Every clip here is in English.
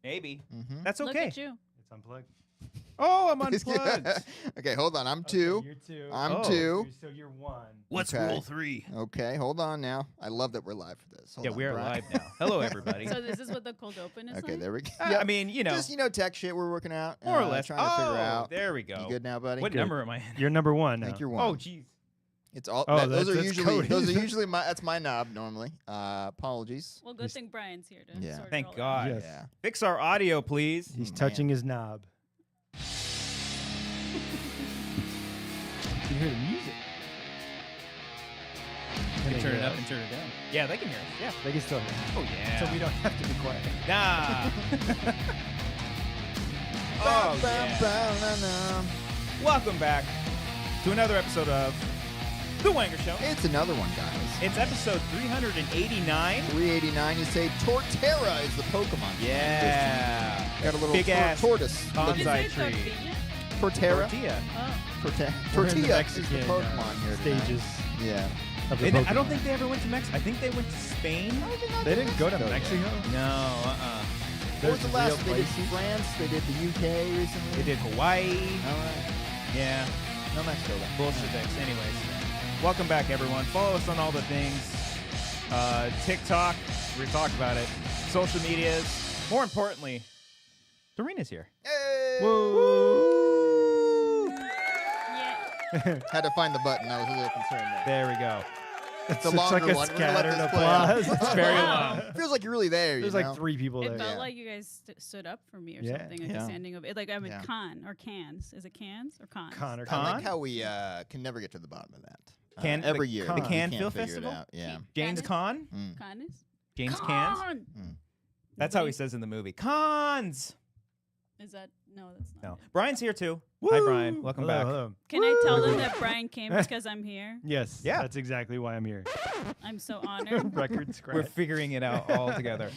Maybe. That's okay. Look at you. It's unplugged. Oh, I'm unplugged. Okay, hold on. I'm 2. You're 2. I'm 2. So you're 1. What's Okay. rule 3? Okay, hold on now. I love that we're live for this. Hold Yeah, on, we are Brian. live now. Hello, everybody. So this is what the cold open is Okay, like? there we go. I mean, Just tech shit we're working out. more or less. Trying to figure out. There we go. You good now, buddy? What Good. number am I in? You're number 1 I now. think you're 1. Oh, jeez. It's all. Oh, those are that's usually Cody's. that's my knob normally. Apologies. Well, good thing Brian's here to Yeah. sort it Thank all God. Yes. Yeah. Fix our audio, please. He's Man. touching his knob. You hear the music. You can turn it up and turn it down. Yeah, they can hear us. Yeah. They can still hear us. Oh, yeah. So we don't have to be quiet. Nah. Oh, yeah. Welcome back to another episode of The Wanger Show. It's another one, guys. It's episode 389. 389. You say Torterra is the Pokemon. Yeah. Got a little Big-ass tortoise. Did you bonsai say tree. tortilla? Torterra. Tortilla. Oh. We're in the Tortilla is the Mexican, Pokemon here tonight. stages Yeah. of the I don't Pokemon. think they ever went to Mexico. I think they went to Spain. They didn't go to Mexico Mexico? No, What was There's the real last? They did places. France. They did the UK recently. They did Hawaii. All right. Yeah. No Mexico then. Bolsheviks. Anyways, welcome back, everyone. Follow us on all the things. TikTok. We talked about it. Social medias. More importantly, Dorina's here. Hey! Woo! Yeah. Had to find the button. I was a little concerned there. There we go. It's a It's longer like a one. We're gonna let scattered this play out. applause. It's very Wow. long. Feels like you're really there. There's you like know? 3 people It there. felt Yeah. like you guys stood up for me or Yeah. something. Like Yeah. a standing of it. Like I'm Yeah. in con or cans. Is it cans or cons? Connor. I like Con? how we can never get to the bottom of that. Can- every the year. Con. we The can't Cannes Film figure it Festival? out. Yeah. James Cans? Caan. Mm. Cons? James Cans. Con! That's how he says in the movie. Cons. Is that no? That's not. No. it. Brian's here too. Hi, Brian. Welcome Hello, back. hello. Can I tell them Woo. that Brian came because I'm here? Yes. Yeah. That's exactly why I'm here. I'm so honored. Record scratch. We're figuring it out all together.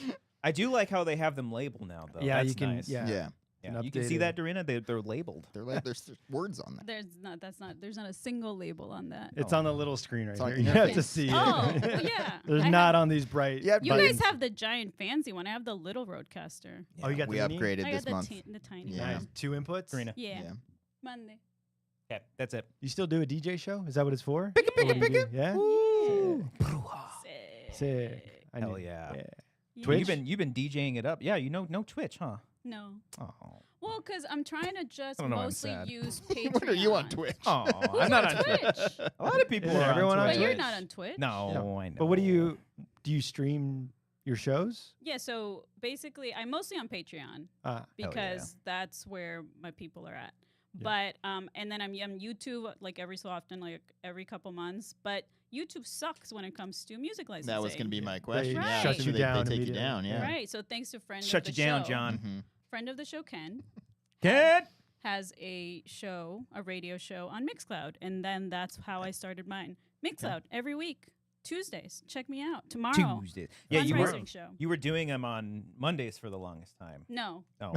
I do like how they have them labeled now, though. Yeah, That's you can. nice. Yeah. Yeah. Yeah. An You can see updated- that, Dorina. They're labeled. They're like there's words on that. There's not. That's not. There's not a single label on that. It's Oh. on the little screen right It's on there. You have to interface. see Oh, it. well, yeah. There's I not have- on these bright. Yeah, You buttons. guys have the giant fancy one. I have the little roadcaster. Oh, you got we the mini? upgraded I this got month. the tiny Yeah. one. Nice. 2 inputs. Dorina. Yeah. Yeah. Monday. Okay, that's it. You still do a DJ show? Is that what it's for? Pick it, pick Or it, what do you pick do? Yeah. Ooh. Sick. I Hell knew- yeah. Yeah. Twitch? You've been DJing it up. Yeah, you know, no Twitch, huh? No. Oh. Well, because I'm trying to just I don't know, I'm mostly sad. use Patreon. When are you on Twitch? Oh, Who's I'm not on on Twitch. Twitch? A lot of people Is are everyone on on But Twitch. you're Twitch? not on Twitch. No, I know. But what do you stream your shows? Yeah, so basically, I'm mostly on Patreon Ah, because that's where my people are at. Yeah. But and then I'm on YouTube like every so often, like every couple months. But YouTube sucks when it comes to music licensing. That was going to be my question. Right. Yeah, shut assuming you down They take you immediately. down. Yeah. Right. So thanks to friend Shut of the you down, show, John. Mhm. friend of the show, Ken, Ken. has a show, a radio show on Mixcloud, and then that's how I started mine. Mixcloud every week, Tuesdays. Check me out tomorrow. Tuesdays. Yeah, you were Fundraising show. you were doing them on Mondays for the longest time. No, Oh.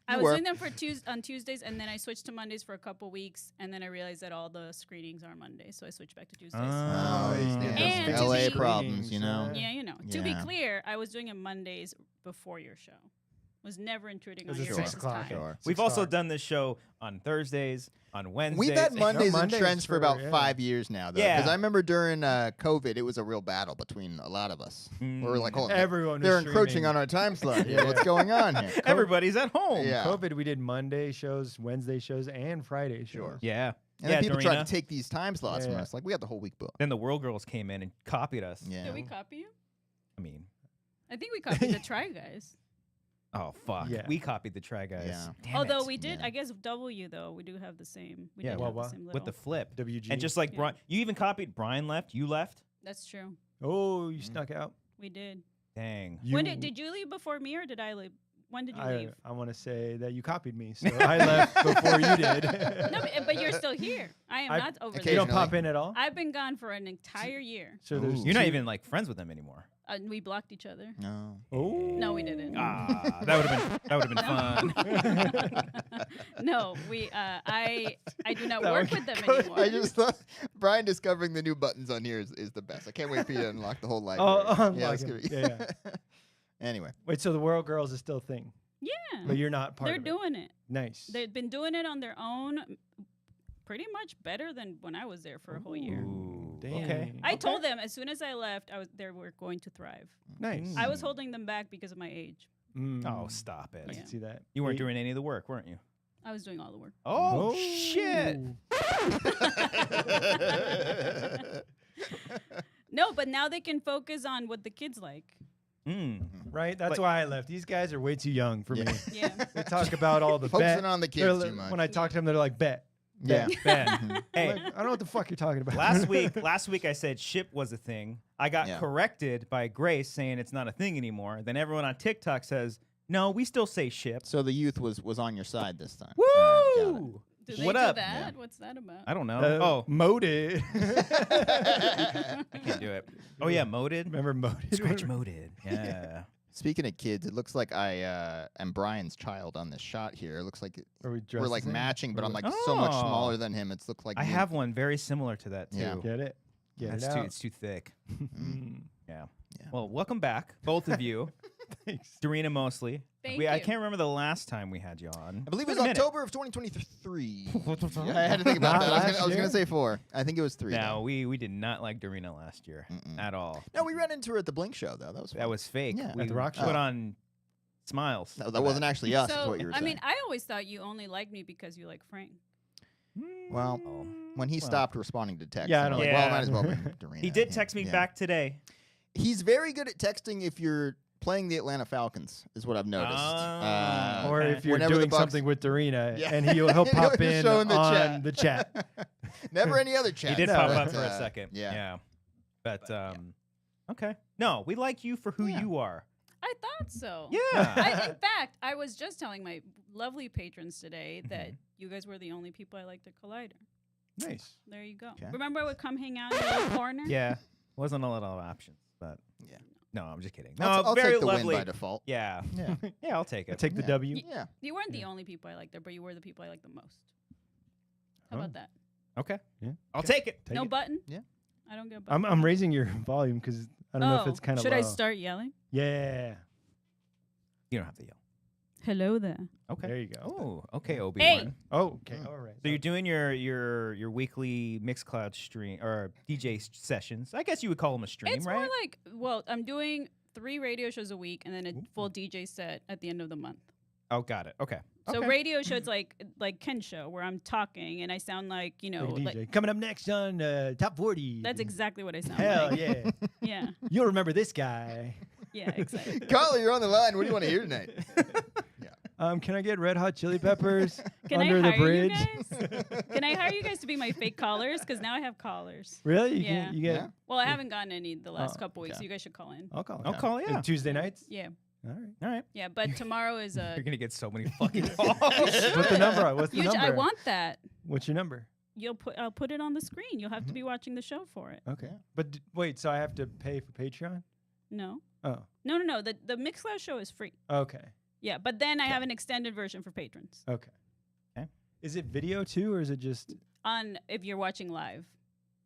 I You was were. doing them for on Tuesdays, and then I switched to Mondays for a couple weeks, and then I realized that all the screenings are Mondays, so I switched back to Tuesdays. Oh, yeah. And to LA be- problems, you know. Yeah, you know. To be Yeah. clear, I was doing it Mondays before your show. Was never intruding on Is it your 6 guys' o'clock? time. Sure. We've 6 also o'clock. done this show on Thursdays, on Wednesdays. We've had Mondays and Mondays trends for for- about yeah. 5 years now, though. Yeah. Because I remember during COVID, it was a real battle between a lot of us. We were like, oh, Everyone they're was encroaching streaming. on our time slot. Yeah. What's going on here? Everybody's at home. Yeah. COVID, we did Monday shows, Wednesday shows, and Friday shows. Sure. Yeah. And yeah, then people tried Dorina. to take these time slots from Yeah. us. Like, we got the whole week booked. Then the World Girls came in and copied us. Yeah. Did we copy you? I mean, I think we copied the Try Guys. oh fuck. Yeah. We copied the Try Guys. Yeah. Damn Although it. we did, Yeah. I guess W though, we do have the same. We Yeah, did well, have the well, same with the little- flip. WG. And just like Yeah. Brian, you even copied. Brian left. You left. That's true. Oh, you snuck out. We did. Dang. When did you leave before me or did I leave? When did you leave? I want to say that you copied me, so I left before you did. No, but you're still here. I am I- not over You there. don't pop Occasionally. in at all. I've been gone for an entire year. So there's Ooh. You're not two- even like friends with them anymore. We blocked each other. No. Oh. No, we didn't. Ah, that would have been fun. No, I do not That work would with them go- anymore. I just thought Brian discovering the new buttons on here is the best. I can't wait for you to unlock the whole Oh, library. unlock yeah, it's him. gonna be Yeah, Anyway. Wait, so the World Girls is still a thing, Yeah. but you're not part They're of it. doing it. Nice. They've been doing it on their own pretty much better than when I was there for a whole year. Ooh, Damn. okay. I told them as soon as I left, they were going to thrive. Nice. I was holding them back because of my age. Oh, stop it. I Yeah. can see that. You weren't doing any of the work, weren't you? I was doing all the work. Oh, shit. No, but now they can focus on what the kids like. Right? That's Like- why I left. These guys are way too young for me. Yeah. They talk about all the Focusing bet. on the They're kids li- too much. When I talk to them, they're like, bet. Yeah. Bet. Hey, Like, I don't know what the fuck you're talking about. last week I said ship was a thing. I got Yeah. corrected by Grace saying it's not a thing anymore. Then everyone on TikTok says, no, we still say ship. So the youth was on your side this time. Woo! All right, got it. Do they What do up? that? Yeah. What's that about? I don't know. Moded. I can't do it. Oh, yeah, moded. Remember Moded? Scratch moded. Yeah. Speaking of kids, it looks like I am Brian's child on this shot here. It looks like Are we we're dressed like the same? matching, but Or I'm what? like so much Oh. smaller than him. It's looked like I me- have one very similar to that, too. Yeah. Get it? Get That's it too, out. it's too thick. Mm. Yeah. Yeah. Well, welcome back, both of you. Thanks. Dorina mostly. Thank I you. can't remember the last time we had you on. I believe It's it was been a minute. October of 2023. Yeah, I had to think about Not that. I last was year? gonna say 4. I think it was 3. No, though. we did not like Dorina last year at all. No, we ran into her at the Blink show though. That was fun. That was fake. Yeah. We At the rock put show? on smiles. No, for that wasn't actually us. Is So, what you were I saying. mean, I always thought you only liked me because you like Frank. Well, when he Well. stopped responding to text, Yeah, I I'm don't- like, well, Yeah. might as well bring Dorina. He did Yeah, text me yeah. back today. He's very good at texting if you're playing the Atlanta Falcons, is what I've noticed. Ah. Or Okay. if you're Whenever the doing Bucks- something with Dorina, Yeah. and he'll pop He'll in show in the on chat. the chat. Never any other chat. He did No, pop but, up for a second. Yeah. But okay. No, we like you for who Yeah. you are. I thought so. Yeah. In fact, I was just telling my lovely patrons today that you guys were the only people I liked at Collider. Nice. There you go. Okay. Remember I would come hang out in the little corner? Yeah. Wasn't a lot of options, but Yeah. no, I'm just kidding. No, I'll very take the lovely. win by default. Yeah. Yeah. Yeah, I'll take I it. take the Yeah. W. Yeah. You weren't the only people I liked there, but you were the people I liked the most. How Oh. about that? Okay. Yeah. I'll take it. Take No it. button? Yeah. I don't get a button. I'm raising your volume because I don't know if it's kind of Should low. I start yelling? Yeah. You don't have to yell. Hello there. Okay. There you go. Oh, okay, Obi-Wan. Oh, okay. All right. So you're doing your weekly Mixcloud stream or DJ sessions. I guess you would call them a stream, It's right? more like, well, I'm doing 3 radio shows a week and then a full DJ set at the end of the month. Oh, got it. Okay. So Okay. radio show, it's like Ken's show where I'm talking and I sound like, Like a like DJ. Coming up next on Top 40. that's exactly what I sound Hell like. yeah. Yeah. You'll remember this guy. Yeah, exactly. Carla, you're on the line. What do you want to hear tonight? Can I get Red Hot Chili Peppers Can under I the hire bridge? you guys? Can I hire you guys to be my fake callers? Because now I have callers. Really? You Yeah. can, you get? Yeah. Well, I haven't gotten any the last Oh, couple weeks. okay. So you guys should call in. I'll call. I'll call, yeah. Tuesday nights. Yeah. All right. All right. Yeah, but tomorrow is a. You're gonna get so many fucking calls. What's the number? What's the You j- number? I want that. What's your number? I'll put it on the screen. You'll have to be watching the show for it. Okay. But wait, so I have to pay for Patreon? No. Oh. No. The Mixcloud show is free. Okay. Yeah, but then I have an extended version for patrons Okay. Okay. Is it video too, or is it just? on if you're watching live.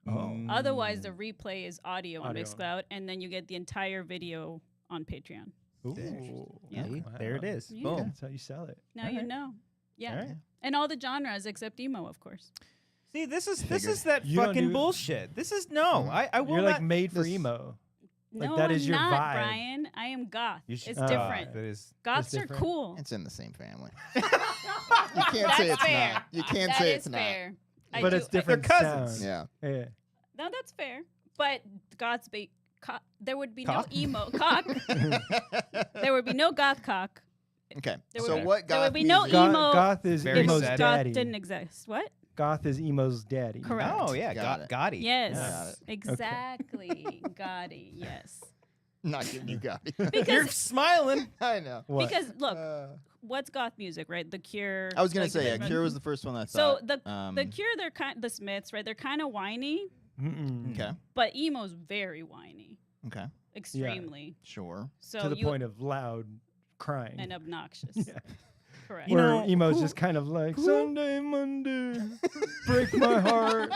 Oh. Otherwise, the replay is audio on Audio. Mixcloud, and then you get the entire video on Patreon. Ooh. Yeah. See? There it is. Yeah. Boom. That's how you sell it. Now you know. Yeah. All right. And all the genres except emo, of course. See, this is Figured. that You don't fucking do- bullshit. This is no. I will You're not. like made for this- emo. Like, No, that I'm is your not, vibe. Brian. I am goth. You should- It's Oh. different. That is. Goths are different? cool. It's in the same family. You can't say it's fair. not. You can't That say is it's not. fair. I But do- it's I- different cousins. sound. Yeah. Yeah. No, that's fair. But goths be there would be Cock? no emo cock. There would be no goth cock. Okay. There So would be- what there goth would be no music- emo- Goth is Very emo's sad. daddy. Goth didn't exist. What? Goth is emo's daddy. Correct. Oh yeah, Got it. Gotti. Yes. Got it. Exactly. Gotti. Yes. Not giving you Gotti. You're Because smiling. I know. What? because look, Uh, what's goth music, right? The Cure. I was gonna like, say, the- Cure was the first one I So thought. the Cure, they're the Smiths, right? They're kind of whiny, Mm-mm. Okay. but emo's very whiny, Okay. extremely. Sure. So To the you point of loud crying. and obnoxious. Yeah. Correct. You Where know, emo's who- just kind of like Sunday, Monday, break my heart.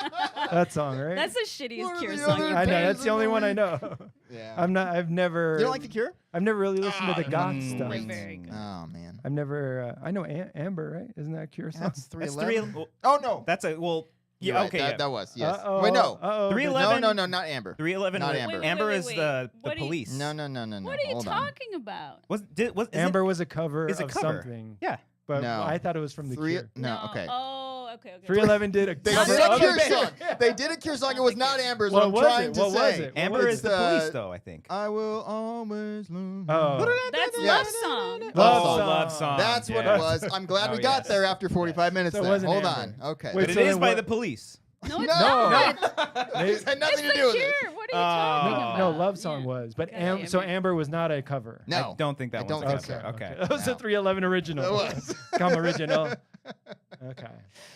That song, right? That's the shittiest What are Cure the song other you've I know. played. That's the only one I know. Yeah. I've never. You don't like The Cure? I've never really listened to the goth Mm. stuff. They're very good. Oh man. I've never. I know Amber, right? Isn't that a Cure song? That's That's 311. well, Oh no. that's a well. You're Yeah. right, Okay. That, Yeah. that was yes. Uh-oh, Wait, no. Uh-oh. 311. No, not Amber. 311. Not was- Amber. Amber Wait, is wait, the what do you- police. No. What are you Hold on. talking about? Was is Amber was a cover is a of cover. something. Yeah. But No. I thought it was from the Three. Cure. No. Okay. Oh, okay. 311 did a They cover did a of Cure it. song. They did a Cure song. It was not Amber's. What What I'm was trying it? to What was say. it? Amber It's is the police, though. I think. I will always lose. Oh. That's Yeah. Love Song. Love song. That's what Yeah. it was. I'm glad Oh, we got yes. there after 45 minutes. So it then. wasn't Hold Amber. on. Okay. Wait, But so it is then by what- the police. No, it's No. not. It had nothing It's to do with The it. Cure. What are you talking about? No, Love Song Yeah. was. But God so damn it. Amber was not a cover. No. I don't think that I one's don't think okay. so. Okay. That was No. a 311 original. It was. Come original.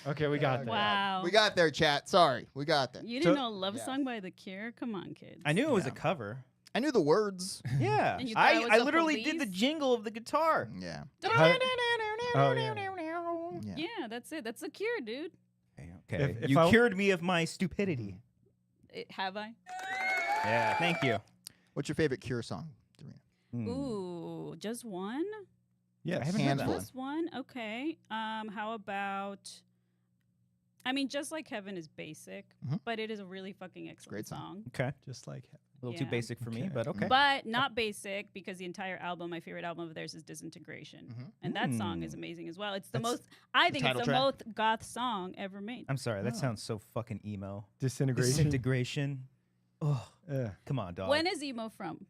Okay, we got there. Wow. We got there, chat. Sorry. We got there. You didn't So- know Love Yeah. Song by The Cure? Come on, kids. I knew it was a Yeah. cover. I knew the words. Yeah. And you thought it was I the literally did the police? jingle of the guitar. Yeah. How- Oh, yeah. Yeah. Yeah, that's it. That's The Cure, dude. Okay. If you I- cured me of my stupidity. Have I? Yeah. Thank you. What's your favorite Cure song, Dorina? Hmm. Ooh, just one? Yes. I haven't heard that Handful. one. Just one? Okay. How about... I mean, Just Like Heaven is basic, Mhm. but it is a really fucking excellent Great song. Okay. Just like A little too Yeah. basic for me, Okay. but okay. But not basic, because the entire album, my favorite album of theirs is Disintegration. Mhm. And that song Mm. is amazing as well. It's the That's most, I the think it's title the track? most goth song ever made. I'm sorry. That Oh. sounds so fucking emo. Disintegration. Disintegration. Oh, Yeah. come on, dog. When is emo from,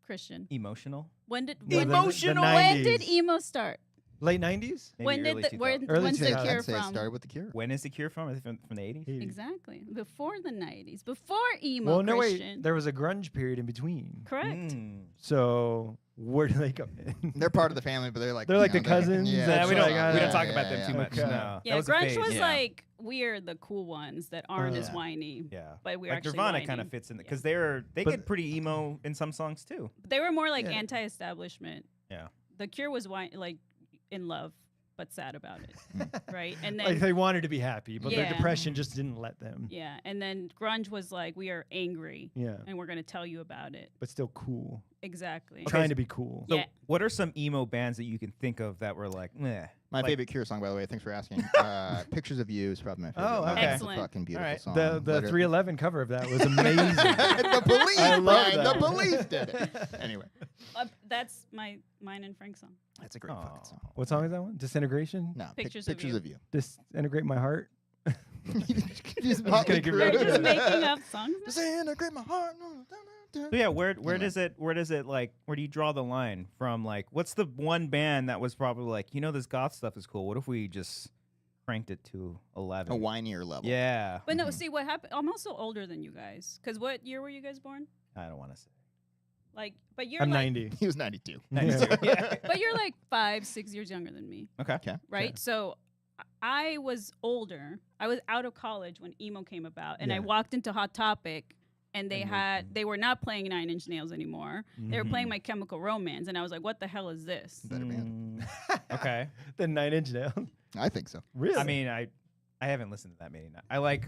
Christian? Emotional. When did The- the- the Emotional. when did 90s. emo start? Late 90s? Maybe when did early the 2000s. Early when's the 2000s. Cure I'd say it from? started with the Cure. When is the Cure from? Is it from the 80s? 80s. Exactly. Before the 90s. Before emo, Well, no, Christian. wait. There was a grunge period in between. Correct. Mm. So where do they come in? They're part of the family, but they're like They're like you the know, cousins Yeah, that Yeah, we That's don't. like, we don't yeah, talk about them too much. Okay. No, that Yeah, was a grunge phase. was Yeah. like, we're the cool ones that aren't as Yeah. whiny. Yeah, but we're like actually Nirvana whiny. kind of fits in Yeah. because they But- get pretty emo in some songs too. They were more like Yeah. anti-establishment. Yeah. The Cure was like in love, but sad about it, Mm. right? And then Like they wanted to be happy, but their Yeah. depression just didn't let them. yeah, and then grunge was like, we are angry Yeah. and we're gonna tell you about it. But still cool. Exactly. Trying to be cool. So, Yeah. what are some emo bands that you can think of that were like, meh? My Like- favorite Cure song, by the way. Thanks for asking. Pictures of You is probably my favorite. Oh, one. okay. It's a Excellent. fucking beautiful Alright. song. The Literally. 311 cover of that was amazing. The police, I love Brian. that. The police did it. Anyway, That's mine and Frank's song. that's a great fucking Aw. song. What song is that one? Disintegration? No, Pictures of Pictures You. of You. Disintegrate my heart. Just gonna give you They're Right. just making up songs. now? Disintegrate my heart. So yeah, where Anyway. does it like where do you draw the line from? Like, what's the one band that was probably like, this goth stuff is cool. What if we just cranked it to 11? A whinier level. Yeah, But no, see what happened. I'm also older than you guys. Because what year were you guys born? I don't want to say. Like, but you're I'm like, 90. He was 92. Yeah. Yeah. but you're like 5-6 years younger than me, Okay. Okay. right? So I was older. I was out of college when emo came about, and I Yeah. walked into Hot Topic, and And they were not playing Nine Inch Nails anymore. They were playing Mhm. My Chemical Romance, and I was like, what the hell is this? Better band. Okay. The 9 Inch Nail. I think so. Really? I mean, I haven't listened to that many. I like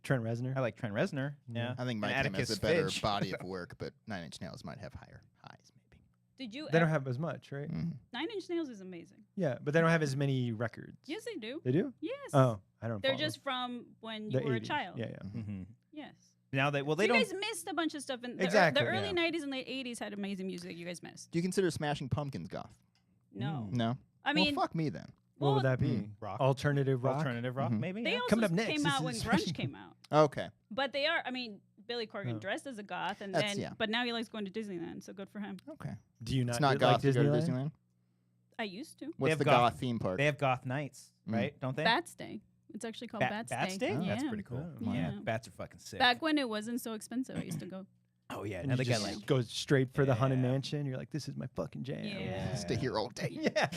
Trent Reznor. Trent Reznor. Yeah. I think And Mike Kim has Atticus a better Finch. body of work, but Nine Inch Nails might have higher highs, maybe. Did you? They don't have as much, right? Mhm. Nine Inch Nails is amazing. Yeah, but they don't have as many records. Yes, they do. They do? Yes. Oh, I don't They're follow. just from when The you were a 80s. child. Yeah, yeah. Mm-hmm. Yes. Now they So they you don't. guys missed a bunch of stuff in the, Exactly, the early yeah. 90s and late 80s had amazing music that you guys missed. Do you consider Smashing Pumpkins goth? No. No. I mean, well, fuck me then. What would that be? Mm. Rock. Alternative rock? Alternative rock, Mhm. maybe. they Yeah. also Coming up next, came this out when is grunge special. came out. Okay. But they are, I mean, Billy Corgan Oh. dressed as a goth, and That's- then, yeah. but now he likes going to Disneyland, so good for him. Okay. Do you It's not not do it like goth to go to Disneyland? Disneyland. I used to. What's have the goth- goth theme park? They have goth nights, Mm. right? Don't they? Bats Day. It's actually called Bats Bats Day? Oh. Yeah. That's pretty cool. Oh. Yeah. Yeah. Bats are fucking sick. Back when it wasn't so expensive, I used to go. Oh yeah. And Now you they got just like go straight for the Haunted Yeah. Mansion. You're like, this is my fucking jam. Yeah. Stay here all day. Yeah.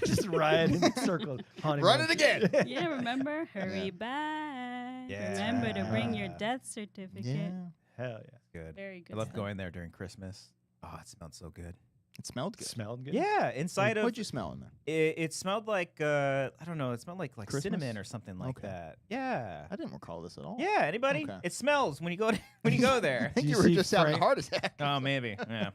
Just ride in circles. Haunted Run it Mansion. again. Yeah, remember? Hurry Yeah. back. Yeah. Remember to bring your Yeah. death certificate. Yeah. Hell yeah. good. Very good. I love stuff. going there during Christmas. Oh, it smells so good. It smelled good. Smelled good. Yeah, inside of What'd you smell in there? it smelled like I don't know. It smelled like Christmas? cinnamon or something like Okay. that. Yeah. I didn't recall this at all. Yeah. Anybody? Okay. It smells when you go when you go I there. think Do you you were see just having a Frank? heart attack. Oh, maybe. Yeah.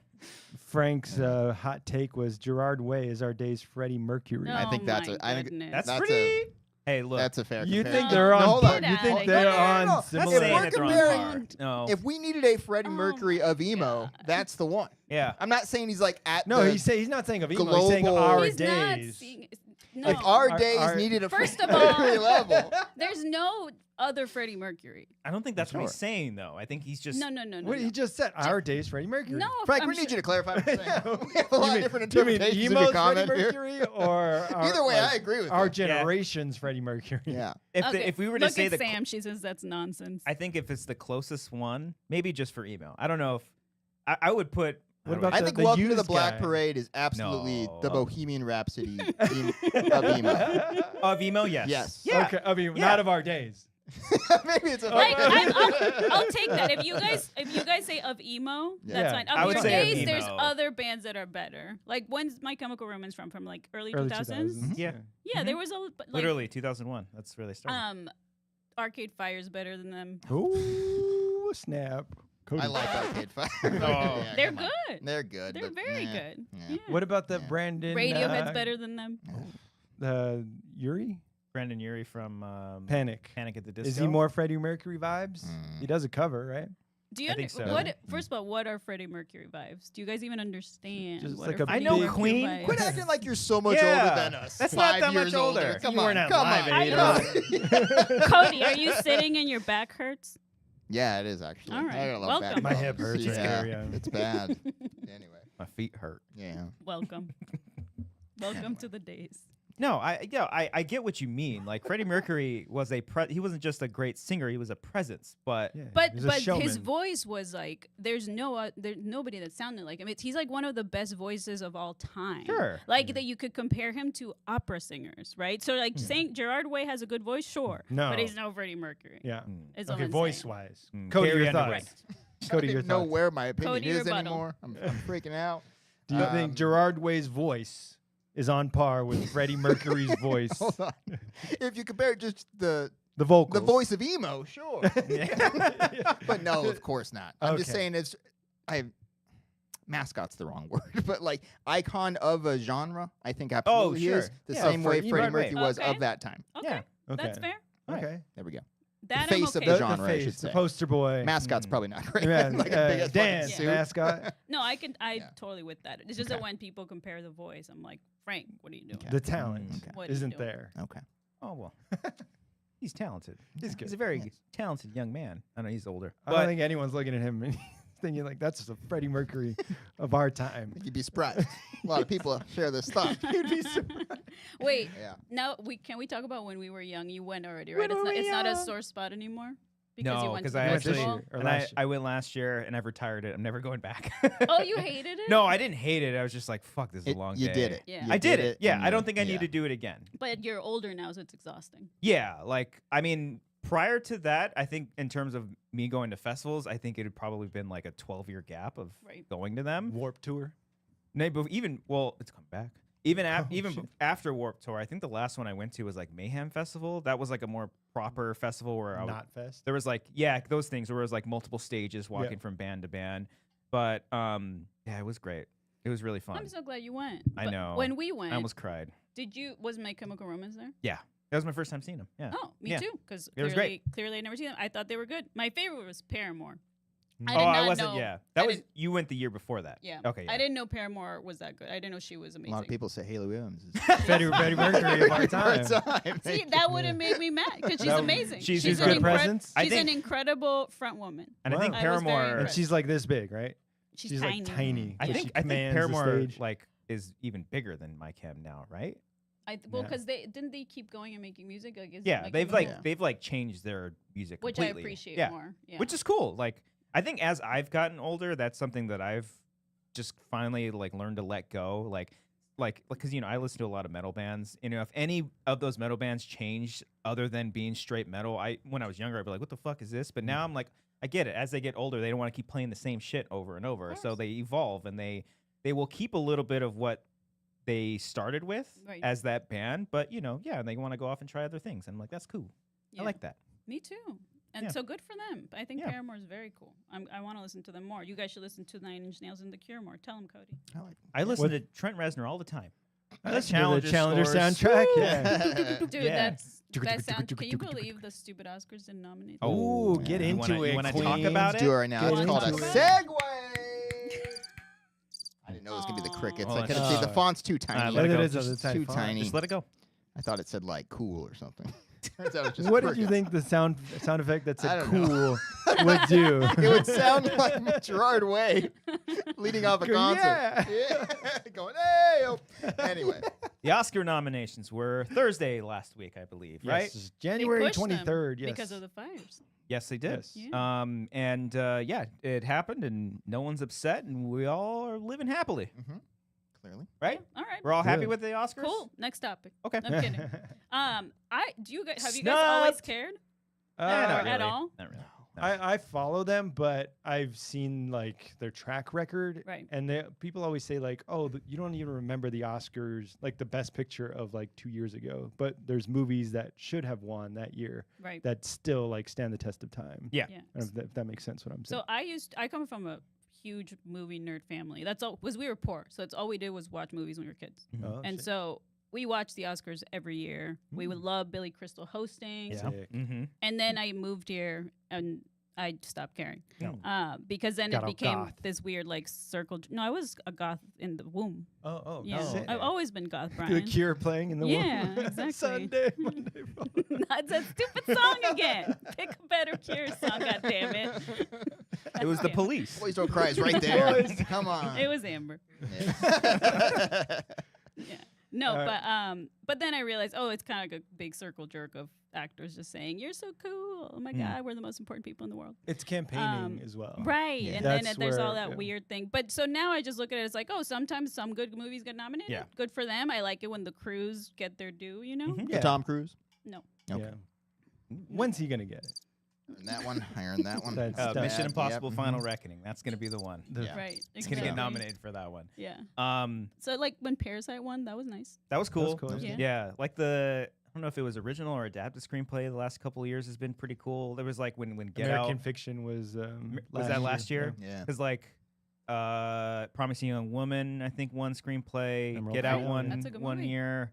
Frank's hot take was Gerard Way is our day's Freddie Mercury. I think Oh that's my I think goodness. That's, That's pretty. Hey, look. that's a fair. You comparison. think they're No, on? hold get You outta think here. they're No, on That's similar? saying we're that they're on comparing- par. No. If we needed a Freddie Oh Mercury my of emo, God. that's the one. Yeah. I'm not saying he's like at No, the, he's not saying of emo. He's saying global- our He's not days. seeing. No, if our Our- days our- needed a First of Freddie all- Mercury level. there's no other Freddie Mercury. I don't think that's what he's Sure. saying, though. I think he's just. No. What he just said, our days Freddie Mercury. No, Frank, I'm we need sure- you to clarify what you're saying. Yeah. We have a lot of different interpretations you of mean your emo's comment Freddie here. Mercury or our, Either way, like, I agree with our you. generation's Freddie Mercury. Yeah. If we were to Look say at the. Sam, she says that's nonsense. I think if it's the closest one, maybe just for email. I don't know if. I would put. What how do about I the- think the Welcome to the used Black guy. Parade is absolutely the No. Bohemian Rhapsody of emo. Of email, yes. Yes. Yeah. Okay. I mean, Yeah. not of our days. Maybe it's a Like, Okay. I'll take that. If you guys say of emo, Yeah. that's fine. Of I would your say of days, there's emo. other bands that are better. Like, when's My Chemical Romance from like early Early 2000s? 2000s. Yeah. Yeah, there was a like, Literally 2001. That's where they started. Arcade Fire's better than them. Ooh, snap. Cody. I like Arcade Fire. Oh. Yeah, They're come on. good. They're good. They're but very nah. good. Yeah. Yeah. What about the Yeah. Brandon? Radiohead's better than them. Yuri? Brandon Urie from Panic. Panic at the Disco. Is he more Freddie Mercury vibes? Mm. He does a cover, right? Do you I think so. what? First of all, what are Freddie Mercury vibes? Do you guys even understand? Just what like are a Freddie I know Mercury Queen. vibes? Quit acting like you're so much Yeah. older than us. That's not 5 that much years older. Come You on, weren't at come Live on. Aid, Come on. Cody, are you sitting and your back hurts? Yeah, it is actually. All right. I got a lot of Welcome. back My hip problems. hurts. It's Yeah, scary, yeah. it's bad. Anyway, My feet hurt. yeah. Welcome. Welcome to the days. No, I get what you mean. Like Freddie Mercury was he wasn't just a great singer, he was a presence. But Yeah, But he's a his showman. voice was like there's nobody that sounded like him. He's like one of the best voices of all time. Sure. Like that you could compare him to opera singers, right? So like saying Gerard Way has a good voice, sure. No. But he's no Freddie Mercury. Yeah. Is all Okay, I'm voice saying. wise. Mm, Cody, Carrie your Underwood. thoughts. I Cody, don't your even know thoughts. where my opinion Cody, is rebuttal. anymore. I'm freaking out. Do you think Gerard Way's voice is on par with Freddie Mercury's voice? Hold on. If you compare just the The voice of emo, sure. But no, of course not. I'm just Okay. saying mascot's the wrong word, but like icon of a genre, I think Oh, absolutely sure. is the Yeah. same way For Freddie emo, right. Mercury was Okay. of that time. Okay. Yeah. Okay. That's fair. Okay. There we go. That face I'm of okay. the genre, I face, should the say. poster boy. Mascot's probably not great. Yeah, like a big ass Dan, fucking suit. mascot. No, I Yeah. totally with that. It's just Okay. that when people compare the voice, I'm like, Frank, what are you doing? Okay. The talent Okay. What are you isn't doing? there. Okay. Oh well. He's talented. He's good. He's a very Yes. talented young man. I know he's older. I But don't think anyone's looking at him and thinking like that's a Freddie Mercury of our time. You'd be surprised. A lot of people share this thought. You'd be surprised. Wait, Yeah. now can we talk about when we were young? You went already, right? When It's were not, we it's not a young? sore spot anymore because you no, went because to I the went this actually year, or and last year. I went last year and I've retired it. I'm never going back. Oh, you hated it? No, I didn't hate it. I was just like, fuck, this is a long You day. did it. Yeah. You I did it. Yeah, and I don't you- think I need yeah. to do it again. But you're older now, so it's exhausting. Yeah, like I mean, prior to that, I think in terms of me going to festivals, I think it had probably been like a 12-year gap of Right. going to them. Warp tour. No, but it's come back. Even Oh, even shit. after Warped Tour, I think the last one I went to was like Mayhem Festival. That was like a more proper festival where Not fest. there was like those things where it was like multiple stages walking from band to band. But yeah, it was great. It was really fun. I'm so glad you went. I But know. When we went, I almost cried. was My Chemical Romance there? Yeah, that was my first time seeing them. Yeah. Oh, me Yeah. too. Because It was great. clearly I'd never seen them. I thought they were good. My favorite was Paramore. Mm. I Oh, did I not wasn't. know. Yeah, I that was didn't- you went the year before that. Yeah. Okay. Yeah. I didn't know Paramore was that good. I didn't know she was A amazing. lot of people say Haley Williams is Freddie Mercury of our time. See, that would have made me mad because she's That- amazing. she's She's an good incre- presence. I She's think- an incredible front woman. And I think Wow. I was very Paramore. And impressed. she's like this big, right? She's like tiny. I but think she I think commands the Paramore stage. like is even bigger than My Chem now, right? Well, Yeah. because they keep going and making music. Like, Yeah, making they've music? like they've like changed their music which completely. I appreciate yeah. more. Yeah. Which is cool. Like I think as I've gotten older, that's something that I've just finally like learned to let go. Like because I listen to a lot of metal bands. If any of those metal bands changed other than being straight metal, when I was younger, I'd be like, what the fuck is this? But now I'm like, I get it. As they get older, they don't want to keep playing the same shit over and over. So course. they evolve and they they will keep a little bit of what they started with Right. as that band, but they want to go off and try other things. And I'm like, that's cool. Yeah. I like that. Me too. And Yeah. so good for them. I think Yeah. Paramore is very cool. I want to listen to them more. You guys should listen to Nine Inch Nails and The Cure more. Tell them, Cody. I like I listen What- to Trent Reznor all the time. I The listen to the Challenger scores. soundtrack. Woo! Yeah. Dude, Yeah. that sound. Can you believe the stupid Oscars didn't nominate? them? Ooh, get You into it. You wanna talk queen. about Let's do it it? right now. Get It's called a into it. segue. I didn't know it was gonna be the crickets. Oh, I couldn't see the uh, font's too tiny. let it go. It is a Just tiny too font. tiny. Just let it go. I thought it said like cool or something. Turns out it's just What did you crickets. think the sound effect that I said don't cool know. would do? It would sound like Gerard Way leading off a Go, concert. yeah. Yeah. Going, hey. Oh. Anyway, The Oscar nominations were Thursday last week, I believe, right? Yes, They January pushed them 23rd. Yes. because of the fires. Yes, they did. Yes. Yeah. It happened, and no one's upset, and we all are living happily, clearly. right? All right. We're all happy Good. with the Oscars. Cool. Next topic. Okay. I'm kidding. Do you guys have you guys Snubbed. always cared? Nah, Or not at really. all? Not really. No. I follow them, but I've seen like their track record, Right. and people always say like, "Oh, you don't even remember the Oscars, like the Best Picture of like 2 years ago." But there's movies that should have won that year Right. that still like stand the test of time. Yeah. Yeah. I don't know if that makes sense. What I'm saying. So I come from a huge movie nerd family. That's all. Was we were poor, so that's all we did was watch movies when we were kids. Oh, And shit. so we watched the Oscars every year. We would love Billy Crystal hosting. Yeah. Sick. Mm-hmm. And then I moved here and I stopped caring. No. Because then Got it all became goth. this weird like circle. No, I was a goth in the womb. Oh, Yeah. sick. I've always been goth, The Brian. Cure playing in the Yeah, womb. exactly. Sunday, Monday, That's a stupid song again. Pick a better Cure song, God damn it. It was the Okay. Police. Boys Don't Cry is right there. Boys. Come on. It was Amber. Yeah. Yeah. No, Alright. but then I realized, it's kind of like a big circle jerk of actors just saying, "You're so cool. Oh my God, we're the most important people in the world." It's campaigning as well. Right. Yeah. And then That's there's all where- that yeah. weird thing. But so now I just look at it as like, sometimes some good movies get nominated. Yeah. Good for them. I like it when the crews get their due, you know? Mhm. Yeah. Tom Cruise. No. Okay. Yeah. When's he gonna get it? Earned that one. I earned that one. That's Mission Yep. Impossible: Yep. Final Reckoning. That's gonna be the one. Yeah. Right. It's gonna exactly. get nominated for that one. Yeah. Um, So like when Parasite won, that was nice. that was cool. cool, yeah. Yeah, like I don't know if it was original or adapted screenplay. The last couple of years has been pretty cool. There was like when Get American Out Fiction was was that last year? Yeah. Because like Promising Young Woman, I think won screenplay. Emerald Get Out Fire. won That's a good 1 movie. year.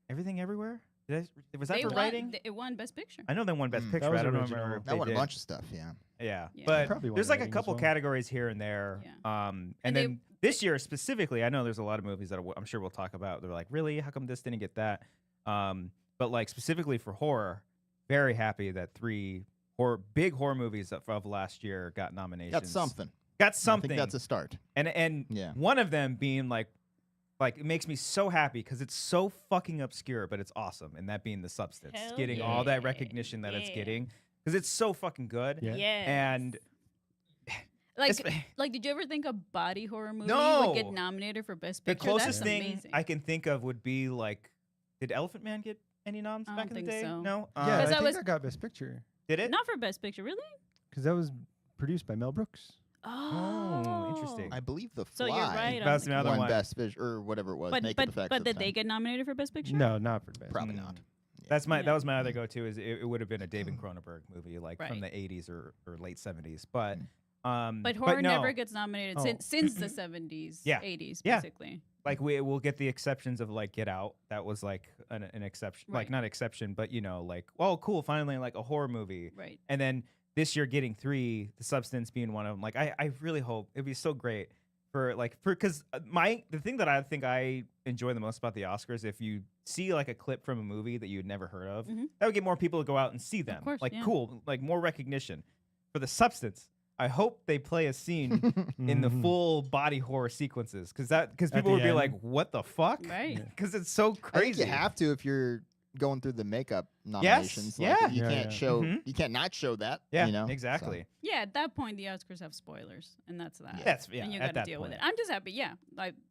Everything Everywhere. Was that They for won, writing? It won Best Picture. I know they won Best Mm. Picture. That was I don't original. remember. If That they won a did. bunch of stuff. Yeah. Yeah, Yeah. but Probably won there's like a writing as couple well. categories here and there. And And they- then this year specifically, I know there's a lot of movies that I'm sure we'll talk about. They're like, really? How come this didn't get that? But like specifically for horror, very happy that 3 big horror movies of last year got nominations. Got something. Got I something. think that's a start. and Yeah. one of them being like it makes me so happy because it's so fucking obscure, but it's awesome. And that being The Substance, Hell getting all that yeah. recognition that it's Yeah. getting because it's so fucking good. Yeah. And like, it's- like, did you ever think a body horror movie No. would get nominated for Best the Picture? closest That's thing amazing. I can think of would be like, did Elephant Man get any noms I back don't in the think day? so. No. Yeah, I that think was- that got Best Picture Did it? Not for Best Picture, really? because that was produced by Mel Brooks. Oh, interesting. I believe The Fly So you're right. That's on the- another won one. Best Vision or whatever it was. But Naked but Effects but at the did they time. get nominated for Best Picture? No, not for Best. Probably Mm. not. That's my Yeah. that was my other go-to is it would have been a David Cronenberg movie like from Right. the 80s or late 70s, but But horror no. never gets nominated Oh. since the 70s, Yeah. 80s, Yeah. basically. like we'll get the exceptions of like Get Out. That was like an exception, like Right. not exception, but like, oh cool, finally like a horror movie. Right. And then this year getting 3, The Substance being one of them. Like I really hope it'd be so great because the thing that I think I enjoy the most about the Oscars, if you see like a clip from a movie that you'd never heard of, Mhm. that would get more people to go out and see them. course, like yeah. cool, like more recognition. For The Substance, I hope they play a scene in the Mhm. full body horror sequences because people the would be end. like, "What the fuck?" Right. Because it's so I think crazy. you have to if you're going through the makeup nominations. Like, yeah. You Yeah, can't yeah. show. Mhm. You can't not show that. Yeah, You know. exactly. Yeah, at that point, the Oscars have spoilers, and that's that. That's and at you got to that deal with point. it. I'm just happy. Yeah,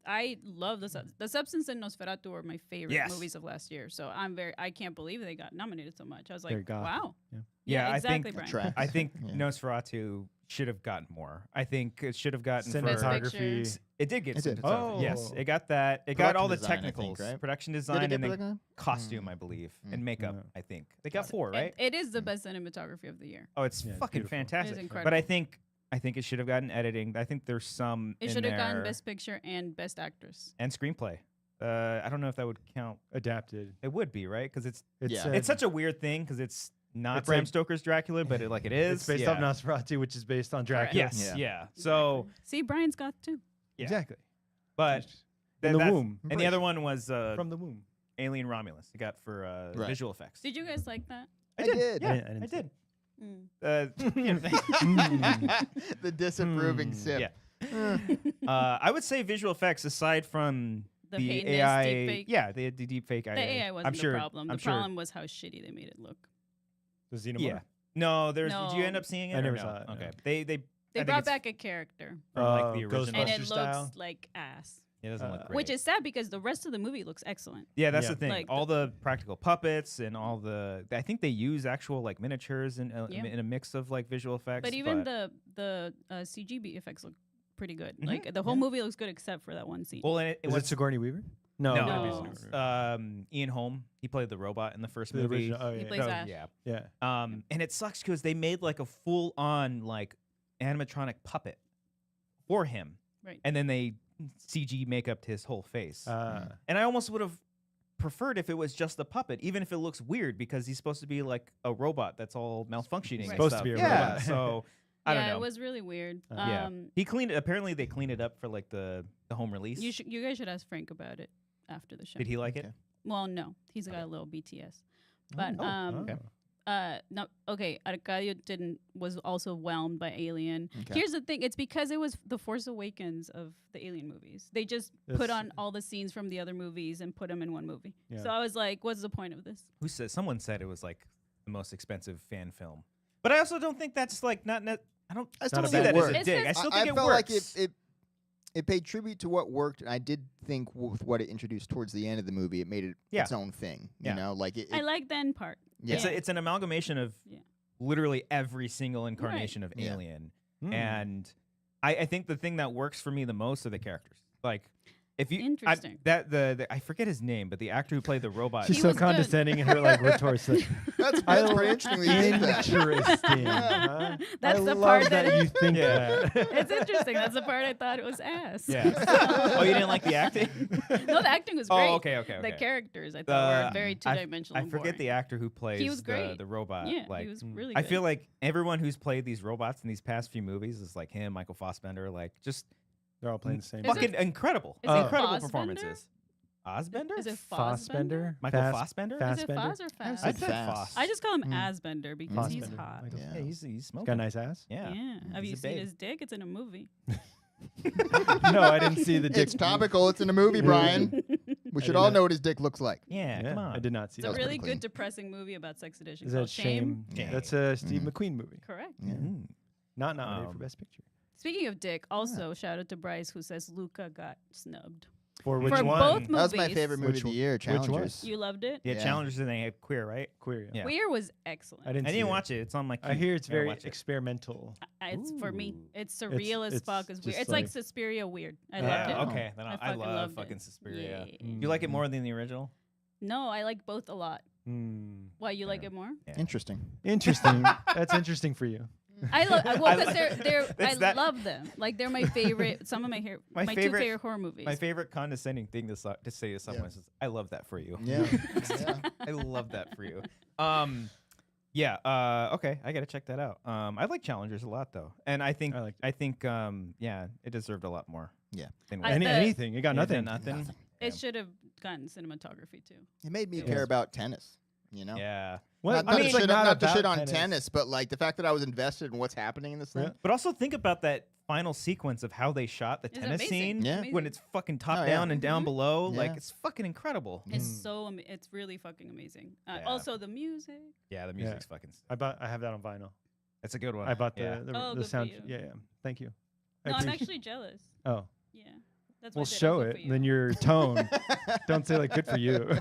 I love the Substance and Nosferatu were my favorite Yes. movies of last year. So I can't believe they got nominated so much. I was They're like, goth. wow. Yeah. Yeah, I exactly, think Brian. Tracks. I think Yeah. Nosferatu should have gotten more. I think it should have gotten for Cinematography. it did get It did. cinematography. Yes, Oh. it got that. It got all the Production design, I think, technicals, right? production Did design, it get and then production? costume, I believe, and makeup. Yeah. I think they got 4, right? It is the best cinematography of the year. Oh, it's Yeah, it's fucking beautiful. It is fantastic. incredible. But I think it should have gotten editing. I think there's some It in should have gotten there- Best Picture and Best Actress. and screenplay. I don't know if that would count. Adapted. It would be, right? Because it's Yeah. it's such a weird thing because it's not It's Bram like- Stoker's Dracula, but it is. It's based yeah. off Nosferatu, which is based on Dracula. Yes, Yeah. yeah. So, Exactly. See, Brian's got two. yeah. Exactly. but In the that's- womb. And the other one was From the womb. Alien Romulus. It got for Right. visual effects. Did you guys like that? I did. Yeah, I didn't I see did. Mm. The disapproving Mm. sip. Yeah. I would say visual effects aside from The the heinous AI. deepfake. Yeah, the deep fake AI. The AI wasn't I'm sure, the problem. I'm The sure, problem was how shitty they made it look. The Xenomorph. Yeah. No, there's. Did you No. end up seeing it? I or never no? saw it, no. Okay. They I think brought it's back a character, from like the Oh, original. and it Ghostbuster looks style? like ass. It doesn't look great. Which is sad because the rest of the movie looks excellent. Yeah, that's Yeah. the thing. Like All the practical puppets and all the. I think they use actual like miniatures in Yeah. in a mix of like visual effects. But even the CGB effects look pretty good. Mhm. Like the whole movie looks good except for that one scene. well, and it Is was it Sigourney Weaver? No. No. that'd be No. Sigourney Weaver. Ian Holm. He played the robot in the first The movie. original. Oh, He yeah. plays No, Ash. yeah. Yeah. And it sucks because they made like a full on like animatronic puppet for him, Right. and then they CG make up his whole face. Uh, And I almost would have preferred if it was just the puppet, even if it looks weird because he's supposed to be like a robot that's all malfunctioning. and Right. Supposed to stuff. be a yeah, robot. So I don't Yeah, know. it was really weird. Yeah. He cleaned it. Apparently, they cleaned it up for like the home release. You guys should ask Frank about it after the show. Did he like it? Okay. Well, no, he's got a little BTS. But okay. no, okay. Arcadio was also whelmed by Alien. Okay. Here's the thing: it's because it was the Force Awakens of the Alien movies. They just put That's- on all the scenes from the other movies and put them in one movie. Yeah. So I was like, what's the point of this? Who said? Someone said it was like the most expensive fan film. But I also don't think that's like not. I don't. I still Not a see bad that as word. a It's dig. I just- still I think it felt works. like it paid tribute to what worked, and I did think with what it introduced towards the end of the movie, it made it Yeah. its own thing. You Yeah. know, like it. I like the end part. Yeah. It's an amalgamation of Yeah. literally every single incarnation of Yeah. Alien, Hmm. and I think the thing that works for me the most are the characters. Like, if you Interesting. I forget his name, but the actor who played the robot. She's He so was good. condescending in her like retorts. Like, that's I pretty interesting. When you think that. interesting. Yeah. huh? That's I the love part that you think Yeah. that. It's interesting. That's the part I thought it was ass. Yeah. Oh, you didn't like the acting? No, the acting was great. Oh, okay. The characters I thought were very I two-dimensional. I and forget boring. the actor who plays was great. the robot. Yeah, like, he was really I good. feel like everyone who's played these robots in these past few movies is like him, Michael Fassbender, like just They're all playing the same. Is it- fucking incredible, is it incredible Fassbender? performances. Osbender? Is it Fassbender? Michael Fass- Fassbender? Fass- Is it Fassbender? Foz or I Fast? I said said Fass. Foss. I just call him Mm. Asbender because he's Fassbender. hot. Michael Yeah, Yeah. he's He's smoking. got a nice ass. Yeah. Yeah. Have He's you a seen babe. his dick? It's in a movie. No, I didn't see the dick. It's topical. It's in a movie, Brian. We should did all not- know what his dick looks like. Yeah, Yeah, come on. I did not see It's that. a was really pretty clean. good depressing movie about sex addiction Is called that Shame? Yeah. That's a Steve Mhm. McQueen movie. Correct. Yeah. Mm. Not nominated for Um, Best Picture. Speaking of dick, also shout out to Bryce who says Luca got snubbed. For which For one? both That was my movies. favorite movie Which of the one? year. Which one? Challengers. You loved it? Yeah, Yeah. challengers and they had queer, right? Queer. Yeah. Queer was excellent. I didn't. I see didn't watch it. It's on my. I queue. hear it's Gotta very watch it. experimental. It's for me. Ooh. It's surreal as it's fuck. It's weird. just It's like like- Suspiria weird. I Yeah, loved it. Yeah, okay. Then I I fucking love loved fucking it. Suspiria. Yeah. You like it more than the original? No, I like both a lot. Mm. Why you like Fair. it more? Yeah. Interesting. Interesting. That's interesting for you. I love well because they're That's I that- love them. Like they're my favorite. Some of my My two favorite- favorite horror movies. My favorite condescending thing to say to someone is, "I love that for you." Yeah. Yeah. I love that for you. Yeah. Okay, I gotta check that out. I like Challengers a lot though, and I think I liked yeah, it deserved a lot more. Yeah. Than I- what- the- Anything. It got Yeah, nothing. Nothing. Nothing. It should have gotten cinematography too. It made me It care was- about tennis. You know. Yeah. What? Not, But to it's like shit, not not to about shit on tennis, but like the fact that I was invested in what's happening in this thing. Yeah. But also think about that final sequence of how they shot the It's tennis amazing. scene Yeah. Amazing. when it's fucking top Oh, yeah. down and down Mhm. below. Like Yeah. it's fucking incredible. It's Mm. so it's really fucking amazing. Yeah. Also the music. Yeah, the Yeah. music's fucking. I have that on vinyl. It's a good one. I bought yeah. the Oh, the good for sound. you. Yeah. Thank you. I No, I'm appreciate- actually jealous. Oh, Yeah, that's why I well, said show good it. for you. Then your tone. Don't say like good for you.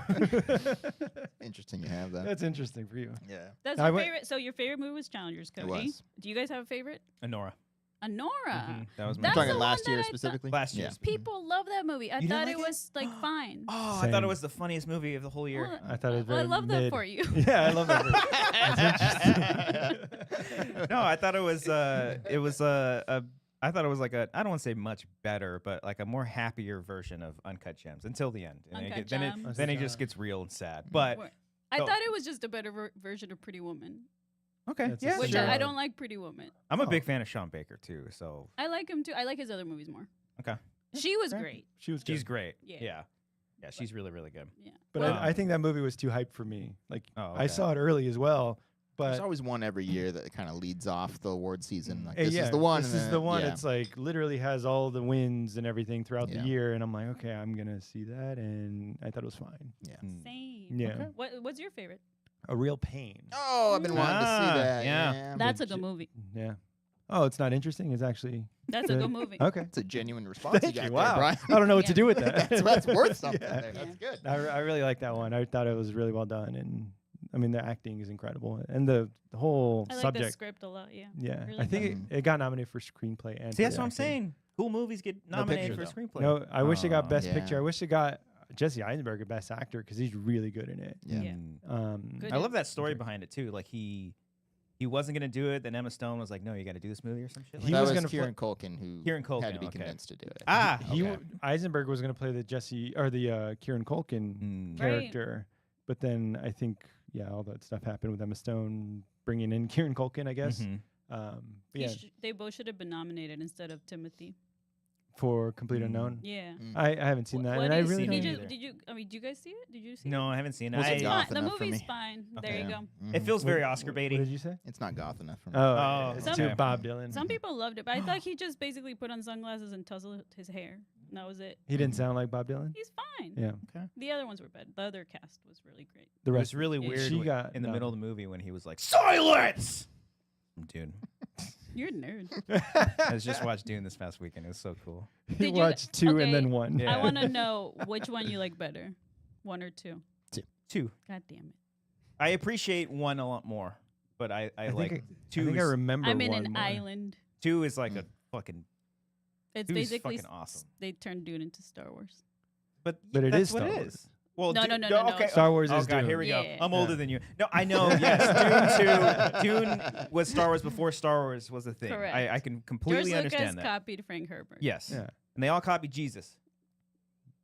interesting you have that. That's interesting for you. Yeah. That's I your went- favorite. So your favorite movie was Challengers, Cody. was. Do you guys have a favorite? Honora. Honora. That was my That's Talking the last one year that I thought- specifically. last Yeah. year's. People love that movie. I You didn't thought like it it? was like fine. Oh, I thought Same. it was the funniest movie of the whole year. Well, I thought it was well, I very love that mid. for you. Yeah, I love that. No, I thought it was I thought it was like a, I don't want to say much better, but like a more happier version of Uncut Gems until the end. And Uncut then Gems. then it just gets real and sad. But I Oh. thought it was just a better version of Pretty Woman, okay, That's a yeah, which sure. I don't like Pretty Woman. I'm a Oh. big fan of Sean Baker too. So I like him too. I like his other movies more. okay, She was Okay. great. She was she's good. great. Yeah. Yeah, she's really really good. Yeah. But Well, I think that movie was too hyped for me. Like Oh, I okay. saw it early as well, There's but always one every year that kind of leads off the award season. Like Hey, this yeah, is the one. This and is then- the one. yeah. It's like literally has all the wins and everything throughout Yeah. the year, and I'm like, okay, I'm gonna see that, and I thought it was fine. Yeah. Mm. Same. Yeah, Okay. What's your favorite? A Real Pain. Oh, I've been wanting to Ah, see that. yeah. Yeah. That's a Legit- good movie. Yeah. Oh, it's not interesting. It's actually That's a Good. good movie. okay. It's a genuine response Thank you got you. there, Wow. Brian. I don't know what to Yeah. do with that. that's worth something. Yeah. There. That's good. I really like that one. I thought it was really well done, and I mean the acting is incredible, and the whole I like the subject. script a lot. Yeah. Yeah, Really I think good. it got nominated for screenplay and. See, for that's what I'm acting. saying. Cool movies get nominated picture, for screenplay. No, I wish it got Best Yeah. Picture. I wish it got Jesse Eisenberg a Best Actor because he's really good in it. Yeah. Yeah. Good. I love that story Okay. behind it too. Like he wasn't gonna do it. Then Emma Stone was like, "No, you got to do this movie or some shit." He that was was gonna Kieran Culkin who Kieran had Culkin, to be okay. convinced to do it. Ah, He okay. Eisenberg was going to play the Jesse or the Kieran Culkin Mm. Right. character, but then I think all that stuff happened with Emma Stone bringing in Kieran Culkin, I guess. Mhm. But He yeah, they both should have been nominated instead of Timothy. for Complete Mm. Unknown. Yeah. Mm. I haven't seen that, What and do I you really see? don't Did either. Did you? I mean, do you guys see it? Did you see No, it? I haven't seen it. Was it It's goth fine. The enough for movie's me? fine. Okay. There you Yeah. go. It Mhm. feels very What- Oscar What baity. did you say? It's not goth enough for me. Oh, Oh, it's okay. too Bob Dylan. Some people loved it, but I thought he just basically put on sunglasses and tousled his hair. And that was it. He didn't sound like Bob Dylan. He's fine. Yeah, The other ones were bad. The other cast was really great. the It rest. was really Yeah. weird She when- got in the middle of nominated. the movie when he was like, "Silence!" Dude, You're a nerd. I was just watched Dune this past weekend. It was so cool. He Did you- watched two okay, and then one. Yeah. I want to know which one you like better, one or two. Two. God damn it! I appreciate one a lot more, but I I like think two. I think I is- remember I'm in one an more. island. Two is like a fucking. It's Two is basically fucking awesome. they turned Dune into Star Wars. But But it that's is what Star it Wars. is. Well, No, Dune- no, no, no, no. Okay. Star Wars oh is God, Dune. here we go. Yeah. I'm older Yeah. than you. No, I know. Yes, Dune was Star Wars before Star Wars was a thing. Correct. I can George completely Lucas understand that. copied Frank Herbert. Yes. Yeah, And they all copied Jesus.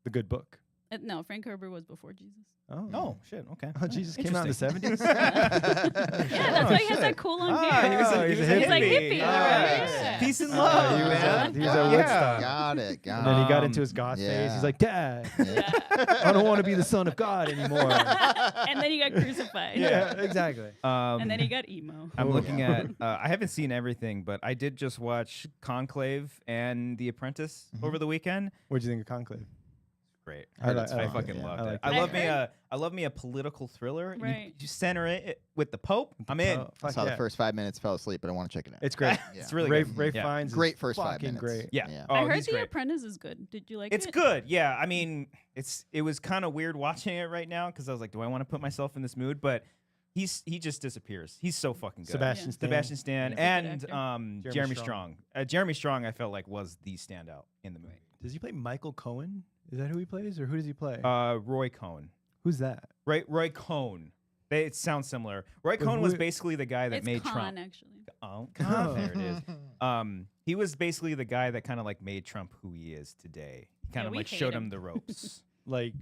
the good book. No, Frank Herbert was before Jesus. Oh, Oh shit. Okay. Oh, Jesus came out in the Interesting. 70s. Yeah, that's why he has that cool long Ah, hair. he was a, Oh, he he's was a a He's like hippie. hippie, Ah, yeah. Peace and Ah, love, he was a- man. he was at Yeah. Woodstock. Got it. And Got then he got Um, into his God phase. He's yeah. like, Dad, Yeah. I don't want to be the son of God anymore. And then he got crucified. Yeah, exactly. And then he got emo. I'm Oh, looking yeah. at. I haven't seen everything, but I did just watch Conclave and The Apprentice over the weekend. What'd you think of Conclave? Great. I like- I I like fucking it, yeah. loved I it. like I it. love I me heard- I love me a political thriller. Right. You center it with the Pope. I'm in. Oh, I fuck saw yeah. the first 5 minutes, fell asleep, but I want to check it out. It's great. Yeah. It's really Ray, good. Ray Yeah. Fiennes Great is first 5 fucking minutes. great. Yeah. Yeah. Oh, I heard he's The great. Apprentice is good. Did you like It's it? good. Yeah. I mean, it was kind of weird watching it right now because I was like, do I want to put myself in this mood? But he just disappears. He's so fucking good. Sebastian Yeah. Stan. Sebastian Stan He's a good and actor. Jeremy Strong. Strong. Jeremy Strong, I felt like was the standout in the movie. Does he play Michael Cohen? Is that who he plays, or who does he play? Roy Cohn. Who's that? Roy Cohn. It sounds similar. Roy But Cohn was who- basically the guy that It's made Khan, Trump. actually. Oh, Oh. there it is. He was basically the guy that kind of like made Trump who he is today. He kind Yeah, of we like hate showed him. him the ropes. Like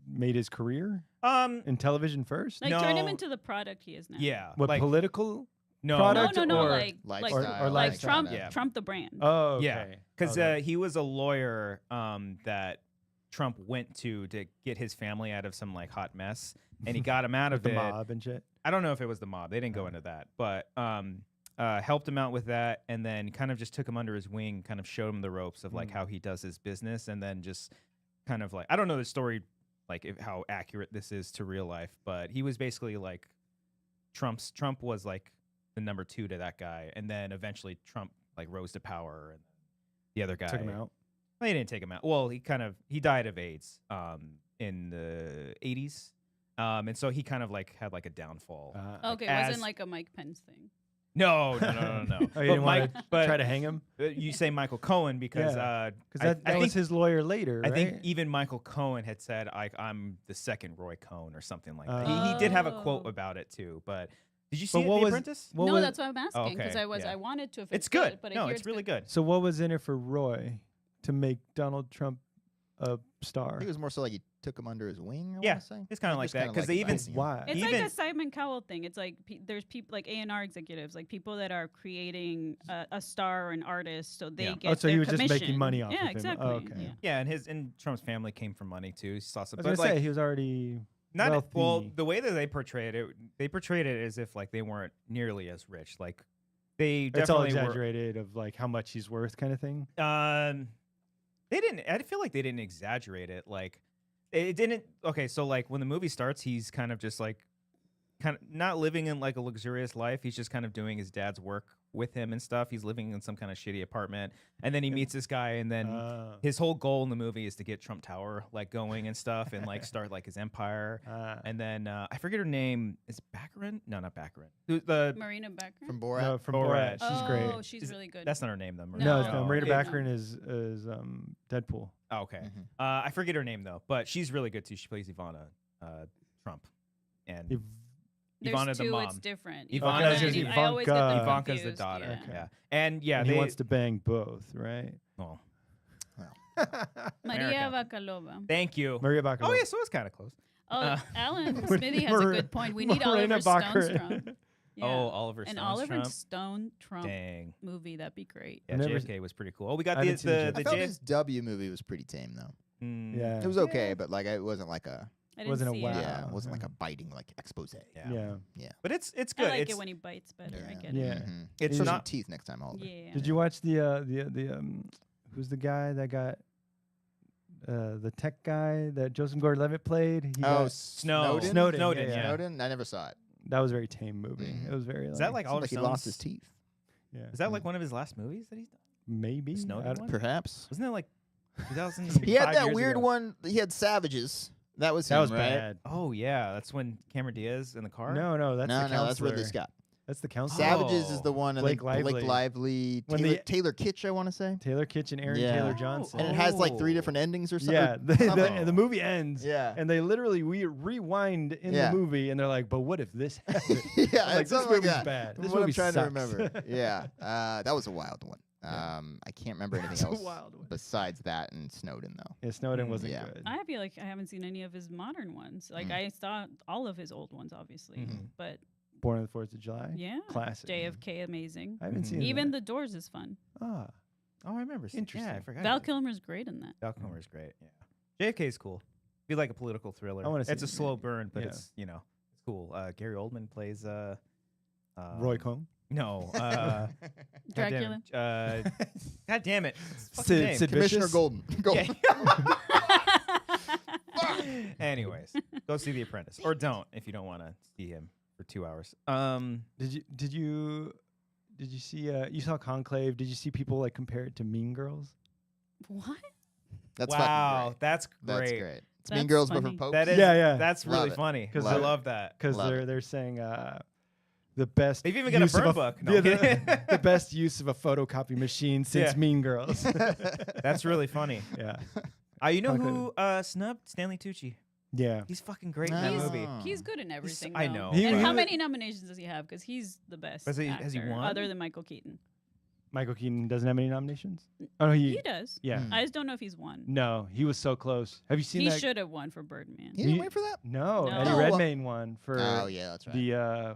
made his career um, in television first? Like turn him No. into the product he is now. yeah, What like political? no, No, product no, no. or Like lifestyle, or like lifestyle? Trump. Yeah. Trump the brand. Oh, okay. Yeah, because Okay. he was a lawyer that Trump went to get his family out of some like hot mess, and he got him out of the it. mob and shit. I don't know if it was the mob. They didn't go into that, but helped him out with that, and then kind of just took him under his wing, kind of showed him the ropes of like how he does his business, and then just kind of like I don't know the story, like how accurate this is to real life, but he was basically like Trump was like the number 2 to that guy, and then eventually Trump like rose to power, and the other guy Took him out. Well, he didn't take him out. Well, he died of AIDS in the 80s. And so he kind of like had like a downfall. Okay, it as- wasn't like a Mike Pence thing. No. Oh, you But didn't want to but try to hang him? you say Michael Cohen because Yeah. Because I that think was his lawyer later, I right? think even Michael Cohen had said I'm the second Roy Cohn or something like that. He did have a quote Oh. about it too, but did you see But it, what The was- Apprentice? what No, was- that's what I'm asking because okay, I wanted to if It's it's good. but I No, hear it's really good. So what was in it for Roy to make Donald Trump a star? He was more so like he took him under his wing. I Yeah, wanna say. it's kind of like Just that kinda because they even advising him. Why? It's Even- like a Simon Cowell thing. It's like there's people like A&R executives, like people that are creating a star or an artist, so they Yeah. get Oh, so he their was just making commission. money off yeah, of him. Oh, exactly. okay. Yeah. and Trump's family came from money too. He saw some, I was but gonna like say he was already not wealthy. well. The way that they portrayed it as if like they weren't nearly as rich. Like they It's all definitely were. exaggerated of like how much he's worth, kind of thing. They didn't. I feel like they didn't exaggerate it. Like it didn't. Okay, so like when the movie starts, he's kind of just like, kind of not living in like a luxurious life. He's just kind of doing his dad's work with him and stuff. He's living in some kind of shitty apartment, and then he meets this guy, and then his whole goal in the movie is to get Trump Tower like going and stuff, and like start like his empire. And then I forget her name. Is Baccarin? No, not Baccarin. The Marina Becker. From Borat. no, from Borat. Borat. She's oh, great. she's Is- really good. that's not her name though. No, it's No. not. Marina Yeah. Baccarin is Deadpool. Oh, okay. Mhm. I forget her name though, but she's really good too. She plays Ivana Trump, and If- There's Ivana the two, mom. It's different. Ivana's Ivana- is I always get them Ivanka. Ivanka's the confused, daughter. yeah. Okay. Yeah, and yeah, and they he wants to bang both, right? Oh, Maria America. Bakalova. thank you. Maria Baccarin. Oh yeah, so it's kind of close. Oh, Uh, Alan Smithy has a good point. We need Marina Oliver Stone Baccarin. Trump. Yeah. Oh, Oliver An Stone's Oliver Trump. Stone Trump Dang. movie. That'd be great. Yeah, Never JFK was pretty cool. Oh, we got I the haven't seen the, JFK. the I felt J- his W movie was pretty tame though. Yeah. It was okay, but like it wasn't like a I didn't Wasn't a see wow. it. yeah, it wasn't yeah. like a biting like expose. Yeah. Yeah. But it's I good. like it's it when he bites better. I Yeah. get Yeah. it. Mhm. it's Show some not. teeth next time, Oliver. Yeah. Did you watch the who's the guy that got the tech guy that Joseph Gordon-Levitt played? He Oh, got- Snowden. Snowden, Snowden, yeah. Snowden. I never saw it. that was a very tame movie. Mhm. It was very. Is that like Seems Oliver like he Stone's? lost his teeth. Yeah. Is that like one of his last movies that he's done? Maybe Snowden I don't- one? Perhaps. Wasn't it like 2000? He had 5 that years weird ago. one. He had Savages. That was That him, was right? bad. Oh yeah, that's when Cameron Diaz in the car. No, that's No, the no, that's counselor. Ridley Scott. That's the counselor. Savages is the Oh. one. I Blake think Blake Lively. Lively, When Taylor Kitsch, I want to say. Taylor Kitchen, Aaron Yeah. Taylor Oh, Johnson. And it has like 3 Oh. different endings or something. Yeah, the movie ends, Yeah. and they literally rewind in Yeah. the movie, and they're like, "But what if this happened?" yeah, I'm like, it's this something like movie's that. bad. From This what I'm movie trying sucks. to remember. Yeah, that was a wild one. I can't remember anything That's a else wild one. besides that and Snowden though. Yeah, Snowden wasn't Yeah. good. I feel like I haven't seen any of his modern ones. Like Mm. I saw all of his old ones, obviously, Mhm. but Born on the 4th of July. yeah, Classic. JFK, amazing. I haven't Mhm. seen Even that. The Doors is fun. Ah, Oh, I remember. Yeah, I Interesting. forgot. Val about that. Kilmer's great in that. Val Kilmer's great. Yeah. JFK is cool. Be like a political thriller. I wanna It's see a it. slow burn, but Yeah. it's it's cool. Gary Oldman plays Roy Cohn. No. Dracula. God damn it. What's his fucking Sid- name? Sid Commissioner Vicious? Golden. Golden. Anyways, go see The Apprentice, or don't if you don't want to see him for 2 hours. Did you see you saw Conclave? Did you see people like compare it to Mean Girls? What? That's wow, fucking great. that's That's great. great. It's That's Mean Girls but for funny. popes. That is, Yeah. That's Love really it. funny. 'Cause I Love love that. Because Love they're saying the best. They've even got a use of burn book. No, yeah, I'm kidding. the best use of a photocopy machine since Yeah. Mean Girls. That's really funny. yeah, You know Conclave. who snubbed? Stanley Tucci. yeah. He's fucking great in that He's- movie. He's good in everything. I though. know, He- And he how was- many nominations does he have? Because he's the best. Has he actor, won? Other than Michael Keaton. Michael Keaton doesn't have any nominations. Oh, He does. yeah. Mm. I just don't know if he's won. No, he was so close. Have you seen He that? should have won for Birdman. You didn't He- wait for that? No, No. Eddie Oh, Redmayne won for Oh yeah, that's right. the.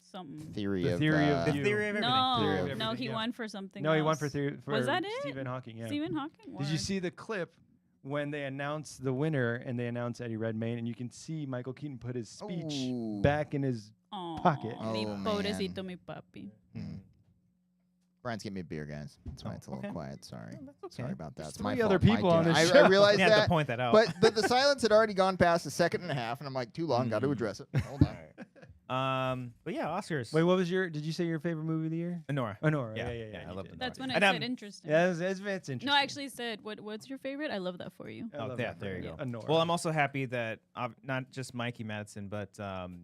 Something. Theory The of Theory of The You. theory of everything. Theory of No, no, everything, he yeah. won for something. No, he won else. for theory. For Was that it? Stephen Hawking. Yeah. Stephen Hawking. Did you Word. see the clip when they announced the winner and they announced Eddie Redmayne, and you can see Michael Keaton put his speech Ooh. back in his. Aw, pocket. Mi Oh, pobrecito, man. mi papi. Hmm. Brian's getting me a beer, guys. That's why Oh, it's a little okay. quiet. Sorry. Oh, that's okay. Sorry about that. There's It's my 3 other fault, my people on doing. this I show. realized You have to that. point that out. But the silence had already gone past a second and a half, and I'm like, too long, got to address it. Hold on. But yeah, Oscars. Wait, what was your? Did you say your favorite movie of the year? Anora. Honora. Yeah, Yeah. yeah, I you love did. Honora. That's when I And said interesting. Yeah, it's interesting. No, I actually said, what's your favorite? I love that for you. I Oh, love yeah, that there you movie. go. Honora. Well, I'm also happy that not just Mikey Madison, but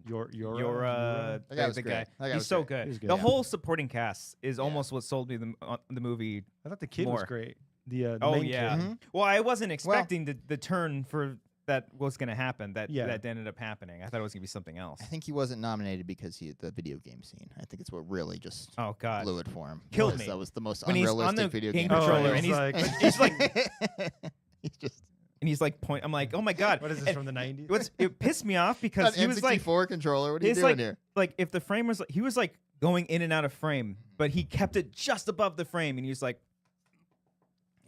Your That guy was the great. guy. That guy He's was so great. good. He was good. The Yeah. whole supporting cast is almost what sold me the movie. I thought the kid was more. great. The Oh main yeah. kid. Mhm. Well, I wasn't expecting the turn for that was going to happen. That Yeah. that ended up happening. I thought it was going to be something else. I think he wasn't nominated because the video game scene. I think it's what really just Oh God. blew it for him. Killed was me. That was the most When he's on unrealistic the video game game. controller Oh, and he's he's like- he's just and he's like point. I'm like, oh my God. What is this And from the 90s? it pissed me off because an he was like, N64 controller. What are you it's doing like here? like if the frame was he was like going in and out of frame, but he kept it just above the frame, and he was like,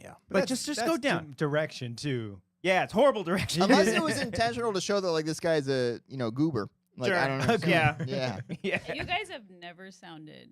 Yeah. like just go down. Direction too. Yeah, it's horrible direction. Unless it was intentional to show that like this guy's a goober. Like Sure. I don't know. Yeah. Yeah. yeah. You guys have never sounded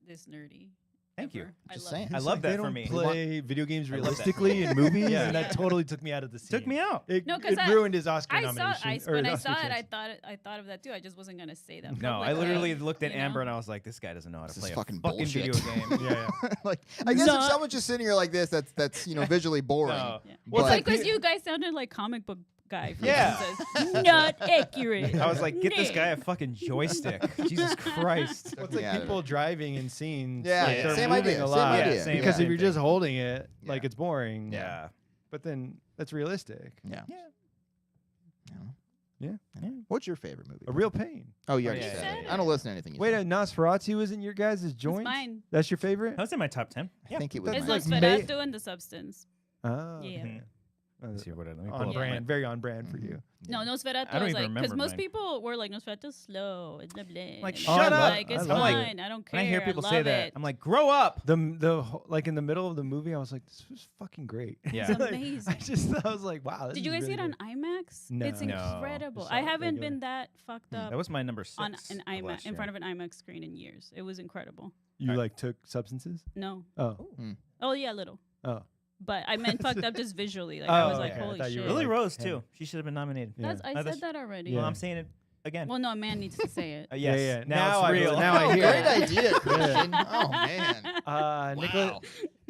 this nerdy. Thank you. ever. I Just love saying. it. I It's love like that they for don't me. play video games I love that. realistically in movies, Yeah. and that totally took me out of the scene. Took me out. It, No, 'cause it I- ruined his Oscar I saw nomination. or when an I Oscar saw it, chance. I thought of that too. I just wasn't gonna say that. No, I publicly, literally looked at you know? Amber and I was like, this guy doesn't know how to This play is a fucking fucking bullshit. video game. Yeah, Like I guess No. if someone's just sitting here like this, that's visually boring. No. Yeah. Well, It's like But- because you guys sounded like comic book guy. For Yeah. instance. Not accurate. I was like, get this Nick. guy a fucking joystick. Jesus Christ. Well, it's like Yeah. people driving in scenes. Yeah, like, yeah. they're Same moving idea, a same lot. idea. Yeah, same Because same if you're thing. just holding it, like Yeah. it's boring. Yeah. But then that's realistic. Yeah. Yeah. Yeah. What's your favorite movie? A real pain. Oh, you Oh, already yeah, said yeah, it. yeah. I don't listen to anything. You Wait, say. Nosferatu isn't your guys' It's joint? mine. That's your favorite? That was in my top 10. I think it was. That's It's mine. like Nosferatu and the Substance. Oh, Yeah. okay. Let's see what let me pull On up brand, my- very on brand for Mhm. you. No, Nosferatu. I don't was even like because remember most mine. people were like Nosferatu's slow. Blah, blah. Like, And shut I'm up. Like, it's I love it. fine. I don't care. When I hear people say love that, it. I'm like, grow up. Like in the middle of the movie, I was like, this was fucking great. Yeah. It's Like, amazing. I was like, wow. This Did you is guys really see it good. on IMAX? No. It's No. incredible. Just saw I it haven't regular. been that fucked up That was my number 6 on an of IMAX last in front year. of an IMAX screen in years. It was incredible. You like took substances? No. Oh. Oh yeah, a little. Oh. But I meant fucked up just visually. Like I was Oh, like, okay. I holy thought you shit. were Lily like, Rose, hey. too. She should have been nominated. Yeah. That's, I Oh, said that's- that already. Yeah. Well, I'm saying it again. Well, no, a man needs to say it. Yes. yeah. Now, Now it's real. now I Oh, hear great it. idea, Christian. Oh man. Nicholas,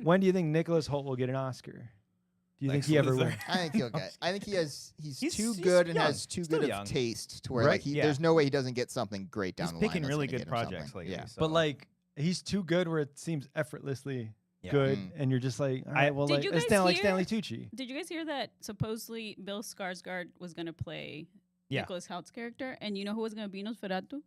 when do you think Nicholas Hoult will get an Oscar? Do you think Lex he ever Luthor. will? I think he'll get. I think he's He's too young. good and has too Still good young. of taste to where Right. like he, Yeah. there's no way he doesn't get something great down He's the line. picking that's really gonna good get him projects something. lately. Yeah. so- But like, he's too good where it seems effortlessly Yeah. good, Mm. and you're just like, all right, well, Did like, you it's guys Stanley, like hear- Stanley Tucci. Did you guys hear that supposedly Bill Skarsgård was going to play Yeah. Nicholas Hoult's character? And you know who was going to be Nosferatu?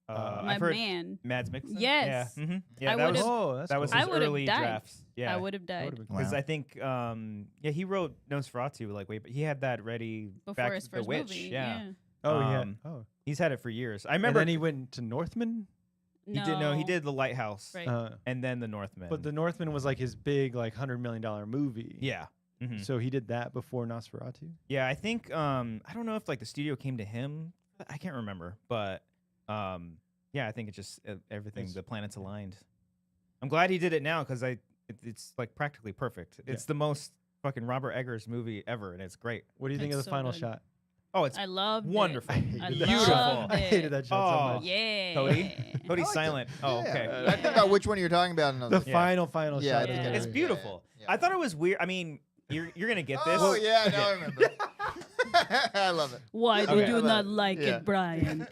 I've My heard man. Mads Mikkelsen. Yes. Yeah. Mhm. Yeah, I that was would've- Oh, that's that was cool. I his would've early died. drafts. Yeah. I would have died Would've been Because Wow. I think, yeah, he wrote Nosferatu like way, but he had that ready before back his the first Witch. movie. Yeah. Oh, yeah. Um, Oh, He's had it for years. I and remember then he went to Northman. he did no, he did The Lighthouse Right. and then The Northman. But the Northman was like his big, like $100 million movie. yeah. Mhm. So he did that before Nosferatu. Yeah, I think I don't know if like the studio came to him. I can't remember, but yeah, I think it's just everything. It's- The planets aligned. I'm glad he did it now because it's like practically perfect. It's the most fucking Robert Eggers movie ever, and it's great. What do you think of It's the so final good. shot? Oh, it's I loved wonderful. I it. hated I that Beautiful. loved I it. hated that shot so Oh. much. Yeah. Cody? Cody's liked it. silent. Oh, Yeah. okay. I think about which one you're talking about. And I was The like, Yeah. final Yeah, I shot. think of Yeah. the It's movie. beautiful. Yeah. I thought it was weird. I mean, you're gonna get this. Oh yeah, now I remember. I love it. Why Okay. did you I love not it. like Yeah. it, Brian?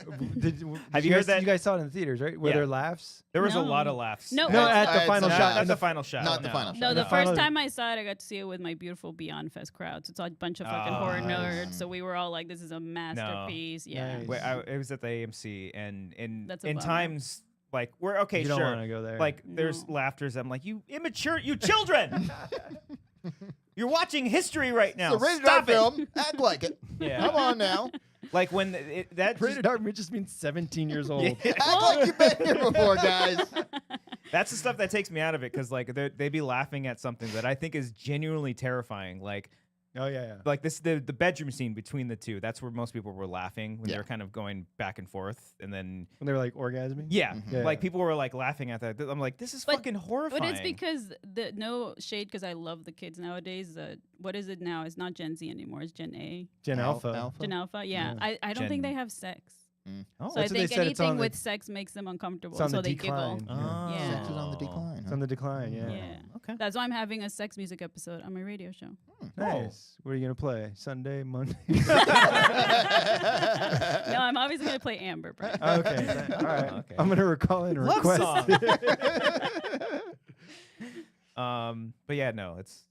Have you heard that? You guys saw it in the theaters, right? Were Yeah. there laughs? There was a No. lot of laughs. No, No, well, at the I'd final say shot. not in the final shot. Not the final shot. No, The the final- first time I saw it, I got to see it with my beautiful Beyond Fest crowd. So it's a bunch of fucking horror nice. nerds. So we were all like, "This is a masterpiece." Yeah. Nice. Wait, it was at the AMC, and in That's a in bummer. times like we're okay, you don't sure. want to go there. Like there's No. laughters. I'm like, you immature, you children. You're watching history right now. It's a rated R Stop it. film. Act like it. Yeah. Come on now. Like when that rated R just means 17 years old. Yeah. Act like you've been here before, guys. That's the stuff that takes me out of it because like they'd be laughing at something that I think is genuinely terrifying. Oh yeah. Like this the bedroom scene between the two. That's where most people were laughing when they Yeah. were kind of going back and forth, and then When they were like orgasming. yeah, Mhm. Yeah. like people were like laughing at that. I'm like, this is But- fucking horrifying. But it's because no shade, because I love the kids nowadays. What is it now? It's not Gen Z anymore. It's Gen A, Gen Alpha. Gen Alpha. Yeah, Yeah. I don't think Gen- they have sex. Oh, So I That's what they think said, it's on anything the- with sex makes them uncomfortable. It's on So the they decline. giggle. Oh. Yeah. Sex is on the decline. It's huh? on the decline. Yeah. Yeah. Okay. That's why I'm having a sex music episode on my radio show. Nice. What are you gonna play? Sunday, Monday. No, I'm obviously going to play Amber, Brian. Okay. All right. Okay. I'm gonna recall and Love request. But yeah, no, it's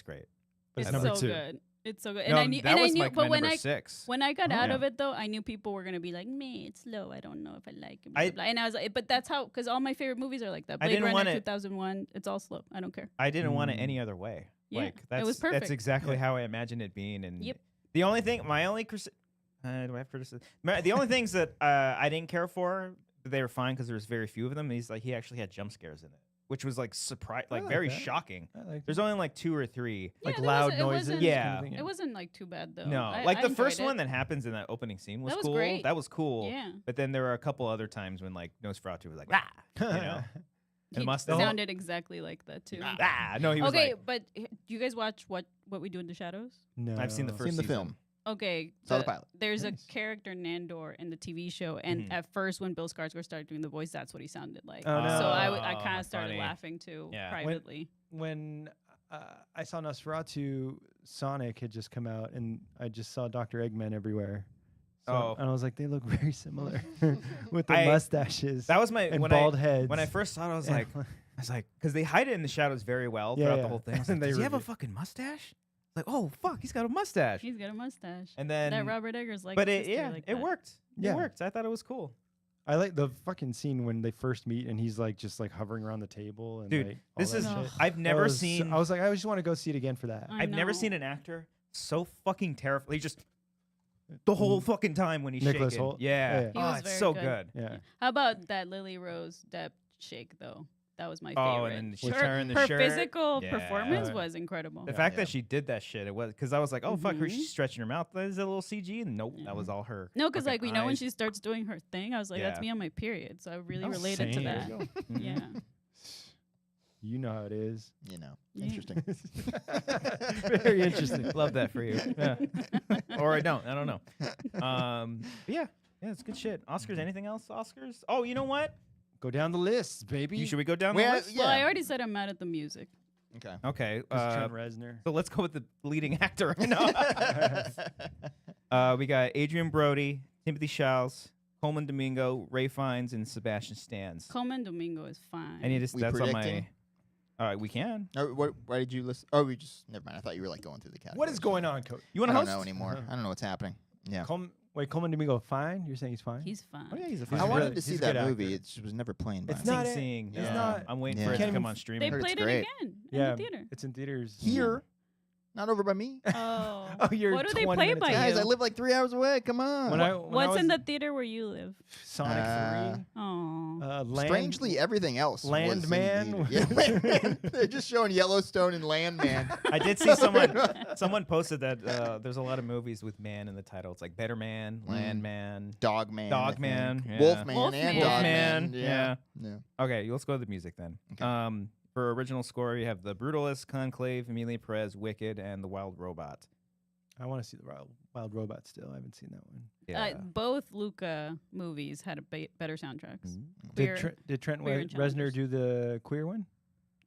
great. It's It's number so 2. good. It's so good. No, And I knew, that and I was knew, my but when number I 6. when I got Oh, out yeah. of it though, I knew people were gonna be like, "Me, it's slow. I don't know if I like it." I- Blah, blah. And I was like, "But that's how," because all my favorite movies are like that. I Blade didn't Runner want it- 2001. It's all slow. I don't care. I didn't want it Mm. any other way. Yeah, Like it that's was perfect. that's exactly how I imagined it being. And Yep. the only thing, my only do I have criticism? The only things that I didn't care for, they were fine because there was very few of them. He's like he actually had jump scares in it, which was like I like very that. shocking. I like There's only like 2 or 3. like Yeah, there loud wasn't- it noises. wasn't- Yeah. kind of thing, It wasn't like too bad though. No, I like the enjoyed first it. one that happens in that opening scene was That was cool. great. That was cool. Yeah. But then there were a couple other times when like Nosferatu was like, ah, you know, and He mustache. sounded exactly like that too. Ah, no, he was Okay, like, but do you guys watch what we do in the shadows? No. I've seen the first Seen the season. film. Okay, Saw the pilot. There's Nice. a character Nandor in the TV show, and Mhm. at first when Bill Skarsgård started doing the voice, that's what he sounded like. Oh, no. So I kind Oh, of started funny. laughing too Yeah. privately. When I saw Nosferatu, Sonic had just come out, and I just saw Dr. Eggman everywhere. So, Oh. and I was like, they look very similar with the I- mustaches That was my and when bald I heads. when I first saw it, I was And- like, because they hide it in the shadows very well Yeah, throughout yeah. the whole thing. I was And like, they does he have a reveal- fucking mustache? Like, oh fuck, he's got a mustache. He's got a mustache. And then, That Robert Eggers like. but his sister it like that. worked. Yeah. It worked. I thought it was cool. I like the fucking scene when they first meet, and he's like just like hovering around the table. And Dude, like, all this that is shit. I've That never was so- seen. I was like, I just want to go see it again for that. I I've never know. seen an actor so fucking terrified. He just the whole fucking time when he's Nicholas shaking. Hoult? Yeah, Yeah. He oh, was it's very so good. good. Yeah. How about that Lily Rose Depp shake though? That was my Oh, favorite. and then she her, turned the her shirt. physical Yeah. performance Right. was incredible. The Yeah, fact yeah. that she did that shit, it was because I was like, oh fuck, her, Mhm. she's stretching her mouth. That is a little CG, and nope, Yeah. that was all her. No, because like fucking when eyes. she starts doing her thing, I was like, that's Yeah. me on my period. So I really Oh, related to same. that. There you Mhm. Yeah. You know how it is. You know, Yeah. interesting. Very interesting. Love that for you. Yeah. Or I don't. I don't know. But yeah, it's good shit. Oscars. Anything else? Oscars? Oh, you know what? Go down the list, baby. Should we go down Well, the list? Well, I Yeah. already said I'm mad at the music. Okay. Okay. Trent Reznor. So let's go with the leading actor right now. We got Adrian Brody, Timothy Chalamet, Coleman Domingo, Ray Fiennes, and Sebastian Stans. Coleman Domingo is fine. I need to. We That's on predicting? my. We can. Why did you listen? Oh, we just never mind. I thought you were like going through the categories. What is going on, Coach? You I want to don't host? know anymore. I don't know what's happening. Yeah. Coleman Domingo, fine? You're saying he's fine? He's fine. Oh yeah, he's a He's fine. I really- wanted to see he's a that good movie. actor. It just was never playing by It's me. not Sing. it's Yeah. not- I'm waiting Yeah. for it Can't to come even on They streaming. heard it's played it great. again Yeah, in the theater. it's in theaters. Here, not over by me. Oh. Oh, you're What do they 20 play minutes by away. Guys, you? I live like 3 hours away. Come on. When I What's was in the theater where you live? Sonic Uh, 3. Oh. Landman. everything else. was in Landman? theater. Yeah, Landman. They're just showing Yellowstone and Landman. I did see someone posted that there's a lot of movies with man in the title. It's like Better Man, Landman, Dogman. Dogman, yeah. Wolfman, Wolfman. and Wolfman, Dogman. yeah. Yeah. Okay, let's go to the music then. Okay. For original score, you have The Brutalist, Conclave, Emilia Perez, Wicked, and The Wild Robot. I want to see the Wild Robot still. I haven't seen that one. Yeah. Both Luca movies had better soundtracks. Did, Did Trent queer and Reznor challengers. do the queer one?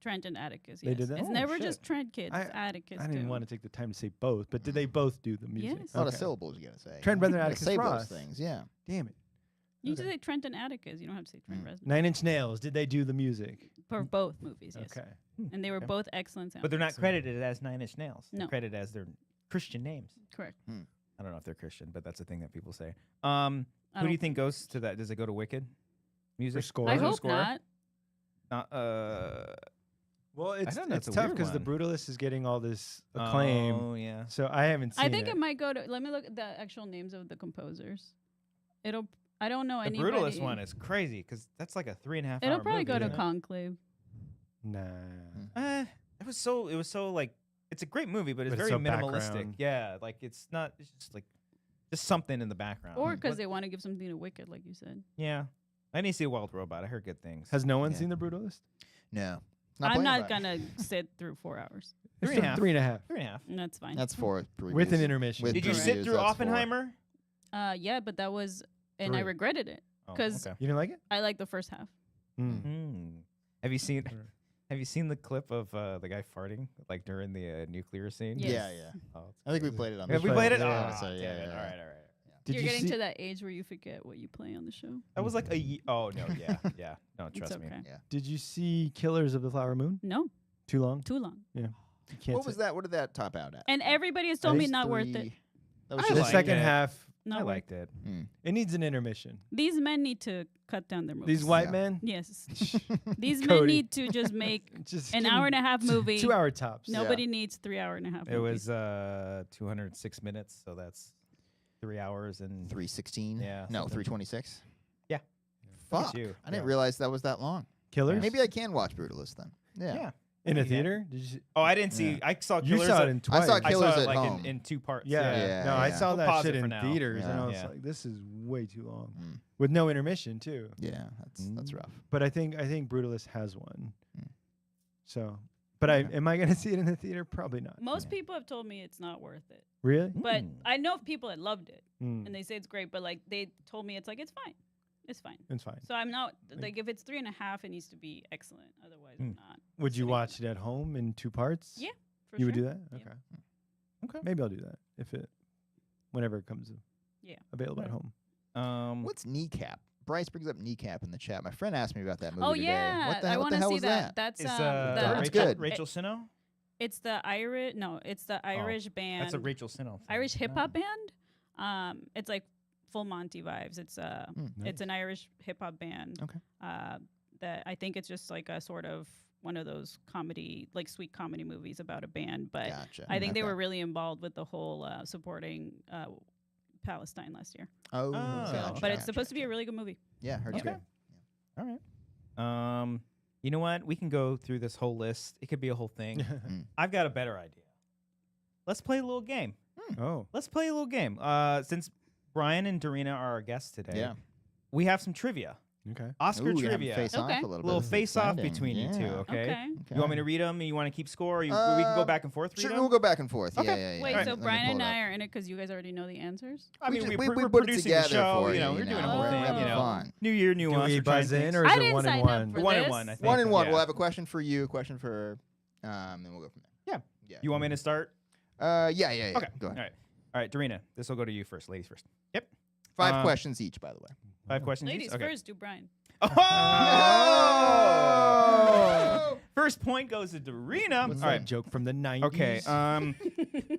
Trent and Atticus. They Yes. did that? It's Oh, never shit. just Trent kids. I- It's Atticus I didn't too. want to take the time to say both, but did they both do the music? Yes. A lot of Okay. syllables you gotta say. Trent You Reznor, gotta Atticus say Ross. those things. Yeah. Damn it. You just Okay. say Trent and Atticus. You don't have to say Trent Reznor. Nine Inch Nails, did they do the music? For both movies, yes. Okay. And they were Okay. both excellent soundtracks. But they're not credited as Nine Inch Nails. They're No. credited as their Christian names. Correct. I don't know if they're Christian, but that's a thing that people say. I Who do you don't- think goes to that? Does it go to Wicked? Music score? I Original hope score? not. Well, it's don't know, it's it's a tough weird because the one. Brutalist is getting all this acclaim. Oh yeah. So I haven't seen I think it. it might go to. Let me look at the actual names of the composers. It'll. I don't know The anybody. Brutalist one is crazy because that's like a 3.5 It'll hour probably movie, go to isn't it? Conclave. Nah. It was so like it's a great movie, but it's But it's very so minimalistic. background. Yeah, like it's not. It's just like just something in the background. Or because What- they want to give something to Wicked, like you said. yeah, I need to see a Wild Robot. I heard good things. Has no one Yeah. seen the Brutalist? No. I'm playing not by. gonna sit through 4 hours. 3.5. 3.5. 3.5. That's fine. That's 4 With an intermission. With Did you previews, sit through that's 4. Oppenheimer? Yeah, but that was and I 3. regretted it Oh, 'cause- okay. You didn't like it? I liked the first half. Have you seen? Have you seen the clip of the guy farting like during the nuclear scene? Yes. Yeah, yeah. Oh, it's I think we crazy. played it on Have the we show. played it? Yeah, Oh, so, damn yeah, it. yeah. All right, all right. Did You're you getting see? to that age where you forget what you play on the show. That was like a. Oh no, yeah, yeah. No, It's trust me. okay. Did you see Killers of the Flower Moon? No, Too long? too long. You can't What was say- that? What did that top out at? And everybody has told I me think not worth it. 3 That was I The just liked second it. half, Not I worth liked it. it needs an intermission. These men need to cut down their movies. These white Yeah. men, Yes. These men Cody. need to just make just an give hour them and a half movie. 2 hour tops. Nobody needs 3 hour and a half It movies. was 206 minutes, so that's 3 hours and 316. Yeah, No, something. 326. Yeah. Fuck. Look at you. I didn't Yeah. realize that was that long. Killers? Maybe I can watch Brutalist then. Yeah. yeah. In a Yeah. theater? Did you see? Oh, I didn't see. Yeah. I saw You Killers. saw it at- in I twice. saw I Killers saw it at like home. in 2 parts. Yeah. Yeah, No, I yeah. saw We'll that pause shit it for in now. theaters, and Yeah. I was Yeah. like, this is way too long. Mm. With no intermission, too. Yeah, that's rough. But I think Brutalist has one. Mm. So, but am I going to see it in the theater? Probably not. Most Yeah. people have told me it's not worth it. Really? But Mm. I know people that loved it Mm. and they say it's great, but like they told me it's like it's fine. It's fine. It's fine. So I'm not Like- like if it's 3.5, it needs to be excellent. Otherwise, Mm. I'm not. Would you sitting watch it at home in 2 parts? Yeah, for You would sure. do that? Yeah. Okay. Okay. Maybe I'll do that whenever it comes Yeah. available at Right. home. What's Kneecap? Bryce brings up Kneecap in the chat. My friend asked me about that movie Oh today. yeah, What the, I what want the to hell see was that. That's Is That's Rachel, good. Rachel Sino? It's the Irish. No, it's the Irish band. That's a Rachel Sino. thing. Irish hip No. hop band. It's like full Monty vibes. It's it's an Irish hip hop band. Okay. That I think it's just like a sort of one of those comedy, like sweet comedy movies about a band. But Gotcha. I think they Okay. were really involved with the whole supporting Palestine last year. Oh, Oh. gotcha, But it's gotcha, supposed to be a gotcha. really good movie. Yeah, heard it's Okay. good. All right. You know what? We can go through this whole list. It could be a whole thing. I've got a better idea. Let's play a little game. Oh. Let's play a little game. Since Brian and Dorina are our guests today, Yeah. we have some trivia. Okay. Oscar Ooh, we have trivia. Face off Okay. a little, Little bit. This is face off exciting. between you two. Yeah. Okay. Okay. You want me to read them? And you want to keep score? Or we can go back and forth. Read Sure, 'em? we'll go back and forth. Okay. Yeah, yeah, yeah. Wait, Alright. so Let me Brian pull and it up. I are in it because you guys already know the answers? I mean, ju- we're put it producing the together show. for You know, we're doing a know. whole We're thing. having You know, fun. New year, new Do ones. we we're trying buzz in things. or is I it didn't one sign and up one? for One and this. one, I think. One and one. Yeah. We'll have a question for you, a question for, then we'll go from there. Yeah. You want me to start? Yeah. Okay. Go All ahead. right. All right, Dorina. This will go to you first. Ladies first. Yep. 5 questions each, by the way. 5 questions. Ladies each? Okay. first, do Brian. Oh! First point goes to Dorina. What's All that right. joke from the 90s? Okay.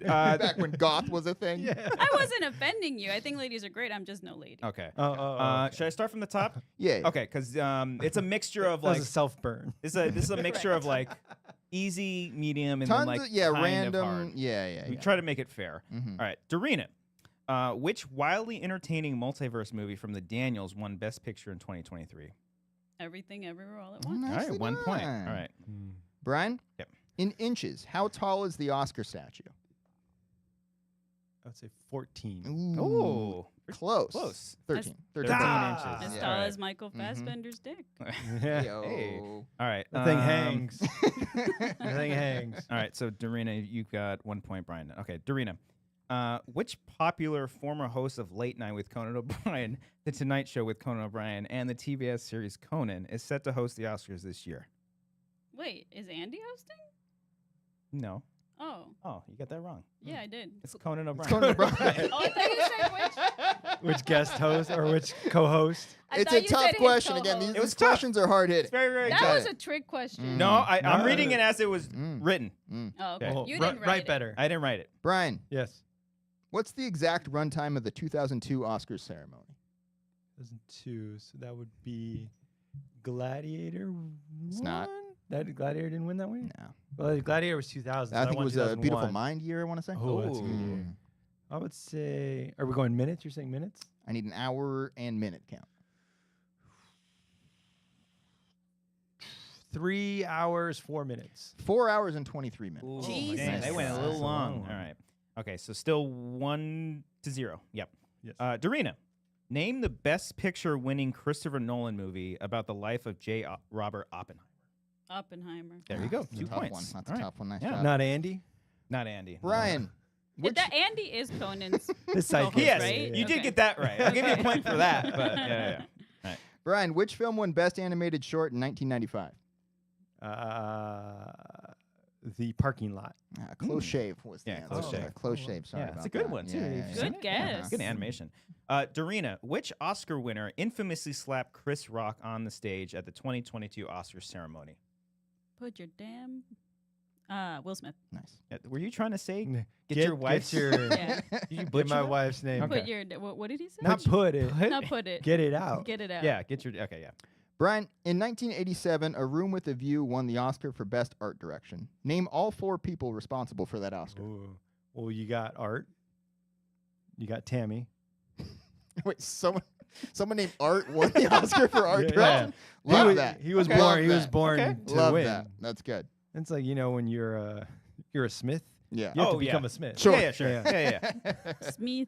Back when Goth was a thing. Yeah. I wasn't offending you. I think ladies are great. I'm just no lady. Okay. Okay. Should I start from the top? Yeah. Okay, because it's a mixture of That was like a self-burn. this is a mixture of like easy, medium, and Tons then like of, yeah, kind random. of hard. Yeah. We try to make it fair. Mhm. All right, Dorina. Which wildly entertaining multiverse movie from the Daniels won Best Picture in 2023? Everything, everywhere, all at once. All Nicely right, 1 point. done. All right. Brian? Yep. In inches, how tall is the Oscar statue? I would say 14. Ooh. Oh, Close. close. 13. 13 Ah. inches. As Yeah. tall All right. as Michael Mhm. Fassbender's dick. Yeah. Yo. Hey. All right. The thing hangs. The thing hangs. All right, so Dorina, you got 1 point, Brian. Okay, Dorina. Which popular former host of Late Night with Conan O'Brien, The Tonight Show with Conan O'Brien, and the TBS series Conan is set to host the Oscars this year? Wait, is Andy hosting? No. Oh, Oh, you got that wrong. yeah, I did. It's Conan O'Brien. Conan O'Brien. Oh, I thought you said which. Which guest host or which co-host? I It's thought a you tough said his question. Again, co-host. these, It was these tough. questions are hard It's hitting. very, very That tough. was a trick question. No, I'm No. reading it as it was Mm. written. Oh, okay. Oh, You ri- didn't write it. better. I didn't write it. Brian, Yes. what's the exact runtime of the 2002 Oscars ceremony? 2002. So that would be Gladiator. It's not. That Gladiator didn't win that one? No. Well, Gladiator was 2000. I so think it won was a Beautiful 2001. Mind year, I want to say. Oh, that's Ooh. good. I would say, are we going minutes? You're saying minutes? I need an hour and minute count. 3 hours, 4 minutes. 4 hours and 23 minutes. Ooh, Jesus. dang, they went a little That's long. long. All right. Okay, so still 1-0. Yep. Yes. Dorina, name the Best Picture winning Christopher Nolan movie about the life of J. Robert Oppenheimer. Oppenheimer. There you go. That's a 2 tough points. one. That's All a right. tough one. Nice Yeah. job. Not Andy? Not Andy. Brian, That Andy is Conan's His sidekick. co-host, Yes, right? you did Okay. get that right. I'll give you a Okay. point for that. But yeah. Brian, which film won Best Animated Short in 1995? The Parking Lot. Close Shave was the Yeah, answer. Close Shave. Close Shave. Sorry Yeah, about it's a good that. one, too. Yeah, You've yeah, seen yeah. Good it? guess. Good animation. Dorina, which Oscar winner infamously slapped Chris Rock on the stage at the 2022 Oscar ceremony? Put your damn. Will Smith. Nice. Were you trying to say Get get your wife's? Get your, Yeah. Did you get butcher my that? wife's name. Okay. Put your. What did he say? Not put it. Not put it. Get it out. Get it out. Yeah, get your. Okay, yeah. Brian, in 1987, A Room with a View won the Oscar for Best Art Direction. Name all 4 people responsible for that Oscar. Ooh. Well, you got Art. You got Tammy. Wait, someone named Art won the Oscar for Art Yeah, Direction? He Love was, that. He was Okay. born. Love He was that. born Okay. to Love win. that. That's good. It's like when you're a smith. Yeah. You have Oh, to become yeah. a smith. Sure. Yeah, sure. Yeah. Smith.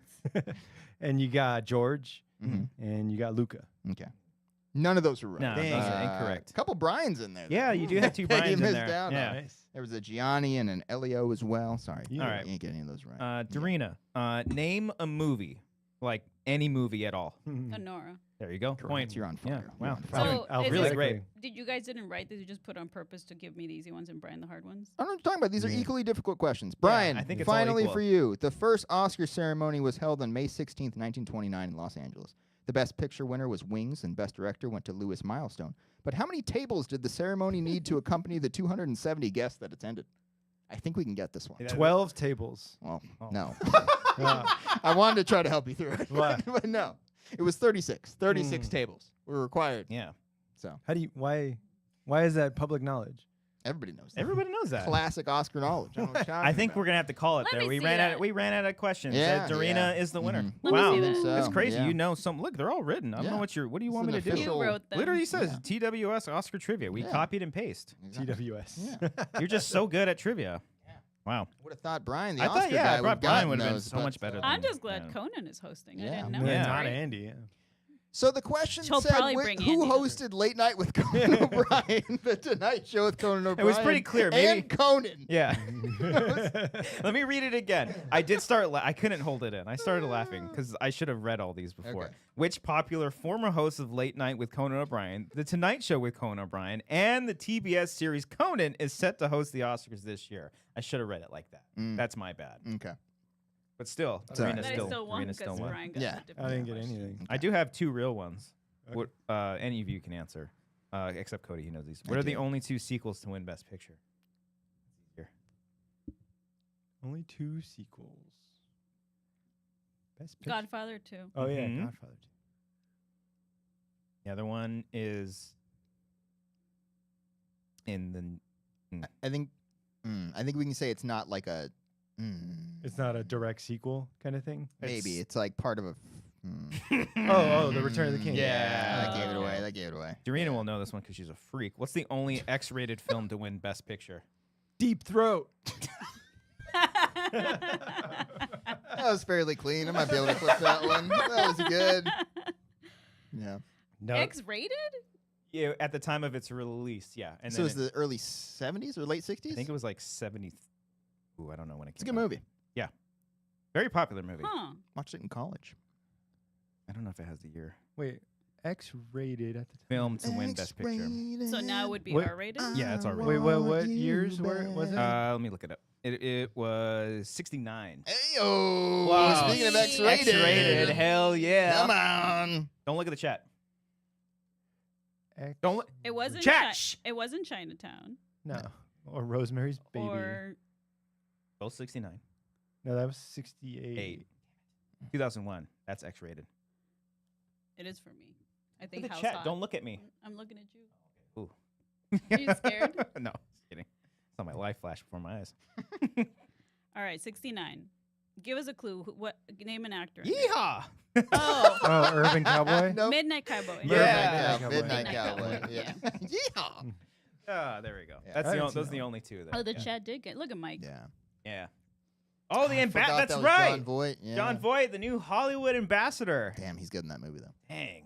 And you got George, Mhm. and you got Luca. Okay. None of those were right. No, those are incorrect. A couple Brian's in there. though. Yeah, you do have 2 You Brian's in missed there. out on Yeah. it. There was a Gianni and an Elio as well. Sorry. Yeah. All right. You ain't getting any of those right. Dorina, name a movie, like any movie at all. Honora. There you go. Correct. Point. You're on fire. Yeah. You're Wow. on fire. So, is Really it- great. Did you guys didn't write this? You just put on purpose to give me the easy ones and Brian the hard ones? I don't know what you're talking about. These are Yeah. equally difficult questions. Brian, I think it's all finally equal. for you. The first Oscar ceremony was held on May 16th, 1929 in Los Angeles. The Best Picture winner was Wings, and Best Director went to Louis Milestone. But how many tables did the ceremony need to accompany the 270 guests that attended? I think we can get this one. Yeah. 12 tables. Well, Oh. no. Uh, I wanted to try to help you through it, Why? but no. It was 36. 36 tables were required. Yeah. So how do you? Why is that public knowledge? everybody knows that. Everybody knows that. Classic Oscar knowledge. I don't know what you're I talking think about. we're gonna have to call it Let there. me We see ran that. out. We ran out of questions. Yeah, Dorina yeah. is the winner. Mhm. Let me Wow, see that. So, that's crazy. yeah. You know some. Look, they're all written. I don't Yeah. know what you're. What do you This want is me an to do? official- You wrote them. Literally says Yeah. TWS Oscar trivia. We Yeah. copied and paste. Exactly. TWS. Yeah. You're just so good at trivia. Wow. Would have thought Brian, the I Oscar thought, yeah, guy, I brought would've Brian gotten would've been those, so but, much better than- I'm just glad Yeah. Conan is hosting. I Yeah. didn't No, know. Yeah. not Right? Andy. Yeah. So the question He'll said, probably bring who Andy. hosted Late Night with Conan O'Brien? The Tonight Show with Conan O'Brien. was pretty clear, maybe- And Conan. Yeah. Let me read it again. I did start. I couldn't hold it in. I started laughing because I should have read all these before. Okay. Which popular former hosts of Late Night with Conan O'Brien, The Tonight Show with Conan O'Brien, and the TBS series Conan is set to host the Oscars this year? I should have read it like that. Mm. That's my bad. Okay. But still, It's all right. Dorina But I still, still won Dorina still because won. Brian got Yeah. the different I didn't get question. anything. I do have 2 real ones. Okay. What, any of you can answer, except Cody. He knows these. I What are the do. only 2 sequels to win Best Picture? Here. Only 2 sequels. Best picture. Godfather 2. Oh yeah, Mhm. Godfather. The other one is in the. I think we can say it's not like a. It's not a direct sequel kind of thing. Maybe it's like part of a. Oh, The Return of the King. Yeah. That gave it Oh. away. That gave it away. Dorina will know this one because she's a freak. What's the only X-rated film to win Best Picture? Deep Throat. That was fairly clean. I might be able to clip that one. That was good. Yeah. No. X-rated? Yeah, at the time of its release, yeah. And So then it was the early 70s or late 60s? I think it was like 70. Ooh, I don't know when it It's a came good out. movie. Very popular movie. Huh. Watched it in college. I don't know if it has the year. Wait, X-rated at the time. Film to win Best Picture. So now it would be What- R-rated? Yeah, it's R-rated. Wait, what years was it? Let me look it up. It was 69. Hey-oh. Wow. Speaking of X-rated. X-rated. X-rated, hell yeah. Come on. Don't look at the chat. X- Don't look. It wasn't Chat, shh. It wasn't Chinatown. No. Or Rosemary's Baby. Or Both 69. No, that was 68. 8. 2001. That's X-rated. it is for me. I Look think at the House chat. Hot. Don't look at me. I'm looking at you. Ooh. Are you scared? No, just kidding. Saw my life flash before my eyes. All right, 69. Give us a clue. What name an actor? in it. Yeehaw! Oh, Oh, Urban Cowboy? Nope. Midnight Cowboy. Yeah. Midnight Midnight Cowboy. Cowboy, Yeah. Yeehaw. Ah, there we go. Yeah. That's I the haven't those seen are the that. only 2. Oh, the yeah. chat did get. Look at Mike. Yeah. Yeah. Oh, the I forgot ambassador. That's that was right. John Voight. Yeah. John Voight, the new Hollywood ambassador. Damn, he's good in that movie though. Dang.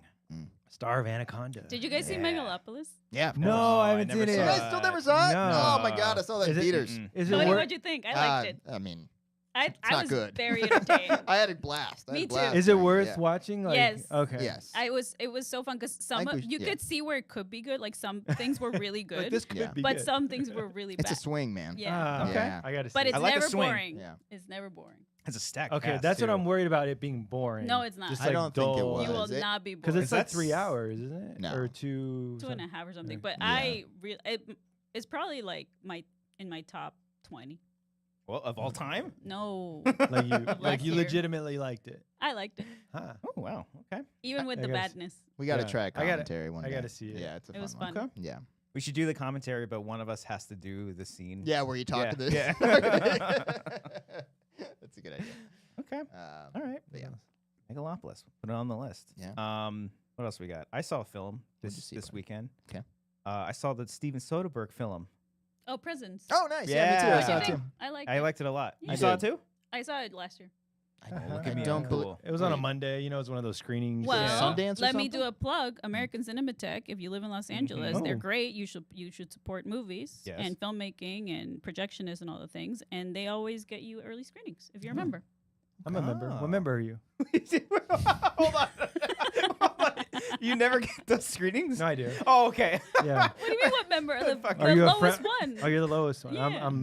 Star of Anaconda. Did you guys see Yeah. Megalopolis? Yeah. of No, course. I I haven't never seen it saw You yet. guys still never saw it? No. Oh my god, I saw that in Is it- theaters. Mm-mm. Is it Tony, worth? what'd you think? I liked it. I mean, I not was good. very entertained. I had a blast. I had Me a too. blast Is it doing worth yeah. watching? Like, Yes. Okay. Yes. It was so fun because some think we you yeah. could see where it could be good. Like some things were really good, Like this could Yeah. be but good. some things were really It's bad. a swing, man. Yeah. Ah, okay. Yeah. I gotta see. But it. it's I like the never swing. boring. Yeah. It's never boring. It's a stack. Okay, that's what I'm worried about. It being boring. No, it's not. Just I like don't think it dull. was. You will it- not be Because bored. it's like That's- 3 hours, isn't it? No. Or two. 2.5 or something. But Yeah. it's probably like in my top 20. Well, of all time. No, Like you, Last like you year. legitimately liked it. I liked it, Huh. Oh wow. Okay. even with I the gotta s- badness. We got to Yeah. try I a gotta- commentary one I day. gotta see it. Yeah, it's a It was fun fun. one. Yeah. We should do the commentary, but one of us has to do the scene. Yeah, where you talk Yeah, to this. yeah. That's a good idea. Okay. All right. But yeah. Megalopolis. Put it on the list. Yeah. What else we got? I saw a film What'd you this see, this bud? weekend. 'Kay. I saw the Steven Soderbergh film. Oh, Presents. Oh, nice. Yeah, me Yeah. too. I What saw do it you too. think? I like I it. liked it a lot. Yeah. You saw it did. too? I saw it last year. Look at me. don't believe. Cool. It was on a Wait. Monday. You know, it's one of those screenings. Well, Sundance or let me do something? a plug. American Cinematheque. If you live in Los Angeles, they're Oh. great. You should support movies Yes. and filmmaking and projectionists and all the things. And they always get you early screenings if you're a member. I'm a member. Oh. What member are you? Hold on. Hold on. You never get those screenings? No, I do. Oh, okay. Yeah. What do you mean? What member? The, Fuck. the Are you a lowest friend? one. Oh, you're the lowest one. Yeah. I'm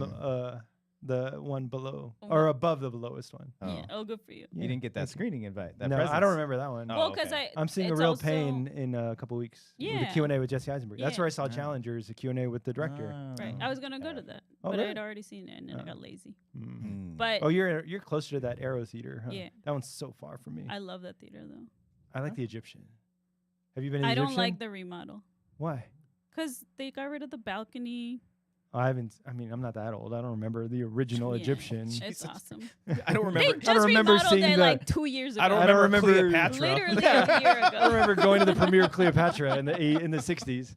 the one below Oh. or above the lowest one. Oh. Yeah. Oh, good for you. You didn't get that thank you. screening invite. That No, I presents. don't remember that one. Oh, Well, because okay. I'm seeing a it's real also- pain in a couple weeks. With the Yeah. Q&A with Jesse Eisenberg. That's where I saw Yeah. Challengers, the Q&A with the director. Right. I was gonna go to that, Oh, but I really? had already seen it and then I Oh. got lazy. Mm. Mm. But Oh, you're closer to that Arrow Theater, huh? Yeah. That one's so far from me. I love that theater though. I like the Egyptian. Have you been in I the don't Egyptian? like the remodel Why? because they got rid of the balcony. I haven't. I mean, I'm not that old. I don't remember the original Yeah. Egyptian. It's Jesus. awesome. I don't They remember. just remember remodeled seeing it the- like 2 years ago. I don't I don't remember remember- Cleopatra. Literally a year ago. I remember going to the premiere of Cleopatra in the 60s.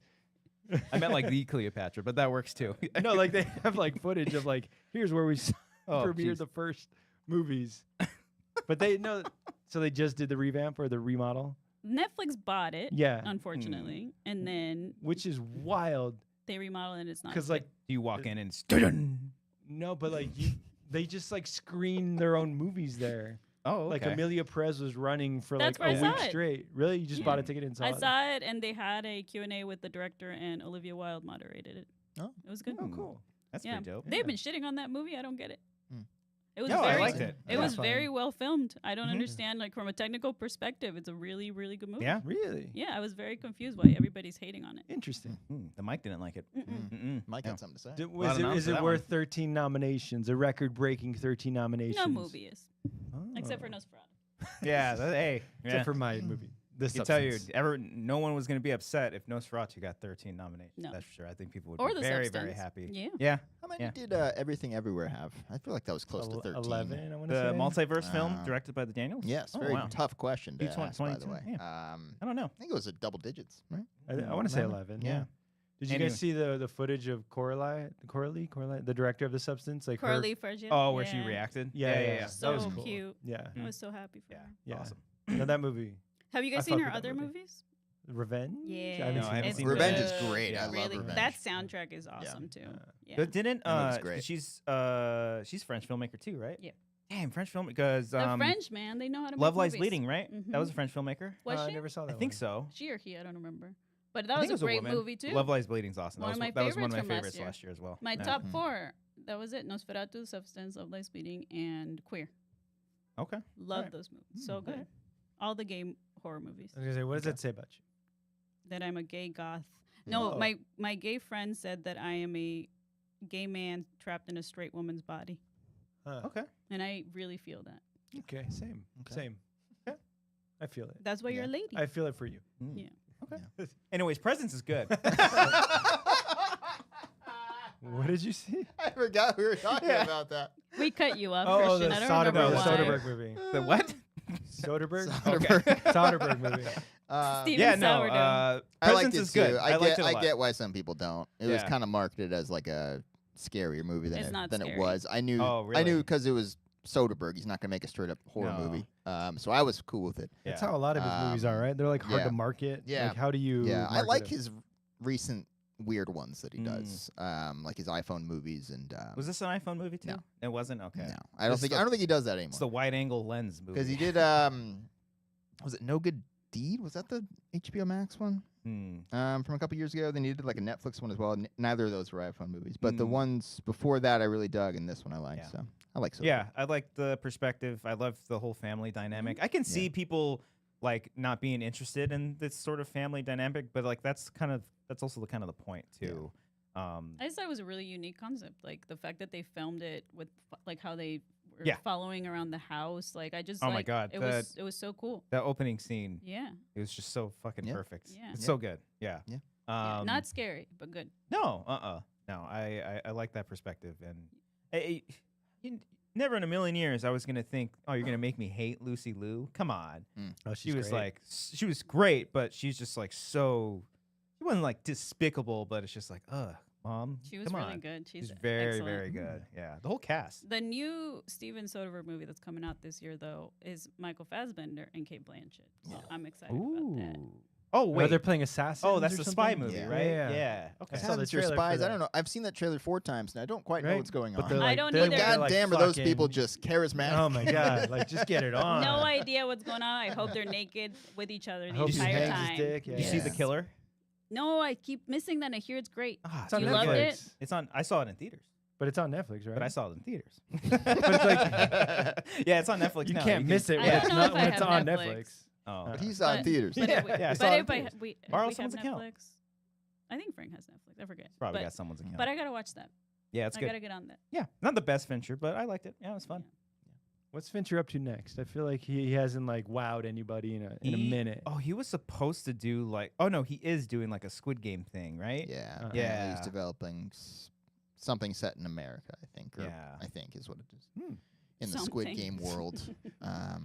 I meant like the Cleopatra, but that works too. No, like they have like footage of like here's where we Oh, premiered jeez. the first movies. But they no, so they just did the revamp or the remodel. Netflix bought it, Yeah, unfortunately, and then which is wild they remodeled and it's not. because good. like You walk in and it's no, but like they just like screen their own movies there. oh, okay. Like Amelia Perez was running for That's like a where I week saw it. straight. Really, you just bought a ticket and saw I it? saw it, and they had a Q&A with the director, and Olivia Wilde moderated it. Oh. It was good. Oh, cool. That's Yeah. pretty dope. They've been shitting on that movie. I don't get it. Hmm. It was No, I very, liked it. It Yeah. was Fine. very well filmed. I don't Mhm. understand, like from a technical perspective, it's a really, really good movie. Yeah. Really Yeah, I was very confused why everybody's hating on it. interesting. The mic didn't like it. Mm-mm. Mm-mm. Mike Yeah. had something to say. lot of noms Is for it that worth one. 13 nominations? A record-breaking 13 nominations. No movie is, except for Oh. Nosferatu. Yeah. Hey. Except Yeah. for my movie. This I can tell you, no one was going to be upset if Nosferatu got 13 nominations. No. That's for sure. I think people would Or be The very, very Substance. happy. Yeah. Yeah. How many Yeah. did Everything Everywhere have? I feel like that was close to 13. 11, I want to The say. multiverse film Ah. directed by the Daniels? Yes, Oh, very wow. tough question to Beats one- ask, by the 22, way. I don't know. I think it was a double digits, right? I want to say 11. 11. Yeah. Did you Anyway. guys see the footage of Coralie, the director of The Substance? Like her- Coralie Fergia. Oh, where she Yeah. reacted? Yeah. So That was cool. cute. Yeah. I was so happy for Yeah. her. Yeah. Awesome. No, that movie, Have you I guys seen fuck her with that other movie. movies? Revenge. Yeah, No, I haven't it's seen Revenge is good. great. I love Really, Revenge. that soundtrack is awesome too. Yeah. But didn't That movie's great. she's French filmmaker too, right? Yeah. Damn, French film because The French man, they know how to Love make Lies movies. Bleeding, right? That was a Mhm. French filmmaker. Was I she? never saw I that. think one. so. She or he? I don't remember. But I that think was it a great woman. movie too. Love Lies Bleeding's awesome. One of my that was one of my favorites from favorites last year. last year as well. My Yeah. top Mhm. 4. That was it. Nosferatu, Substance, Love Lies Bleeding, and Queer. Okay. Love Alright. those movies. So Mm, good. alright. All the gay horror movies. I was gonna say, what does Okay. that say about you? That I'm a gay goth. No, Oh. my gay friend said that I am a gay man trapped in a straight woman's body, Huh. Okay. and I really feel that. Okay, same, Okay. same. Okay. I feel it. That's why you're a Yeah. lady. I feel it for you. Mm. Yeah. Okay. Anyways, Presence is good. What did you see? I forgot we were talking Yeah. about that. We cut you off, Oh, Christian. the I don't remember Soderbergh, the why. Soderbergh movie. The what? Soderbergh. Soderbergh. Soderbergh movie. Steven Yeah, no. Sourdough. I Presence liked it is good. too. I liked it a I lot. get why some people don't. It was Yeah. kind of marketed as like a scarier movie than It's it, not than it scary. was. I knew. Oh, I knew really? because it was Soderbergh. He's not gonna make a straight up horror No. movie. So I was cool with it. That's how a lot of his movies are, right? They're like hard yeah. to market. Yeah. Like, how do you? Yeah, I market like it? his recent weird ones that he does, like his iPhone movies and. Was this an iPhone movie too? No. It wasn't. Okay. No, I don't think he does that anymore. It's the wide-angle lens movie. Because he did. Was it No Good Deed? Was that the HBO Max one? From a couple years ago. Then he did like a Netflix one as well. Neither of those were iPhone movies, but the ones before that I really dug, and this one I like. Yeah. So I like. Yeah, I like the perspective. I love the whole family dynamic. I can see people like not being interested in this sort of family dynamic, but like that's also the kind of the point too. I just thought it was a really unique concept, like the fact that they filmed it with like how they were following around the house. Like I just my God, it was so cool. That opening scene, Yeah, it was just so fucking perfect. Yeah. It's so good. Yeah. yeah. Not scary, but good. No, no. I like that perspective, and never in a million years I was gonna think, oh, you're gonna make me hate Lucy Liu. Come on. Oh, She was great. she was great, but she's just like so. She wasn't like despicable, but it's just like, Mom. She was come really on. good. She's very, excellent. very good. Yeah, the whole cast. The new Steven Soderbergh movie that's coming out this year, though, is Michael Fassbender and Kate Blanchett. So I'm excited about that. Oh Wait, wait, they're playing assassins. oh that's or the something? spy movie, Yeah. right? Yeah. Okay. I saw the Assassins or trailer for Spies. I that. don't know. I've seen that trailer 4 times, and I don't quite know Right? what's going But on. they're I like- don't they're either. like God like damn, are those fucking- people just charismatic? Oh my God! Like, just get it on. No idea what's going on. I hope they're naked with each other I the hope he entire hangs time. his dick. You see the Yeah. killer? No, I keep missing that. I hear it's great. Ah, It's on You Netflix. loved it? It's on. I saw it in theaters, But it's on Netflix, right? but I saw it in theaters. it's yeah, it's on Netflix you now. can't miss it I when don't it's know not if when I it's have on Netflix. Netflix. Oh, But he's on But- theaters. But Yeah, if, yeah, I but saw it in if I theaters. we Borrow we have someone's account. Netflix, I think Frank has Netflix. I forget. probably but, got someone's account. but I gotta watch that. yeah, it's I good. gotta get on that. Yeah, not the best Fincher, but I liked it. Yeah, it was fun. What's Fincher up to next? I feel like he hasn't like wowed anybody in a minute. Oh, he was supposed to do like. Oh no, he is doing like a Squid Game thing, right? Yeah. Okay. Yeah. He's developing something set in America, I think. Or Yeah. I think is what it is. Hmm. In the Squid Something. Game world.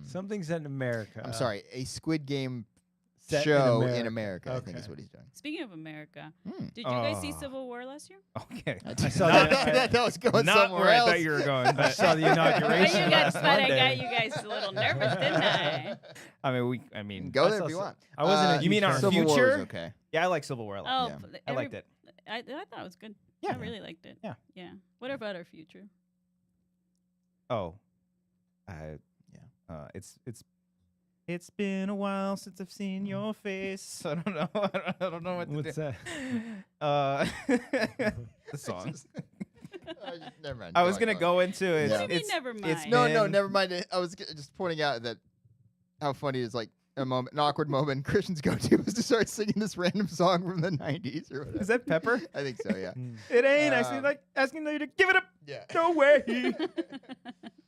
Something set in America. I'm sorry, a Squid Game Set show in America, I think Okay. is what he's doing. Speaking of America, Hmm. did you guys see Oh. Civil War last year? Okay. I saw Not- that. that was going Not somewhere where else. I thought you were going. I But saw the But inauguration you guys, last but I got Monday. you guys a little nervous, didn't I? I mean, Go I there saw if you so- want. I wasn't a You mean our Civil War is future? okay. yeah, I like Civil War a lot. Oh, Yeah. but I liked it. I thought it was good. Yeah. I really liked it. Yeah. Yeah. What about our future? Oh, it's been a while since I've seen your face. I don't know. I don't know what to What's do. that? The song. Never mind. I was Go gonna on. go into it. Yeah. What do you mean, never mind? it's No, been- never mind. I was just pointing out that how funny is like a moment, an awkward moment. Christian's go-to was to start singing this random song from the '90s or whatever. Is that Pepper? I think so. Yeah. It ain't asking you to give it up. Yeah. No way.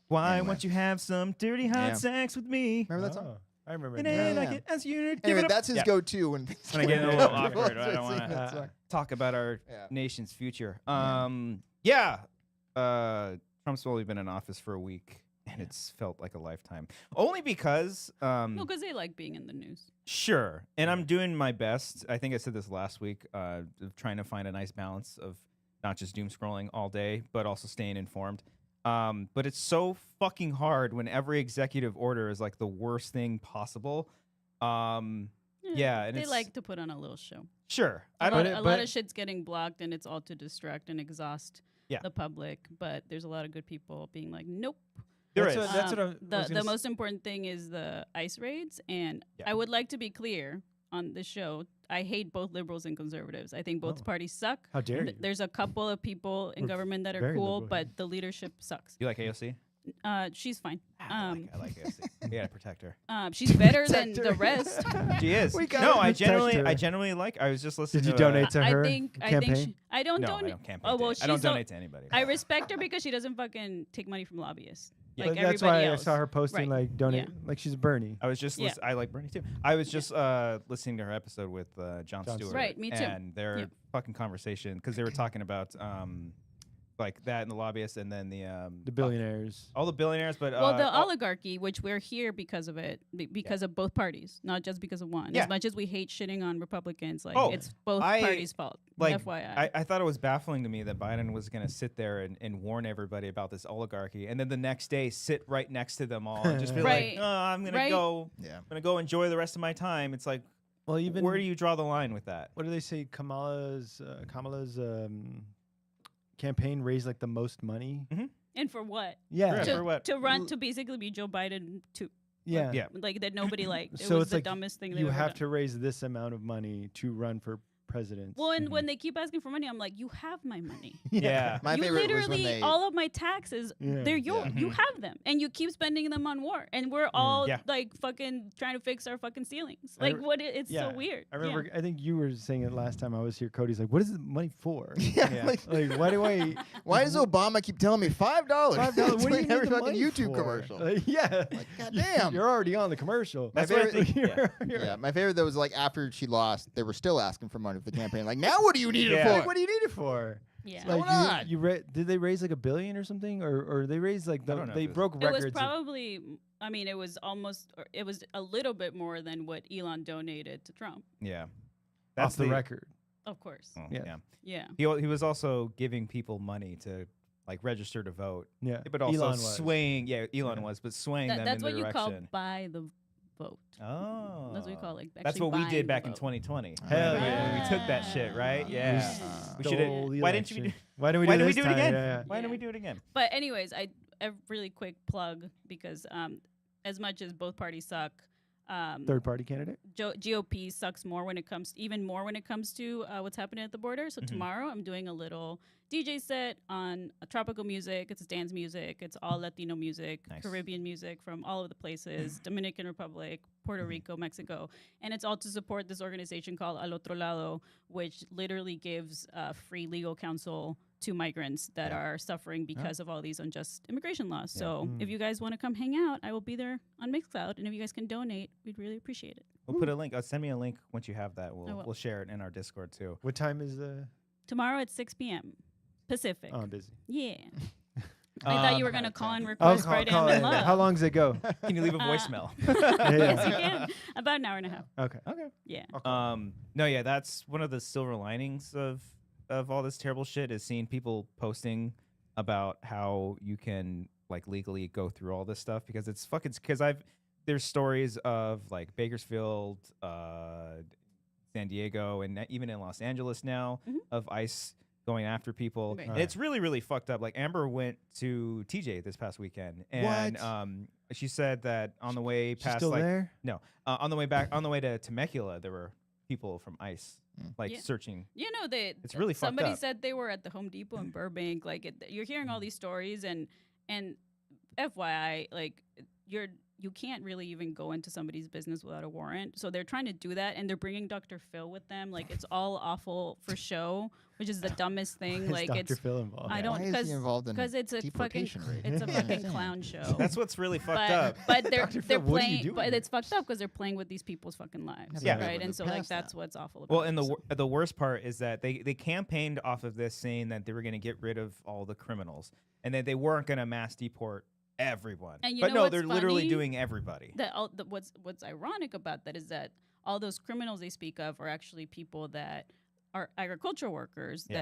Why Anyway. won't you have some dirty hot Yeah. sex with me? Remember that song? Oh, I remember. It now. ain't Yeah. asking you to give Anyway, it up. that's his Yeah. go-to when things When I get a get little uncomfortable, awkward, I starts don't singing wanna- that song. Talk about our Yeah. nation's future. Yeah. Trump's only been in office for a week, and it's felt like a lifetime. Only because, No, because they like being in the news. sure, and I'm doing my best. I think I said this last week, of trying to find a nice balance of not just doom scrolling all day, but also staying informed. But it's so fucking hard when every executive order is like the worst thing possible. Yeah, and they it's like to put on a little show. sure. A I lot, don't. a lot of shit's getting blocked, and it's all to distract and exhaust Yeah. the public. But there's a lot of good people being like, nope. There That's is. what- that's what I was the gonna the s- most important thing is the ICE raids, and Yeah. I would like to be clear on this show. I hate both liberals and conservatives. I think both Oh. parties suck. How dare you? There's a couple of people in We're government that are very cool, liberal but the leadership sucks. You like AOC? She's fine. I like AOC. You gotta protect her. She's better than Protect the her. rest. She is. We No, gotta I protect her. generally like. I was just listening. Did you to, donate to her I think campaign? I don't No, I donate. don't campaign. Oh well, I don't she's the- donate to anybody. I respect her because she doesn't fucking take money from lobbyists Yeah. like But that's everybody why else. I saw her posting Right. like donate, Yeah. like she's Bernie. I was just. Yeah. I like Bernie too. I was just listening to her episode with Jon Jon Stewart. Stewart. Right, me too. And their Yeah. fucking conversation because they were talking about like that and the lobbyists and then The billionaires. all the billionaires, but Well, the all- oligarchy, which we're here because of it, because of both parties, not just because of one. Yeah. As much as we hate shitting on Republicans, like Oh, it's both I- parties' fault. like FYI. I thought it was baffling to me that Biden was going to sit there and warn everybody about this oligarchy, and then the next day sit right next to them all and just be Right. like, "Oh, I'm gonna Right. go, Yeah. I'm gonna go enjoy the rest of my time." It's like, Well, even where do you draw the line with that? what do they say? Kamala's campaign raised like the most money. And for what? Yeah, For what? To run to basically be Joe Biden to yeah. Yeah. like that nobody liked. It So was it's the like dumbest thing You they've have ever done. to raise this amount of money to run for president. Well, and when they keep asking for money, I'm like, you have my money. Yeah. My You favorite was when literally they. all of my taxes, Yeah. they're yours. Yeah. You Mhm. have them, and you keep spending them on war, and we're all Yeah. like fucking trying to fix our fucking ceilings. I Like re- what? It's yeah. so weird. I remember. I think you were saying it last time I was here. Cody's like, "What is the money for? yeah, Yeah. like, Like, why do I? why does Obama keep telling me $5? $5? What do you need every the fucking money YouTube for? commercial. Like, yeah. Like, goddamn. You're already on the commercial. That's My what I favorite- think. Yeah. Yeah, my favorite though was like after she lost, they were still asking for money for the campaign. Like, now what do you need Yeah. it Like, for? what do you need it for? Yeah. Why Like, not? did they raise like $1 billion or something, or they raised like I don't know they if it was- broke It records? was probably. I mean, it was almost. Or it was a little bit more than what Elon donated to Trump. Yeah. off the record. Of course. Oh, Yeah. yeah. Yeah. He was also giving people money to like register to vote, Yeah, but also Elon was. swaying. Yeah, Elon Yeah. was, but swaying them That's in what the you call direction. buy the vote. Oh, That's what we call like. That's actually what we buying did the back in vote. 2020. Hell when, yeah. when we took that shit, right? We Yeah. s- We should've- Stole the why didn't you election. do- Why didn't we Why do did we this do it time? again? Yeah, Why don't we Yeah. do it again? But anyways, a really quick plug because as much as both parties suck, Third party candidate. GOP sucks more when it comes even more when it comes to what's happening at the border. So Mhm. tomorrow I'm doing a little DJ set on tropical music. It's dance music. It's all Latino music, Nice. Caribbean music from all over the places, Dominican Republic, Puerto Rico, Mexico. And it's all to support this organization called Al Otro Lado, which literally gives free legal counsel to migrants that Yeah. are suffering because of all these unjust immigration laws. Yeah. So if you guys want to come hang out, I will be there on Mixcloud. And if you guys can donate, we'd really appreciate it. We'll put a link. Send me a link once you have that. I We'll will. we'll share it in our Discord too. What time is the? Tomorrow at 6 p.m. Pacific. Oh, I'm busy. Yeah. I thought you were going to call and I'll request call, Friday call I'm in it. Love. How long does it go? Can you leave a Uh, voicemail? Yes, you can. About an hour and a half. Okay. Okay. Yeah. I'll call. No, yeah, that's one of the silver linings of all this terrible shit is seeing people posting about how you can like legally go through all this stuff because it's fucking because there's stories of like Bakersfield, San Diego, and even in Los Angeles now Mhm. of ICE going after people. Right. And it's really, really fucked up. Like Amber went to TJ this past weekend, and she said that on the way She's past, still like there? on the way back, on the way to Temecula, there were people from ICE like Yeah. searching. You know, It's really fucked somebody up. said they were at the Home Depot in Burbank. Like you're hearing all these stories and FYI, like you can't really even go into somebody's business without a warrant. So they're trying to do that, and they're bringing Dr. Phil with them. Like it's all awful for show, which is the dumbest thing. Why is Like Dr. Phil involved? I Yeah. don't Why is he involved in because it's a fucking deportation rate? it's a I don't fucking understand. clown show. That's what's really fucked but, up. But they're Dr. they're Phil, what are you playing, doing but here? it's fucked up because they're playing with these people's fucking lives, Yeah. right? And so like Past that. that's what's awful about Well, and it. the worst part is that they campaigned off of this saying that they were going to get rid of all the criminals and that they weren't going to mass deport everyone. And you but know no, what's they're literally funny? doing everybody. That what's ironic about that is that all those criminals they speak of are actually people that are agricultural workers Yeah.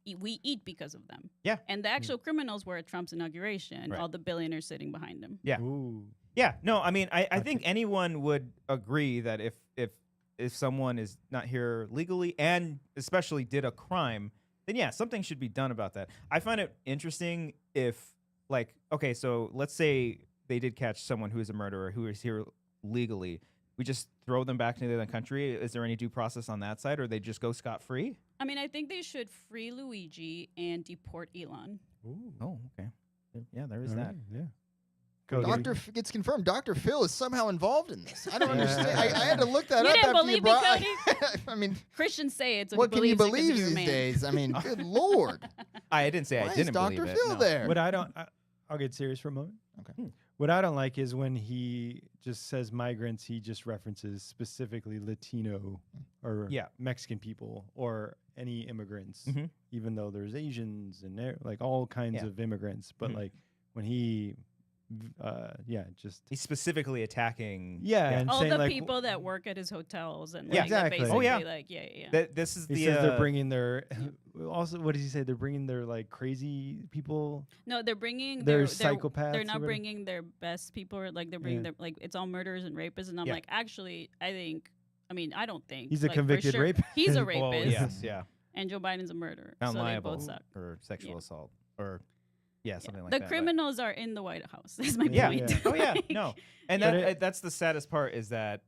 that we eat because of them. Yeah. And the actual criminals were at Trump's inauguration, Right. all the billionaires sitting behind him. Yeah. Ooh. Yeah, no, I mean, I think anyone would agree that if someone is not here legally and especially did a crime, then yeah, something should be done about that. I find it interesting if, like, okay, so let's say they did catch someone who is a murderer who is here legally. We just throw them back into the country. Is there any due process on that side, or they just go scot-free? I mean, I think they should free Luigi and deport Elon. Ooh. Oh, okay. Yeah, there is All that. right, Yeah. Go, Dr. It's confirmed Dr. Phil is somehow involved in this. I don't Yeah. understand. I had to look that You up didn't after believe you me, brought. I mean, Christians say it, so what he can you believes it 'cause believe you're a these man. days? I mean, good lord. I didn't say Why I is didn't Dr. believe it. Phil no. there? What I don't, I'll get serious for a moment. Okay. What I don't like is when he just says migrants, he just references specifically Latino or Yeah. Mexican people or any immigrants, Mhm. even though there's Asians and like all kinds Yeah. of immigrants. But Mhm. like when he, just He's specifically attacking. and All saying the like people that work at his hotels and Yeah. like that Exactly. basically Oh, yeah. like yeah. That this is he the. says they're bringing their. Also, what does he say? They're bringing their like crazy people. No, they're bringing They're their psychopaths They're or not whatever? bringing their best people. Or like they're bringing Yeah. their like it's all murders and rapists. And I'm Yeah. like, actually, I think I mean, I don't think He's a like, for convicted sure. rapist. He's a Well, rapist, yes, yeah. and Joe Biden's a murderer. Found so they liable both suck. for sexual Yeah. assault or something like The that. but- criminals are in the White House. Is my Yeah. point. Yeah. Oh yeah. No. And But that that's the saddest part is that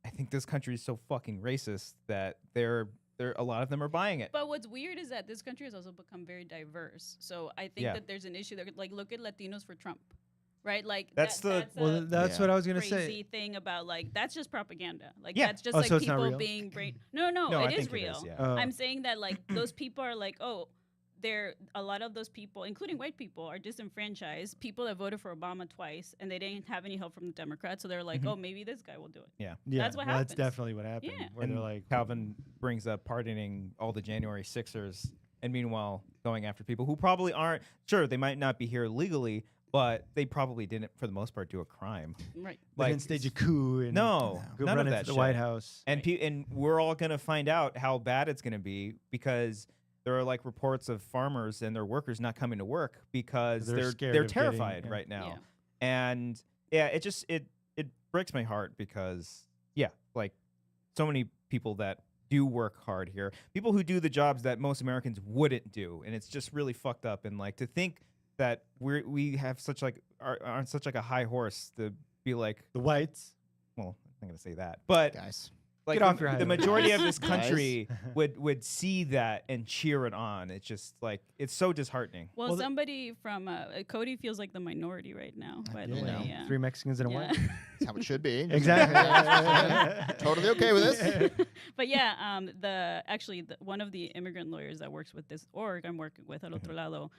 I think this country is so fucking racist that they're a lot of them are buying it. But what's weird is that this country has also become very diverse. So I think Yeah. that there's an issue that, like, look at Latinos for Trump, right? Like That's the- Well, a that's Yeah. what I was gonna crazy say. thing about like that's just propaganda. Like Yeah. that's just Oh, like so it's not people real? being brain. No, No, I it is think real. it is, yeah. Oh. I'm saying that like those people are like, oh, they're a lot of those people, including white people, are disenfranchised. People that voted for Obama twice and they didn't have any help from the Democrats, so they're like, Mhm. oh, maybe this guy will do it. Yeah, That's what well, happens. That's definitely what happened. Yeah. Where And they're like, Calvin brings up pardoning all the January Sixers, and meanwhile going after people who probably aren't. Sure, they might not be here legally, but they probably didn't, for the most part, do a crime. Right. they didn't stage a coup and No, go none run of into that the shit. White House. And and we're all gonna find out how bad it's gonna be because there are like reports of farmers and their workers not coming to work because They're scared they're of getting- terrified yeah. right now. Yeah. And yeah, it just it breaks my heart because like so many people that do work hard here, people who do the jobs that most Americans wouldn't do, and it's just really fucked up. And like to think that we have such like are on such like a high horse to be like, The whites. well, I'm not gonna say that, but Guys. like Get off your high the horse. majority of this Guys. country would see that and cheer it on. It's just like it's so disheartening. Well, Well, the- somebody from Cody feels like the minority right now. By the You way, know. yeah. 3 Mexicans and a Yeah. white. That's how it should be. Exactly. Totally okay with this. But yeah, one of the immigrant lawyers that works with this org I'm working with, El Otro Lado,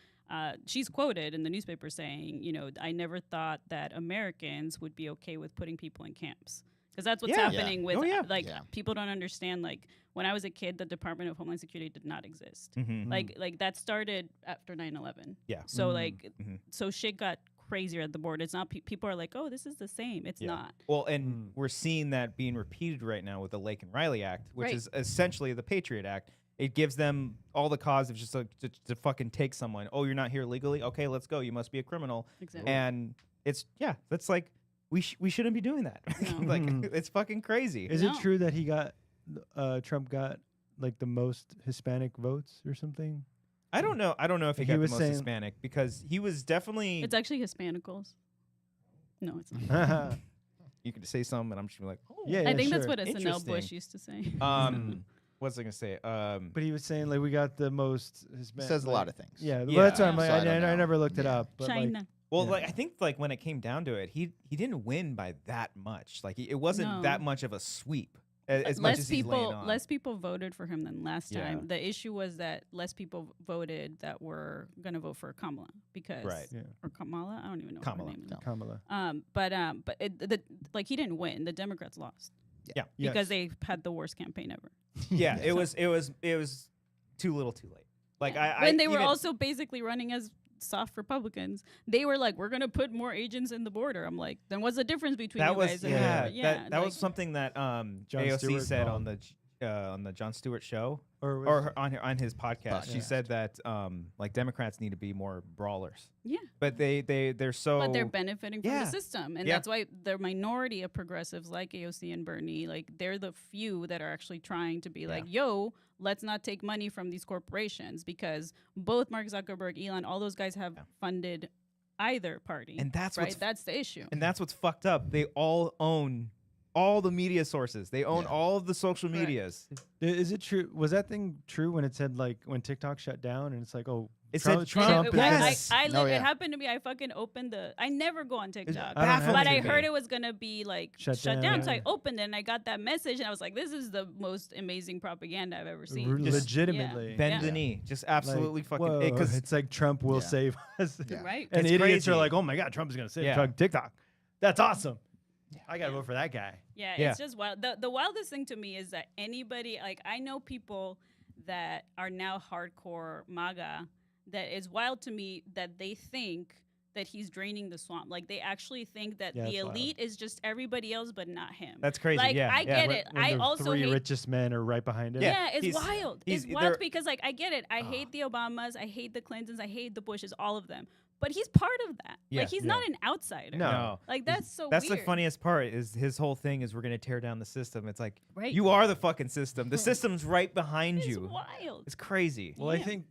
she's quoted in the newspaper saying, you know, I never thought that Americans would be okay with putting people in camps. Because that's what's Yeah. happening with, Oh, yeah. like, Yeah. people don't understand, like, when I was a kid, the Department of Homeland Security did not exist. Mm-hmm. Like that started after 9/11. Yeah. So, Mm. like, Mhm. so shit got crazier at the border. It's not, people are like, oh, this is the same. It's Yeah. not. Well, and Mm. we're seeing that being repeated right now with the Lake and Riley Act, which Right. is essentially the Patriot Act. It gives them all the cause of just like to fucking take someone. Oh, you're not here legally? Okay, let's go. You must be a criminal. Exactly. And it's that's like we shouldn't be doing that. No. Like Mhm. it's fucking crazy. Is No. it true that he got Trump got like the most Hispanic votes or something? I don't know. I don't know if he He got the was most saying- Hispanic because he was definitely. It's actually Hispanicals. No, it's not. yeah, You could say something, and I'm just gonna be like, oh. yeah, I think that's sure. what SNL Bush Interesting. used to say. What was I gonna say? But he was saying like we got the most It Hispanic. says a lot of things. Yeah, Yeah. well, that's why I'm So like, I don't I know. never looked it Yeah. up. But like, China. Well, Yeah. like I think like when it came down to it, he didn't win by that much. Like it wasn't No. that much of a sweep as much as he's laying on. Less people voted for him than last Yeah. time. The issue was that less people voted that were gonna vote for Kamala because Right. yeah, or Kamala. I don't even know Kamala. what her name is. No. Kamala. But like he didn't win. The Democrats lost Yes. because they had the worst campaign ever. Yeah, it was too little, too late. Like Yeah. I when they were even- also basically running as soft Republicans, they were like, "We're gonna put more agents in the border." I'm like, then what's the difference between that you was guys? And yeah, them? that like, was something that Jon AOC Stewart said called. on the Jon Stewart show Or, was- or on his podcast. She Podcast. said that like Democrats need to be more brawlers. Yeah. But they're so But they're benefiting from Yeah. the system, and Yeah. that's why the minority of progressives like AOC and Bernie, like they're the few that are actually trying to be like, "Yo, let's not take money from these corporations," because both Mark Zuckerberg, Elon, all those guys have funded either party, and that's right? what's That's the issue. and that's what's fucked up. They all own all the media sources. They own Yeah. all of the social Correct. medias. Is it true? Was that thing true when it said like when TikTok shut down and it's like, oh, It Trump, said Trump. Trump is gonna- Yes. Oh, yeah. It happened to me. I fucking opened I never go on TikTok. I don't have But I to. heard it was gonna be like Shut shut down, down. So yeah. I opened it and I got that message and I was like, "This is the most amazing propaganda I've ever seen." Just- legitimately. Bend Yeah. the knee. Just Like, absolutely fucking whoa, because it's like Trump will Yeah. save us. Yeah. Right? And It's idiots crazy. are like, oh my God, Trump is going to save Yeah. TikTok. That's awesome. I got to vote for that guy. Yeah, Yeah. it's just wild. The wildest thing to me is that anybody, like, I know people that are now hardcore MAGA that is wild to me that they think that he's draining the swamp. Like, they actually think that Yeah, the that's wild. elite is just everybody else but not him. that's crazy. Like, yeah, I yeah. get it. When I the also three hate richest men are right behind him. Yeah, yeah, it's he's- wild. he's- It's they're- wild because, like, I get it. I hate the Obamas. I hate the Clintons. I hate the Bushes, all of them. but he's part of that. Yeah. Like he's not an outsider. No. Like that's so That's weird. the funniest part is his whole thing is we're going to tear down the system. It's like, Right. you are the fucking system. The system's right behind It's you. wild. It's crazy. Well, I Yeah. think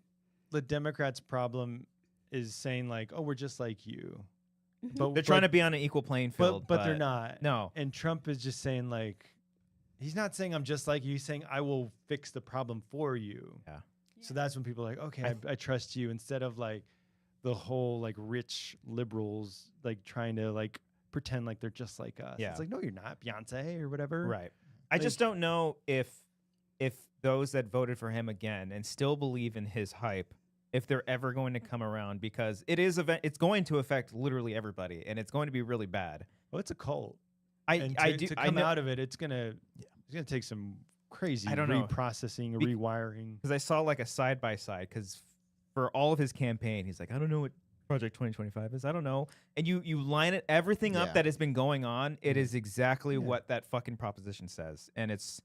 the Democrats' problem is saying like, "Oh, we're just like you," but They're trying to be on an equal playing field. but they're not. No. And Trump is just saying like, he's not saying I'm just like you. He's saying I will fix the problem for you. Yeah. So that's when people are like, okay, I trust you, instead of like the whole like rich liberals like trying to like pretend like they're just like us. Yeah. It's like, no, you're not, Beyonce or whatever. Right. I Like- just don't know if those that voted for him again and still believe in his hype, if they're ever going to come around, because it's going to affect literally everybody, and it's going to be really bad. Well, it's a cult. I And do to I come know, out of it, it's gonna take some crazy I don't know. reprocessing, Be- rewiring. because I saw like a side by side, because for all of his campaign, he's like, I don't know what Project 2025 is. I don't know. And you line everything up Yeah. that has been going on. It is exactly Yeah. what that fucking proposition says, and it's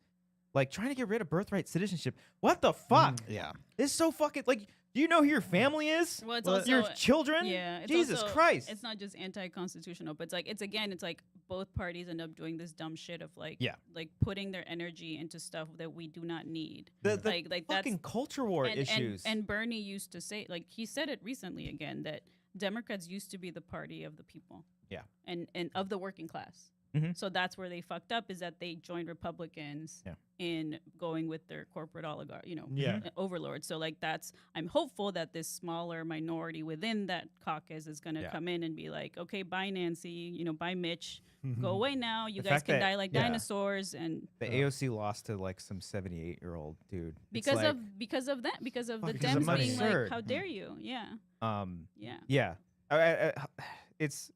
like trying to get rid of birthright citizenship. What the fuck? Yeah. It's so fucking like. Do you know who your family is? Well, it's Well, also Your children? yeah. It's Jesus also, Christ. It's not just anti-constitutional, but it's like both parties end up doing this dumb shit of like Yeah. like putting their energy into stuff that we do not need. the like that's fucking culture war issues. And Bernie used to say, like he said it recently again, that Democrats used to be the party of the people. Yeah. And of the working class. Mhm. So that's where they fucked up, is that they joined Republicans Yeah. in going with their corporate oligarch, Yeah. overlords. So like I'm hopeful that this smaller minority within that caucus is going to Yeah. come in and be like, okay, bye Nancy, bye Mitch, Mhm. go away now. You The guys fact can that- die like yeah. dinosaurs. And the AOC lost to like some 78-year-old dude. It's because like, of that, because of the Fuck, because of Dems money. being Absurd. like, how dare you? Yeah. Yeah. yeah. It's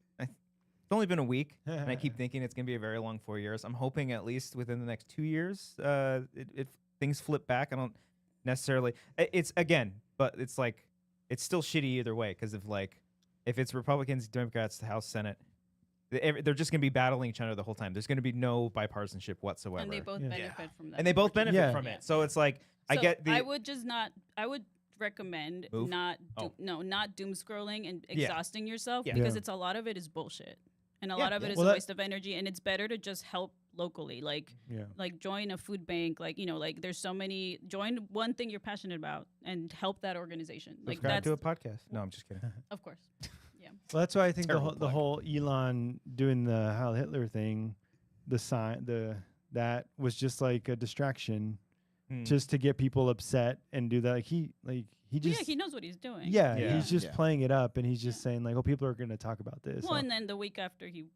only been a week, and I keep thinking it's gonna be a very long 4 years. I'm hoping at least within the next 2 years, if things flip back. I don't necessarily. It's again, but it's like it's still shitty either way, because if it's Republicans, Democrats, the House, Senate, they're just gonna be battling each other the whole time. There's gonna be no bipartisanship whatsoever, And they both Yeah. benefit from that. And they both benefit Yeah. from Yeah. it. So it's like I So get the. I would just not. I would recommend Move? not. Oh. Not doom scrolling and Yeah. exhausting yourself, Yeah. because Yeah. it's a lot of it is bullshit, and a Yeah. lot of it is Well, a that- waste of energy. And it's better to just help locally, like Yeah. join a food bank, like there's so many. Join one thing you're passionate about and help that organization. Like subscribe that's to a podcast. No, I'm just kidding. of course. Yeah. Well, that's why I think Terrible the whole Elon doing the Heil Hitler thing, that was just like a distraction, Mm. just to get people upset and do that. Like he just Yeah, he knows what he's doing. yeah, Yeah. he's just Yeah. playing it up, and he's just Yeah. saying like, oh, people are going to talk about this. Well, and then the week after he,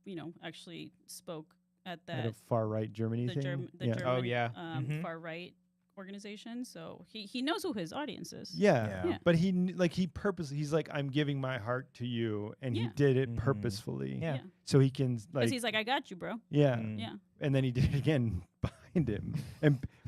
actually spoke at at a that far right Germany the thing. German yeah. Oh, yeah. Mhm. far right organization. So he knows who his audience is. Yeah. Yeah. But he's like, I'm giving my heart to you, and he Yeah. did it Mhm. purposefully. Yeah. So he can Because like he's like, I got you, bro. yeah. Mm. Yeah. And then he did it again behind him.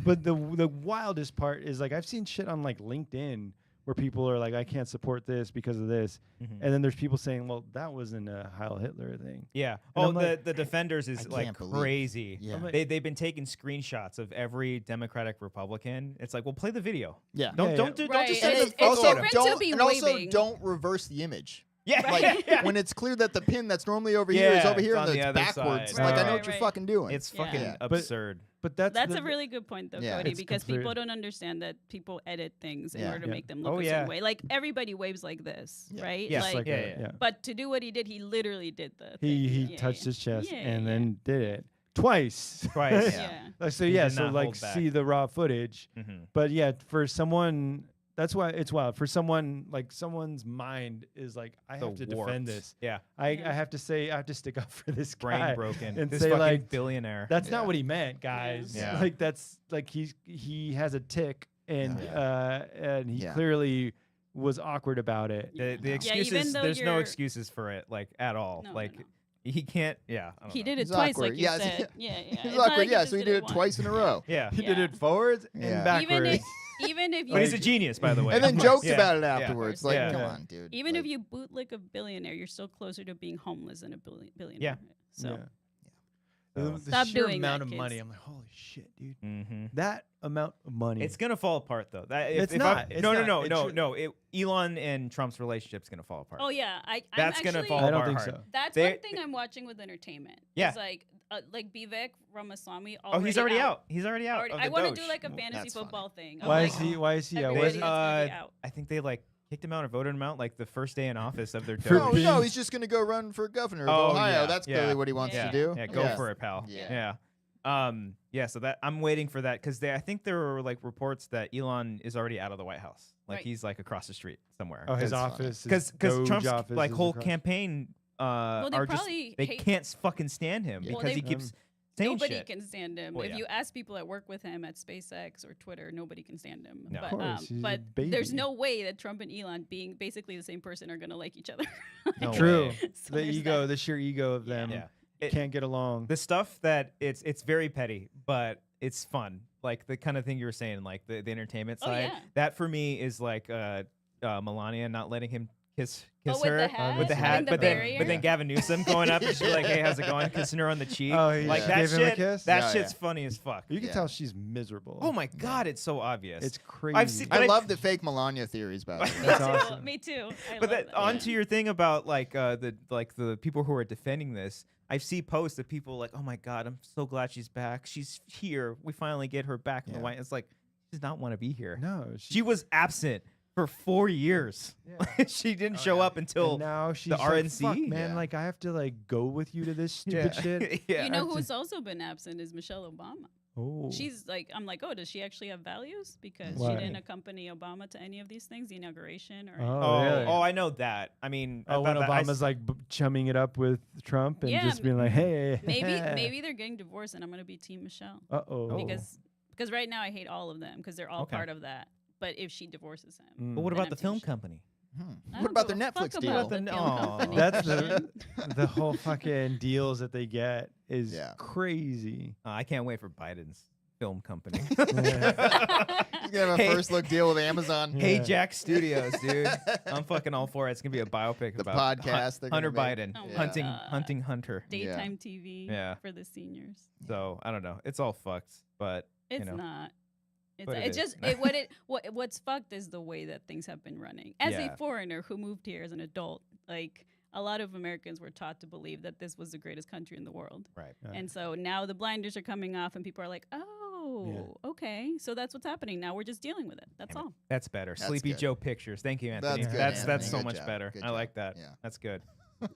But the wildest part is like I've seen shit on like LinkedIn where people are like, I can't support this because of this, Mhm. and then there's people saying, well, that wasn't a Heil Hitler thing. Yeah. And Oh, I'm like, the defenders is I like can't believe- crazy. Yeah. I'm like- They've been taking screenshots of every Democratic Republican. It's like, well, play the video. Yeah. Don't Yeah, don't yeah. do, Right. don't just And say it's the also different to don't be and also waving. don't reverse the image. Yeah. Like yeah. when it's clear that the pin that's normally over here is Yeah, over here it's and on it's the other backwards. side. Like I Right, know right, what you're right. fucking doing. It's Yeah. fucking Yeah. But- absurd. But that's That's the, a really good point, though, Yeah. Cody, It's because complete- people don't understand that people edit things in Yeah. order to Yeah. make them look Oh, a yeah. certain way. Like everybody waves like this, Yeah. right? Yeah. just like Yeah, a- yeah. But to do what he did, he literally did the. he thing. Yeah, touched yeah. his chest Yeah, and yeah. then did it twice. Twice. Yeah. Like, so He yeah, did so not like hold back. see the raw footage. Mhm. But yeah, for someone, that's why it's wild. For someone like someone's mind is like, I have to warped. defend this. Yeah. I Yeah. have to say, I have to stick up for this Brain guy. broken. and This say, fucking like, billionaire. That's Yeah. not what he meant, guys. Yeah. Like that's like he has a tick, and and he Yeah. clearly was awkward about it. the Yeah, excuses. even though There's no you're- excuses for it, like at all. No, like no. he can't. Yeah. I don't He know. did it He's twice, awkward. like you Yeah, said. Yeah, yeah. He's It's not awkward, like he yeah, just so he did did it once. twice in a row. Yeah. He did Yeah. it forwards Yeah. and backwards. Even if you But he's a genius, by the way. And then Like, joked yeah. about it Yeah. afterwards. Like, Yeah. come Yeah. on, dude. even Like, if you bootlick a billionaire, you're still closer to being homeless than a billionaire. Yeah. So Yeah. The So- the Stop sheer doing amount that, of kids. money, I'm like, holy shit, dude. Mm-hmm. That amount of money. It's gonna fall apart though. It's not. It's not. No. Elon and Trump's relationship's gonna fall apart. Oh yeah, That's I'm gonna actually, fall I don't apart think hard. so. That's They- one thing I'm watching with entertainment. Yeah. It's like Vivek Ramaswamy. Oh, he's already out. He's already out. Already, of I the want to Doge. do like a Well, fantasy that's football thing. Why I'm is like, he? Why is he out? everybody What- that's gonna be out. I think they like kicked him out or voted him out like the first day in office of their For No, Doge. no, he's just going to go run for governor of Oh, Ohio. yeah, That's yeah. clearly what he wants Yeah. to do. Yeah, go Yeah. for it, pal. Yeah. Yeah. So that I'm waiting for that because I think there were like reports that Elon is already out of the White House. Like Right. he's like across the street somewhere. Oh, his That's funny. office. Because Doge Trump's office like is whole across- campaign they are just probably they hate- can't fucking stand him Yeah. Well, because he they- keeps saying Nobody shit. can stand him. Well, If yeah. you ask people that work with him at SpaceX or Twitter, nobody can stand him. No. Of course, he's a but there's baby. no way that Trump and Elon, being basically the same person, are gonna like each other. No True. way. So The there's ego, that. the sheer ego of Yeah. them Yeah. It- can't get along. The stuff that it's very petty, but it's fun. Like the kind of thing you were saying, like the entertainment Oh, side. yeah. That for me is like Melania not letting him kiss Oh, with her the hat? with the Having hat, the but barrier? then Gavin Newsom going up and she's like, "Hey, how's it going?" Kissing her on the cheek. Oh, he like just that gave him a shit. kiss? That Yeah, shit's yeah. funny as fuck. You can Yeah. tell she's miserable. Oh my god, it's so obvious. It's crazy. seen- I But love the fake Melania theories, by the way. Me That's too. awesome. Me too. I But love that, onto your thing about like the people who are defending this, I see posts of people like, "Oh my god, I'm so glad she's back. She's here. We finally get her back in the Yeah. White." It's like she does not want to be here. No, She was absent for 4 years. Yeah. She didn't Oh, show yeah. up until And now she's the like, RNC? Fuck, man, Yeah. like I have to like go with you to this stupid shit. yeah. You know I- who's also been absent is Michelle Obama. Oh, She's like, I'm like, oh, does she actually have values? Because Why? she didn't accompany Obama to any of these things, the inauguration or. Oh, really? I know that. I mean, I Oh, when thought that I Obama's like chumming it up with Trump and Yeah, just being like, "Hey, Maybe they're getting divorced, and I'm gonna be Team Michelle Uh oh. because right now I hate all of them because they're all Okay. part of that. But if she divorces him, But what then about I'm the Team film Michelle. company? I What don't about give their a fuck Netflix about deal? the film Aw. company. That's the whole fucking deals that they get is Yeah. crazy. I can't wait for Biden's film company. He's going to have a Hey. first look deal with Amazon. Yeah. Hey Jack Studios, dude. I'm fucking all for it. It's gonna be a biopic The about podcast they're Hunter gonna make. Biden, Oh my hunting God. hunting Hunter. Daytime TV Yeah. for the seniors. So I don't know. It's all fucked, but It's know. not. It's, But it it's is. just what's fucked is the way that things have been running. As Yeah. a foreigner who moved here as an adult, like a lot of Americans were taught to believe that this was the greatest country in the world. right. Yeah. And so now the blinders are coming off and people are like, "Oh, okay. So that's what's happening. Now we're just dealing with it." That's Damn it. all. That's better. That's Sleepy good. Joe Pictures. Thank you, Anthony. That's good, That's Anthony. so Good much job. better. Good I like job. that. Yeah. That's good. All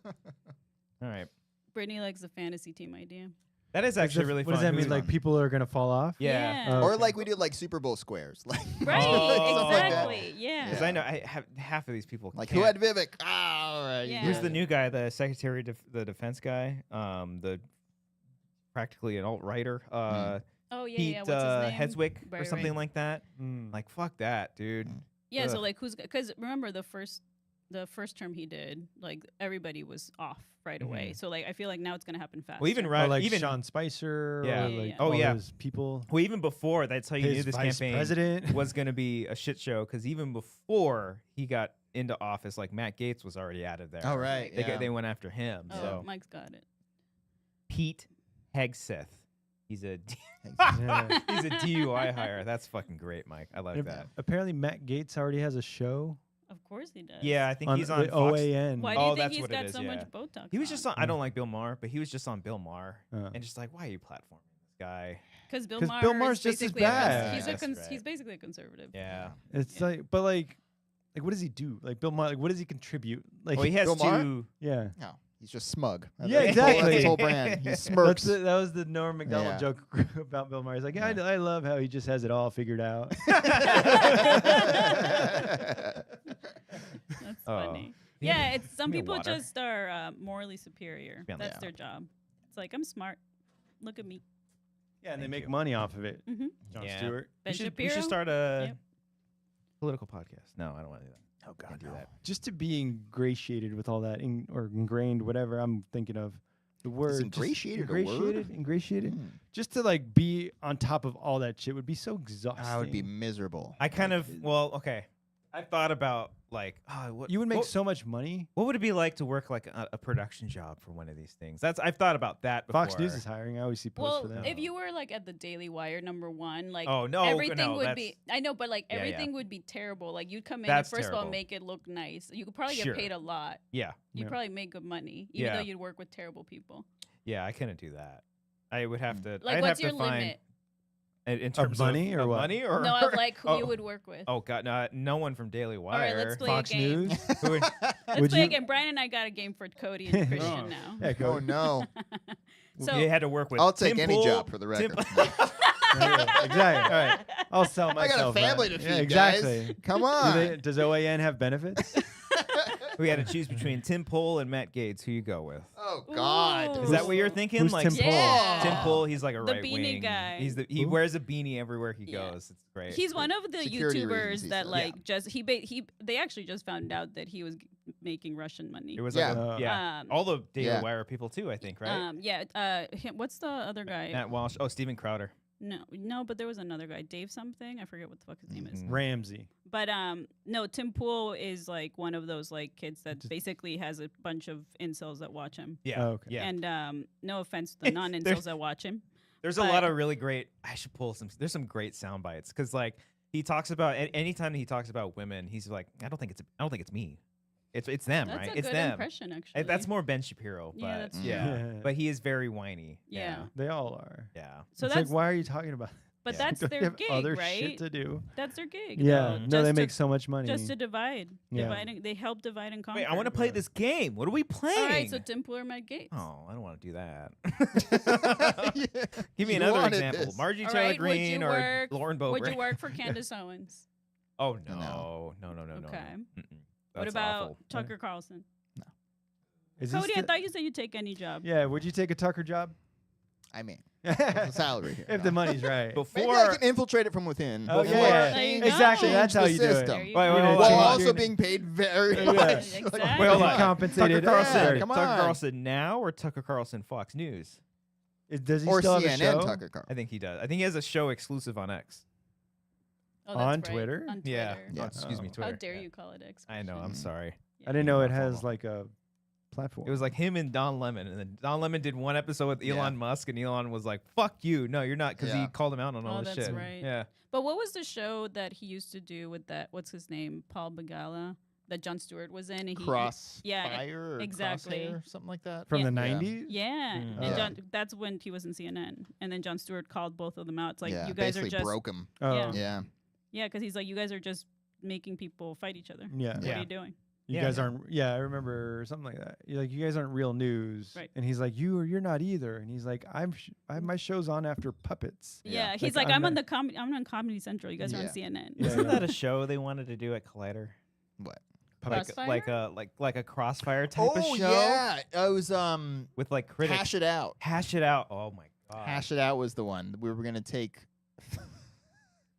right. Brittany likes the fantasy team idea. That is actually really What fun. does that mean? Who's- Like people are gonna fall off? Yeah. Oh, Or okay. like we did like Super Bowl squares. Like Right. Oh. Exactly. Yeah. Because I know I have half of these people. Like can't. who had Vivek? Ah, all right. Yeah. Who's the new guy? The Secretary of the Defense guy. The practically an alt writer. Oh yeah, Pete yeah. What's his name? Hedswick or Right, something right. like that. Mm. Like fuck that, dude. Yeah, so Ugh. like who's because remember the first term he did, like everybody was off right away. So like I feel like now it's gonna happen fast. Well, even Or right, like even Sean Spicer. Yeah. Or Yeah, like yeah. Oh, all yeah. those people. well, even before that's how you knew His this vice campaign president was going to be a shit show. Because even before he got into office, like Matt Gaetz was already out of there. All right. They went after him. Oh, So Mike's got it. Pete Hegseth. He's a Yeah. he's a DUI hire. That's fucking great, Mike. I like And that. apparently, Matt Gaetz already has a show Of course he does. Yeah, I think on he's on the Fox. OAN. Why do Oh, you think that's he's what it got is, so yeah. much Botox? He was just on. I don't like Bill Maher, but he was just on Bill Maher, Uh. and just like, why are you platforming this guy? because Bill 'Cause Maher Bill Maher's is just as basically a bad. he's That's right. he's basically a conservative. Yeah. It's Yeah. like, but like, what does he do? Like Bill Maher, like, what does he contribute? Like, Well, he has Bill Maher? two. yeah. No, he's just smug. Yeah, That's exactly. his whole brand. He That's smirks. that was the Norm Macdonald Yeah. joke about Bill Maher. He's like, I love how he just has it all figured out. That's Oh. funny. Yeah, it's some Give me people water. just are morally superior. Yeah. That's their job. It's like I'm smart. Look at me. Yeah, and they Thank make you. money off of it. hmm Jon Yeah. Stewart. Ben we Shapiro. should start a Yep. political podcast. No, I don't want to do that. Oh God, do that. Just to be ingratiated with all that, or ingrained, whatever I'm thinking of. The word just ingratiated a word? ingratiated. Hmm. Just to like be on top of all that shit would be so exhausting. I would be miserable. I kind of okay. I've thought about like, what You would make what, so much money. what would it be like to work like a production job for one of these things? I've thought about that before. Fox News is hiring. I always see posts for Well, them. if you were like at the Daily Wire #1, like Oh, no, everything no, would that's- be. I know, but like Yeah, yeah. everything would be terrible. Like you'd come in That's and first of all terrible. make it look nice. You could probably Sure. get paid a lot. Yeah, You'd Yeah. probably make good money, even Yeah. though you'd work with terrible people. yeah, I couldn't do that. I would have to. Like, I'd what's have your to find, limit? in terms money or of what? money or No, of like who oh, you would work with. Oh God, no one from Daily Wire. All right, let's play Fox a game. News. Who would- Let's Would play you- a game. Brian and I got a game for Cody and Christian now. Yeah, go. Oh no! So you had to work with. I'll take Tim any Pool, job for the Tim- record. Yeah, exactly. All right. I'll sell I myself. got a family man. to feed, Yeah, exactly. guys. Come on. Does OAN have benefits? We had to choose between Tim Pool and Matt Gates. Who you go with? Oh God! Ooh. Is that what you're thinking? Who's Like Tim Pool? Yeah. Tim Pool, he's like a The right beanie wing guy. He Who? wears a beanie everywhere he Yeah. goes. It's great. He's one of the Security reasons, YouTubers he that said. like just they actually just found out that he was making Russian money. It was Yeah. like yeah. Um, All the Daily Yeah. Wire people too, I think, right? What's the other guy? Matt Walsh. Oh, Steven Crowder. No, but there was another guy, Dave something. I forget what the fuck his name is. Mhm. Ramsey. But no, Tim Pool is like one of those like kids that Just- basically has a bunch of incels that watch him. Yeah. Oh, okay. Yeah. And no offense to the non-incels that watch him. There's a but- lot of really great. I should pull some. There's some great sound bites because like he talks about anytime he talks about women, he's like, I don't think it's me. It's them, That's right? a It's good them. impression, actually. That's more Ben Shapiro, but Yeah, that's true. yeah. But he is very whiny. Yeah. They all are. Yeah. So It's that's like, why are you talking about? but Yeah. that's Don't they their have gig, other right? shit to do. That's their gig. Yeah. though. No, they Just make to, so much money. just to divide. Yeah. Dividing. They help divide and conquer. Wait, I want to play this game. What are we playing? All right, so Tim Pool or Matt Gates. Oh, I don't want to do that. Yeah. Give me You another wanted example. this. Margie All Taylor right, would you Greene or work- Lauren Boebert. Would you work for Candace Owens? Oh No. no. Okay. Mm-mm. What That's about awful. Tucker Carlson? Is he Cody, I sti- thought you said you'd take any job. Yeah. Would you take a Tucker job? I mean, what's the if salary here? the money's right. Maybe I Before can infiltrate it from within. Oh, before yeah. There you Exactly. go. That's how change you the do it. system. There you Wait, go. wait, hold While on. also Dude. being paid very Yeah. much. Exactly. Wait, hold on. Be compensated. Tucker Carlson. extra. Come Tucker on. Carlson now or Tucker Carlson Fox News? Does he Or still have a CNN show? Tucker Carlson. I think he does. I think he has a show exclusive on X. Oh, that's On right. Twitter? On Twitter. Yeah. Yeah. Oh, excuse me, Oh. Twitter. How dare Yeah. you call it X? I know. I'm Mm. sorry. I didn't know it No has problem. like a platform. It was like him and Don Lemon, and then Don Lemon did one episode with Yeah. Elon Musk, and Elon was like, "Fuck you, no, you're not," because he Yeah. called him out on all Oh, this that's shit. right. Yeah. But what was the show that he used to do with that? What's his name? Paul Begala, that Jon Stewart was in. And Crossfire or exactly. Crosshair, something like that. from Yeah. the Yeah. 90s. Yeah, Mm. and Yeah. John, that's when he was in CNN, and then Jon Stewart called both of them out. It's like yeah, you guys are basically just broke him. Oh, Yeah. Yeah. because he's like you guys are just making people fight each other. yeah. What Yeah. are you doing? You Yeah. guys aren't. Yeah, I remember something like that. You're like, you guys aren't real news. Right. And he's like, you're not either. And he's like, my show's on after puppets. Yeah, Yeah. he's Like, like, I'm I'm on not- I'm on Comedy Central. You guys are on Yeah. CNN. Yeah, Isn't yeah. that a show they wanted to do at Collider? What? Crossfire? Like a Crossfire type of Oh show yeah, it was with like critics. Hash It Out. Hash it out. Oh my god. Hash It Out was the one we were gonna take.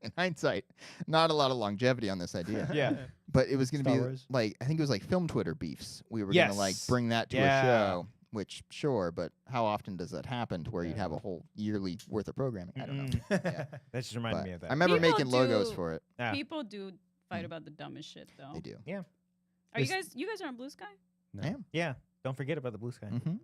In hindsight, not a lot of longevity on this idea. Yeah. But it was gonna Star be Wars. like I think it was like film Twitter beefs. We were gonna like Yes. bring that to Yeah. a show. Which sure, but how often does that happen to where you'd have a whole yearly worth of programming? I don't know. Mm-mm. Yeah. That just reminded But me of that. I remember People making logos do- for it. Yeah. People do fight Mm. about the dumbest shit though. They do. Are you guys are on Blue Sky? Yeah. Don't forget about the blue sky. Mm-hmm.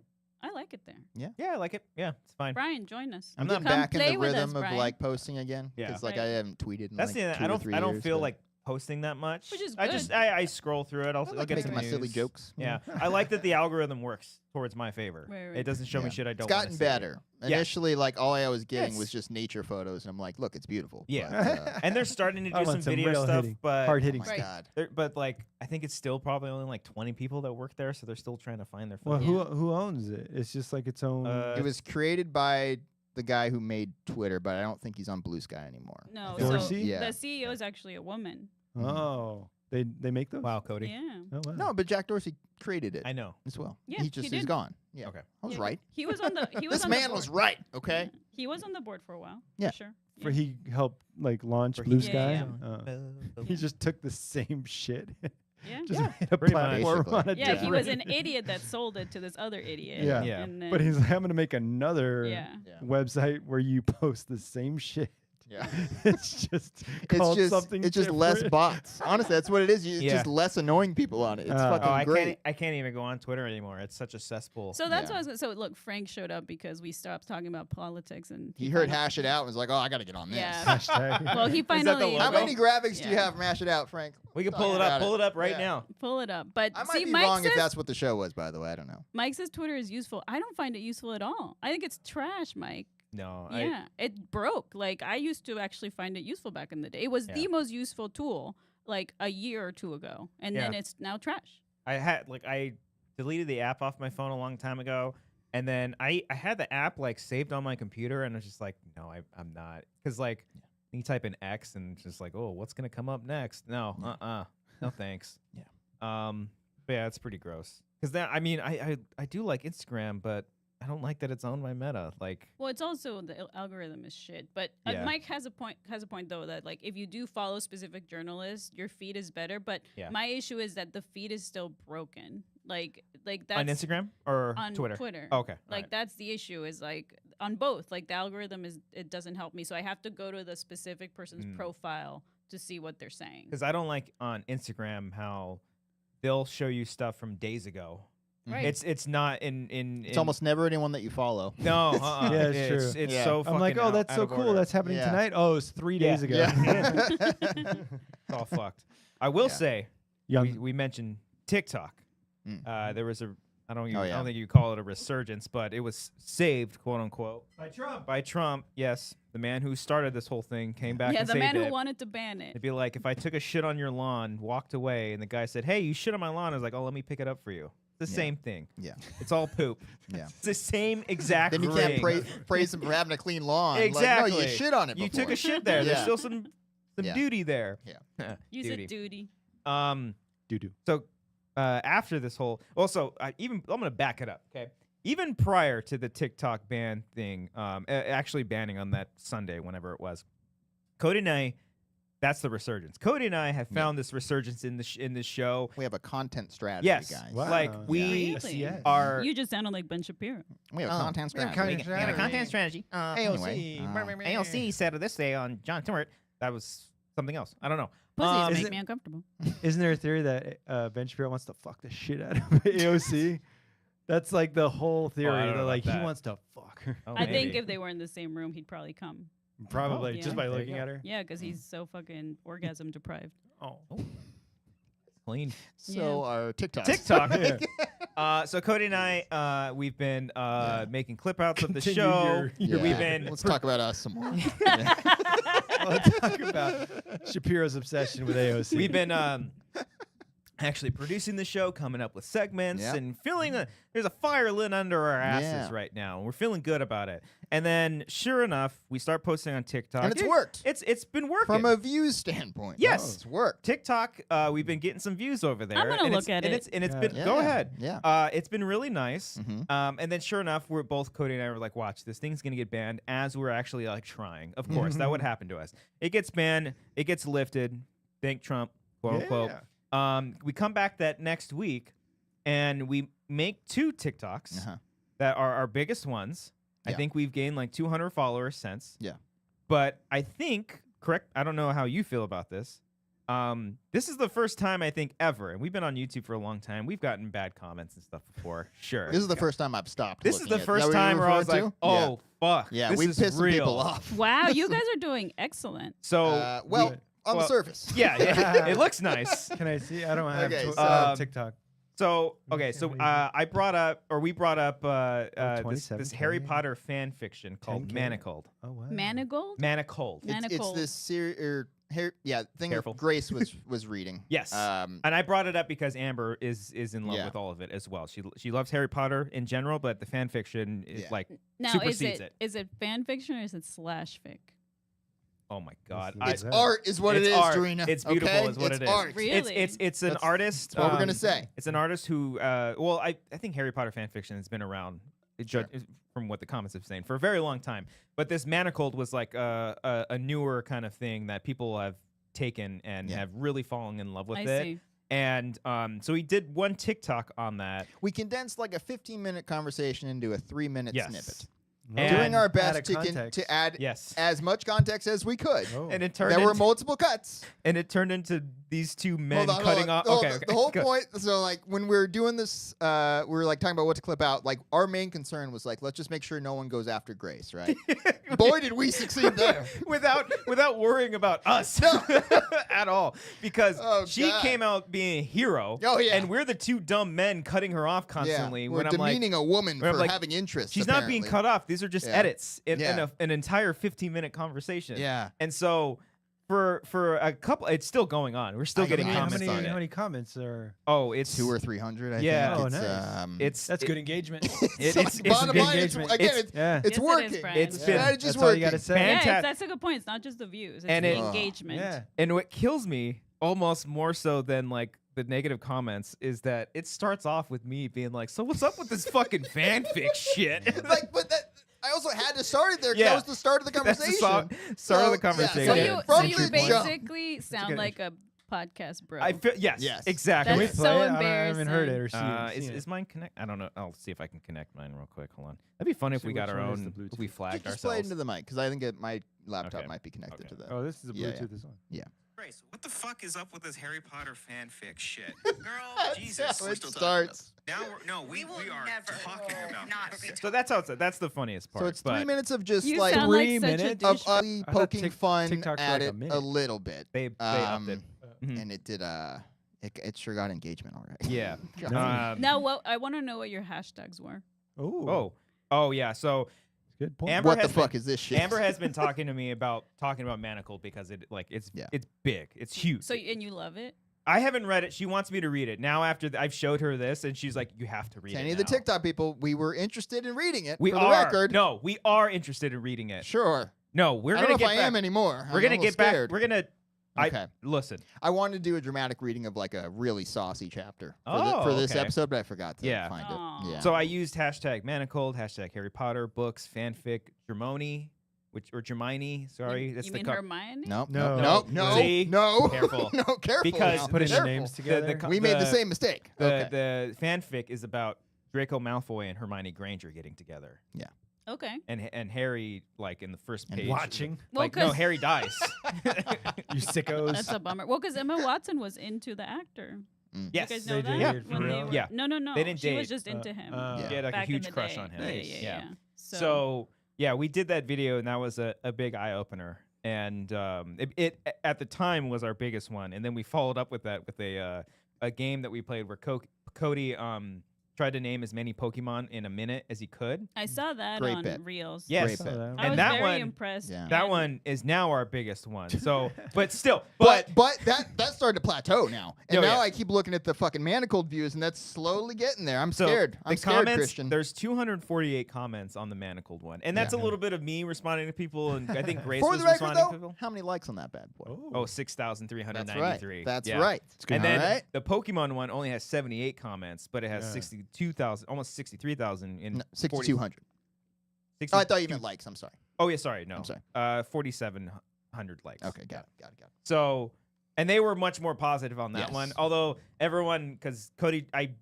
I like it there. Yeah, I like it. Yeah, it's fine. Brian, join us. I'm not getting Come back in play the with us, rhythm of Brian. like posting again. Yeah. Because like Right. I haven't tweeted in That's like the 2 I or don't 3 I don't years, feel but like posting that much. Which is I just good. I scroll through it. I I'll like get making some my silly news. jokes. Yeah, I like that the algorithm works towards my favor. Right, right. It doesn't show me Yeah. shit I don't. It's wanna gotten see. better. Yeah. Initially, like all I was getting Yes. was just nature photos, and I'm like, look, it's beautiful. Yeah. But, And they're starting to I do some want some video real stuff, hitting- but hard oh hitting my Right. god. but like I think it's still probably only like 20 people that work there, so they're still trying to find their. Well, photos. who owns it? It's just like its own. It was created by the guy who made Twitter, but I don't think he's on Blue Sky anymore. No, I think- so Dorsey? Yeah. the CEO is actually a woman. oh, they make those. Wow, Cody. Yeah. Oh, wow. No, but Jack Dorsey created it I know. as well. Yeah, he just he is did. gone. Yeah. Okay. I was Yeah, right. He was on the. He was This on the man board. was right. Okay. Yeah. He was on the board for a while. Yeah. For sure. For Yeah. he helped like launch For Blue he- Sky. Yeah, He just took the same shit. Yeah. just Yeah, made a pretty much. platform Basically. on a Yeah, he was different- an idiot that sold it to this other idiot. Yeah. Yeah. And then, But he's like, I'm gonna make another yeah. Yeah. website where you post the same shit. Yeah. It's just called something it's just less different. bots. Honestly, that's what it is. It's Yeah. just less annoying people on it. It's fucking I great. can't even go on Twitter anymore. It's such a cesspool. So that's Yeah. what I was gonna, so look, Frank showed up because we stopped talking about politics and He heard finally- hash it out and was like, "Oh, I got to get on this." Yeah. Hashtag. Well, he that the finally How logo? many graphics do you Yeah. have from Hash It Out, Frank? We can Talk pull it about up. Pull it up right Yeah. now. pull it up. But I might see, be Mike wrong says, if that's what the show was, by the way. I don't know. Mike says Twitter is useful. I don't find it useful at all. I think it's trash, Mike. No, Yeah, it broke. Like I used to actually find it useful back in the day. It was Yeah. the most useful tool like a year or two ago, and then Yeah. it's now trash. I deleted the app off my phone a long time ago, and then I had the app like saved on my computer, and I was just like, no, I'm not, because like you type in X and it's just like, oh, what's gonna come up next? No, no thanks. Yeah. But yeah, it's pretty gross. Because I mean, I do like Instagram, but I don't like that it's owned by Meta. Like, Well, it's also the algorithm is shit. But Yeah. Mike has a point though that like if you do follow specific journalists, your feed is better. But Yeah. my issue is that the feed is still broken. Like that's on Instagram or on Twitter? Okay, Like that's the issue is like on both. Like the algorithm it doesn't help me, so I have to go to the specific person's profile to see what they're saying. Because I don't like on Instagram how they'll show you stuff from days ago. Right. It's not in It's almost never anyone that you follow. no. Yeah, it's true. It's Yeah. so. I'm like, fucking oh, that's out so of cool. order. That's happening Yeah. tonight. Oh, it's 3 days ago. Yeah. It's all fucked. I will Yeah. say Young. we mentioned TikTok. Mm. There was a I don't Oh, yeah. think you call it a resurgence, but it was saved, quote unquote, By Trump. Yes, the man who started this whole thing came back Yeah, and the saved man who it. wanted to ban it. It'd be like if I took a shit on your lawn, walked away, and the guy said, "Hey, you shit on my lawn." I was like, "Oh, let me pick it up for you." It's the Yeah. same thing. Yeah. It's all poop. Yeah. It's the same exact. Then you can't ring. praise him for having a clean lawn. Exactly. Like, no, you shit on it You before. took a shit there. There's Yeah. still some Yeah. duty there. Yeah. You said duty. Doo-doo. So after this whole, also I'm gonna back it up. Okay, even prior to the TikTok ban thing, actually banning on that Sunday, whenever it was, Cody and I, that's the resurgence. Cody and I have found this resurgence in this show. We have a content strategy, Yes. guys. Wow. Like Yeah. we Really? Yes. are. You just sounded like Ben Shapiro. We have a content we have strategy. content We got a content strategy. Anyway, AOC said this day on John Stewart. That was something else. I don't know. Pussies is make it- me uncomfortable. Isn't there a theory that Ben Shapiro wants to fuck the shit out of AOC? That's like the whole theory. I don't know That like about he that. wants to fuck her. Oh, I think maybe. if they were in the same room, he'd probably come. Probably yeah. just by There you looking go. at her. Yeah, because he's so fucking orgasm deprived. Oh. clean. So our TikTok. TikTok. So Cody and I, we've been making clip outs of the Continue show. your- We've been Let's talk about us some more. Let's talk about Shapiro's obsession with AOC. we've been actually producing the show, coming up with segments, Yep. and feeling there's a fire lit under our asses Yeah. right now. And we're feeling good about it. And then, sure enough, we start posting on TikTok. And it's worked. It's been working. From a views standpoint. Yes. It's worked. TikTok, we've been getting some views over there. I'm gonna and look it's- at and it. It's, and it's Yeah. been Yeah. go ahead. Yeah. It's been really nice. Mhm. And then sure enough, we're both Cody and I were like, watch, this thing's gonna get banned as we're actually like trying. Of course, that would happen to us. It gets banned, it gets lifted. Thank Trump, quote unquote. We come back that next week and we make 2 TikToks Uh-huh. that are our biggest ones. I Yeah. think we've gained like 200 followers since. Yeah. But I think, correct, I don't know how you feel about this. This is the first time I think ever, and we've been on YouTube for a long time. We've gotten bad comments and stuff before. Sure. This is the first time I've stopped. This is looking the at- first is that what time you're where I was like, referring to? oh, fuck. Yeah, this we've is pissed some real. people off. Wow, you guys are doing excellent. So, Well, we- on the well, surface. yeah, it looks nice. Can I see? I don't have Okay, tw- so- TikTok. So, okay, so we brought up this 27K? Harry Potter fan fiction called 10K? Manacled. Oh wow. Manacled? Manacled. Man- It's Manacled. this thing Careful. that Grace was reading. Yes. Um, And I brought it up because Amber is in love Yeah. with all of it as well. She loves Harry Potter in general, but the fan fiction is Yeah. like, Now, supersedes is it fan fiction or is it slash fic? oh my god. It's it's that? art, is what It's it is, art. Dorina. It's beautiful okay? is what it's it is. Art. Really? It's an That's- artist. That's what we're gonna say. It's an artist who well, I think Harry Potter fan fiction has been around Sure. from what the comments have saying for a very long time. But this Manacled was like a newer kind of thing that people have taken and Yeah. have really fallen in love with I it. see. And so he did one TikTok on that. We condensed like a 15-minute conversation into a 3-minute Yes. snippet. And Doing our Add best a to context. to add yes, as much context as we could. Oh. and it turned There were into, multiple cuts. and it turned into these two men Hold on, cutting hold off. on. Okay, The- okay, The whole go. point. So like when we were doing this, we were like talking about what to clip out. Like our main concern was like, let's just make sure no one goes after Grace, right? Boy, did we succeed there. without worrying about us at all, because Oh, she God. came out being a hero. Oh, yeah. and we're the two dumb men cutting her off constantly. Yeah, when we're I'm like, demeaning a woman when I'm for like, having interests. she's not being cut off. These are just Yeah. edits in Yeah. an entire 15-minute conversation. Yeah. And so for a couple, it's still going on. We're still I getting mean, how comments many on how it. many comments are? Oh, it's 200 or 300. I Yeah. think. Oh, It's, nice. it's That's good engagement. it's bottom good line. engagement. Again, It's- Yeah. it's Yes, it is, working. Brian. It's The been- strategy's That's all you working. gotta say. Yeah, Fantastic. that's a good point. It's not just the views; it's And the it- engagement. Yeah. And what kills me almost more so than like the negative comments is that it starts off with me being like, "So what's up with this fucking fanfic shit?" Like, but that I also had to start it there because Yeah. that was the start of the That's the conversation. start of the So, yeah, conversation. So Yeah. you, From so you the jump. basically sound good like a podcast bro. I feel yes, Yes. exactly. Can we That's play so it? I haven't heard it or embarrassing. seen it. Is mine connect? I don't know. I'll see if I can connect mine real quick. Hold on. That'd be fun if See we got which our one is the own. If Bluetooth. we flagged Just play it ourselves. into the mic because I think my laptop Okay. might be connected Okay. to that. Oh, this is a Yeah, Bluetooth. yeah. This one. Grace, what the fuck is up with this Harry Potter fanfic shit? Girl, Jesus. That's how We're it still talking about starts. Now we are talking about this. So that's how it's. That's the funniest part. So it's but 3 minutes of just You like sound 3 like such minutes? a of douche. us I thought poking fun TikTok's at like a it minute. a little bit. They upped it. Mhm. And it did. It sure got engagement all right. Yeah. Nice. Now, what I want to know what your hashtags were. Oh yeah. So Good point. Amber What the has been- fuck is this shit? Amber has been talking to me about Manacled because it's Yeah. it's big, it's huge. So and you love it. I haven't read it. She wants me to read it now. After I've showed her this, and she's like, "You have to read To it." any of the now." TikTok people, we were interested in reading it. We for are. the record. No, we are interested in reading it. Sure. No, we're I gonna don't know get if back. I am anymore. We're I'm gonna a little get back. scared. We're gonna. Okay. Listen. I wanted to do a dramatic reading of like a really saucy chapter Oh, for this okay. episode, but I forgot to Yeah. find Aw. it. Yeah. So I used hashtag Manacled, hashtag Harry Potter books, fanfic, Germoni, or Germini. Sorry, You that's mean the Hermione? no, No. no, no, See? no. Careful. No, careful. Because now. Putting the Careful. names together. co- We made the same mistake. Okay. The fanfic is about Draco Malfoy and Hermione Granger getting together, Okay. and Harry like in the first And page watching. Well, Like no, 'cause- Harry dies. You sickos. That's a bummer. Well, because Emma Watson was into the actor. Yes, You guys know They that? dated Yeah. for When they real? were, Yeah. No. They didn't she was date. just into him. Yeah. She had like back a in huge the crush day. on him. Yeah. So yeah, we did that video, and that was a big eye opener. And it at the time was our biggest one, and then we followed up with that with a game that we played where Cody tried to name as many Pokemon in a minute as he could. I saw that Great on bit. Reels. Yes, Great bit. I and was that very one- impressed. Yeah. that and- one is now our biggest one. So, but still, But that started to plateau now, and Oh, now yeah. I keep looking at the fucking Manacled views, and that's slowly getting there. I'm So scared. I'm the scared, comments, Christian. there's 248 comments on the Manacled one, and that's Yeah. a little bit of me responding to people, and I think Grace For was the record, responding to though, people. how many likes on that bad boy? Oh, That's 6,393. right. That's Yeah. right. good. And then All right. the Pokemon one only has 78 comments, but it has Yeah. 62,000, almost 63,000 in No, 6,200. 60 Oh, I thought you meant likes. I'm sorry. Oh yeah, sorry, no. I'm sorry. 4,700 likes. Okay, got it. So, and they were much more positive on that Yes. one. Although everyone, because Cody, I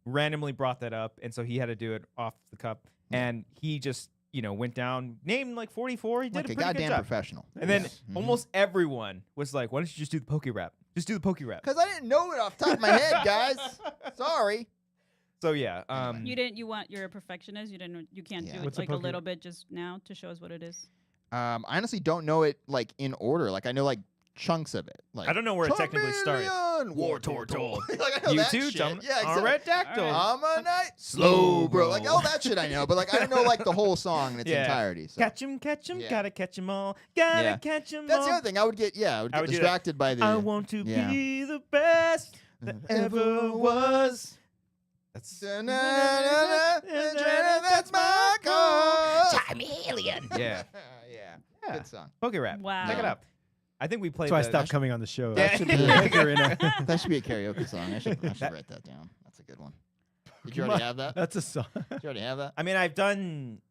randomly brought that up, and so he had to do it off the cup, and he just went down, named like 44. He did Like a a pretty good goddamn job. professional. And then Yes. Mhm. almost everyone was like, "Why don't you just do the Poke Rap? Just do the Poke Rap." Because I didn't know it off the top of my head, guys. Sorry. So yeah, You're a perfectionist. You can't Yeah. do it What's a like a Poke- little bit just now to show us what it is. I honestly don't know it like in order. Like I know like chunks of it. Like I don't know where it technically started. Charmeleon, War Tortle. Like I know You that too, shit. Tom? Yeah, All right, Dactyl. All I'm a night Slow, bro. Like bro. all that shit I know, but like I don't know like the whole song in its Yeah. entirety. So. Catch 'em, Yeah. gotta catch 'em all, gotta Yeah. catch 'em That's all. the other thing. I would get I would do that. distracted by the. I want to yeah. be the best that ever was. That's That's my goal. Chameleon. Yeah. Yeah. Yeah. Good song. Poke Rap. Wow. Check it out. I think we played. That's why I the- stopped coming on the show. Yeah. I should be Dorina. That should be a karaoke song. I should That- write that down. That's a good one. Did you already have that? That's a song. Did you already have that? I mean, I've done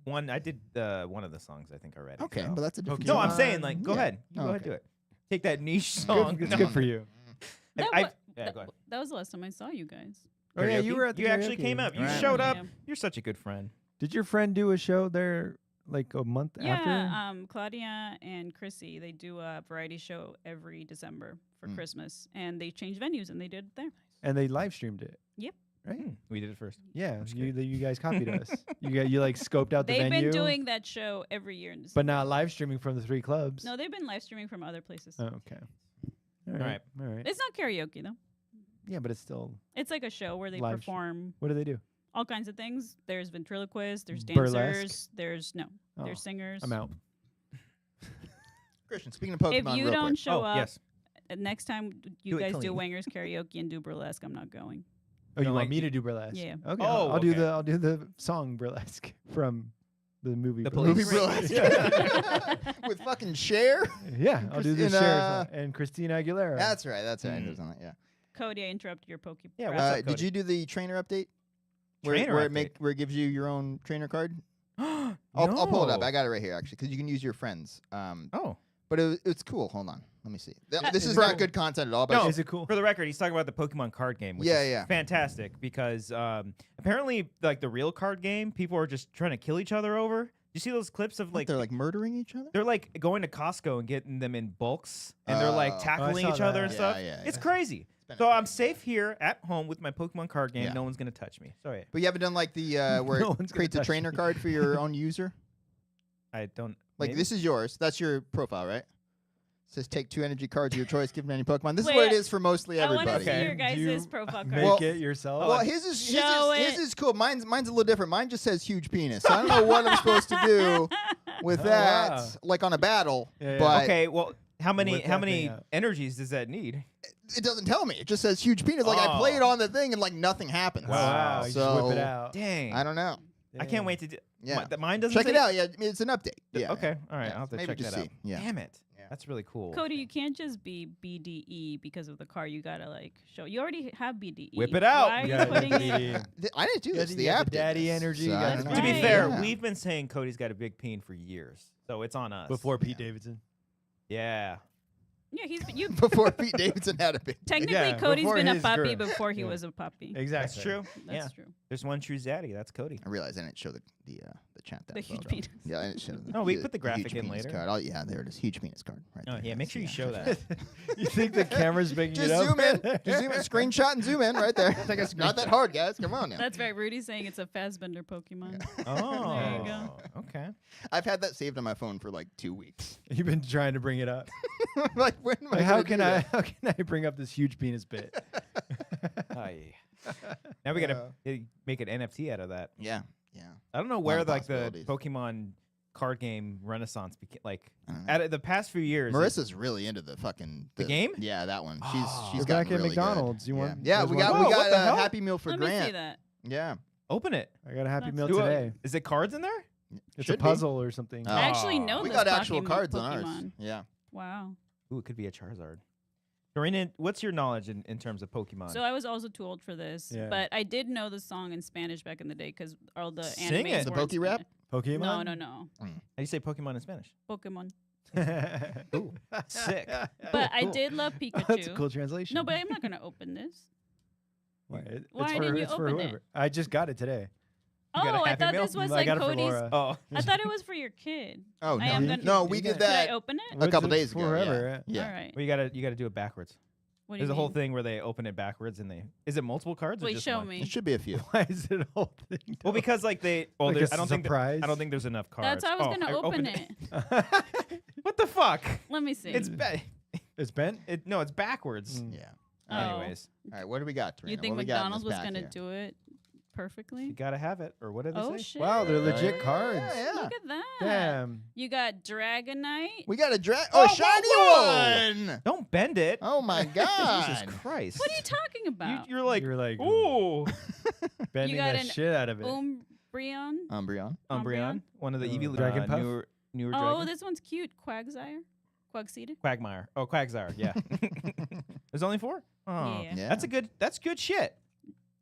one. I did one of the songs. I think already. Okay, so. but that's a different No, song. I'm saying like, go Yeah. ahead. You Oh, go ahead, okay. do it. Take that niche Good, song. it's No. good for you. That, I- wa- yeah, that, go ahead. that was the last time I saw you guys. Oh yeah, you Karaoke? were at the You actually karaoke. came up. You Right. showed up. Yeah. You're such a good friend. Did your friend do a show there like a month after? Yeah, Claudia and Chrissy, they do a variety show every December for Mm. Christmas, and they change venues, and they did it there. And they live streamed it. Yep. Right? We did it first. Yeah, just you guys copied us. You like scoped out the They've venue. been doing that show every year in but December. not live streaming from the 3 clubs. No, they've been live streaming from other places. Oh, okay. All right. All right. It's not karaoke though. Yeah, but it's still. It's like a show where they Live perform What do they do? all kinds of things. There's ventriloquists, there's Burlesque? dancers, there's Oh, there's singers. I'm out. Christian, speaking of Pokemon, If you real don't quick. show up, yes. next time you Do it guys do clean. Wangers karaoke and do burlesque, I'm not going. Oh, you Don't want like- me to do burlesque? Yeah. Okay. Oh, I'll do okay. I'll do the song burlesque from the movie. The Burlesque. police. Movie Yeah. with fucking Cher. Yeah, I'll do the Christina- Cher song. And Christina Aguilera. That's right. That's right. Mm. There's on that. Yeah. Cody, I interrupted your Pokemon. Yeah, what's up, Did Cody? you do the trainer update? Where, Trainer where update? where it gives you your own trainer card? I'll I'll pull it up. I got it right here actually, because you can use your friends. Oh. But it's cool. Hold on. Let me see. This Uh, is for- not good content at all. But No. Is it cool? For the record, he's talking about the Pokemon card game, which Yeah, is yeah. fantastic because apparently, like the real card game, people are just trying to kill each other over. You see those clips of like they're like murdering each other. they're like going to Costco and getting them in bulks, and they're like Oh. tackling saw each other that. and Yeah, stuff. yeah, It's yeah. crazy. been So a I'm thing, safe here at home with my Pokemon card game. Yeah. No one's gonna touch me. Sorry, But you haven't done like the where No it one's gonna creates a touch trainer you. card for your own user. I don't. Like maybe? this is yours. That's your profile, right? It says take 2 energy cards of your choice, give them any Pokemon. This Wait, is what it is for mostly I want to everybody. see Okay. your guys' You profile Make card. Well- it yourself. Well, his Show is it. cool. Mine's a little different. Mine just says huge penis. So I don't know what I'm supposed to do with Oh, that, wow. like on a battle. Yeah, yeah. But Okay, well, how many Whip how that thing many out. energies does that need? it doesn't tell me. It just says huge penis. Like I play it Oh. on the thing and like nothing happens. Wow. You just So whip it out. Dang, I don't know. I can't wait to do. Yeah. Mine doesn't. Check it say- out. Yeah, it's an update. Yeah. Okay, all right. Yeah, I'll have to maybe check just that out. see. Yeah. Damn it, Yeah. that's really cool. Cody, you can't just be BDE because of the car. You gotta like show. You already have BDE. Whip it out. Why are you Yeah, putting the- it? I didn't do You this. got The the app did daddy this, energy, so you I got don't the know. To be Right. fair, Yeah. we've been saying Cody's got a big peen for years, so it's on us. Before Pete Yeah. Davidson. Yeah. Yeah, he's you. before Pete Davidson had a big. Technically, Yeah, Cody's before been a his puppy growth. before he Yeah. was a puppy. Exactly. That's true. That's yeah. true. There's one true zaddy. That's Cody. I realized I didn't show the chat that The well, huge though. penis. Yeah, I didn't show the No, we the- put the the huge graphic in penis later. Card. Oh yeah, there it is. Huge penis card. Right Oh there. yeah, make sure you Yeah, show check that. it You think the camera's making Just it up? zoom in. Just zoom in. Screenshot and zoom in right there. It's like it's not that hard, guys. Come on now. That's right. Rudy's saying it's a Fassbender Pokemon. Oh, There you go. Okay. I've had that saved on my phone for like 2 weeks. You've been trying to bring it up. Like when am I Like, how gonna can do I? that? How can I bring up this huge penis bit? Aye. Now we gotta make an NFT out of that. Yeah, yeah. I don't know Lot where of like the possibilities. Pokemon card game renaissance became. Like I don't know. at the past few years. Marissa's really into the fucking The game? Yeah, that one. Oh. She's We're gotten back at really McDonald's. Good. You yeah. want- Yeah, you we guys got want- we Whoa, what got the a hell? Happy Meal for Let me see Grant. that. Yeah. Open it. I got a Happy That's Meal Do a- today. Is it cards in there? It's Should a be. puzzle or something. Oh. I actually know We this got actual Pokemon- cards on ours. Pokemon. Yeah. Wow. Ooh, it could be a Charizard. Dorina, what's your knowledge in terms of Pokemon? So I was also too old for this, Yeah. but I did know the song in Spanish back in the day because all the Sing animes it. The were in Poke Rap? Spanish. Pokemon? No. How do you say Pokemon in Spanish? Pokemon. Ooh, sick. But I Cool. did love Pikachu. That's a cool translation. No, but I'm not gonna open this. Why, Why it's for, didn't you it's for open it? whoever. I just got it today. You got a Oh, I Happy thought Meal? this was I like got it for Cody's. Laura. Oh, I thought it was for your kid. Oh I no. am gonna- No, we You did got- Should I that open it? What's couple it days ago, Forever. All Yeah. right. well, you gotta do it backwards. What do There's you a whole mean? thing where they open it backwards and they. Is it multiple cards? Or Wait, just show one? me. It should be a few. Why is it a whole thing? Well, though? because like they. Well, Like there's- a I don't think. surprise? I don't think there's enough cards. That's how I was Oh, gonna open it. What the fuck? Let me see. It's It's bent? no, it's backwards. Mm. Yeah. Oh. Anyways, All right, what do we got, Dorina? You think What we got in McDonald's this was pack gonna here? do it perfectly? you gotta have it, or what did they Oh say? shit! Wow, they're legit Yeah, cards. yeah. Look at that. Damn. You got Dragonite. We got a Oh, shiny whoa! one. Don't bend it. Oh my god. Jesus Christ! What are you talking about? You're like, You're like ooh, bending got the an shit out of it. Umbreon. Umbreon. Umbreon, one of the Oh, Eevee Dragon Puff? newer Oh, dragons. this one's cute. Quagsire. Quagsire. Quagmire. Oh, Quagsire. Yeah. There's only 4. Oh, Yeah. Yeah. That's good shit.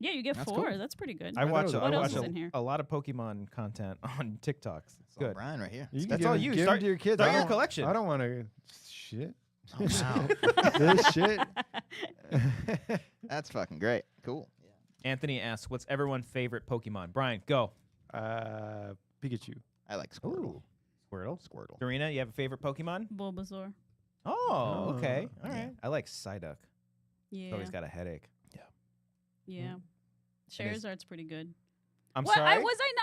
Yeah, you get That's 4. cool. That's pretty good. I watch What I else watch is in here? a lot of Pokemon content on TikToks. It's good. Brian right here. You can That's give all them- you. Give Start- them to your kids. start I your don't- collection. I don't want to shit. Oh, wow. This shit. That's fucking great. Cool. Anthony asks, "What's everyone's favorite Pokemon?" Brian, go. Pikachu. I like Squirtle. Squirtle. Squirtle. Dorina, you have a favorite Pokemon? Bulbasaur. Oh, okay. Oh. All Yeah. right. I like Psyduck. Yeah. He's always got a headache. Yeah. Charizard's pretty good. I'm What? sorry.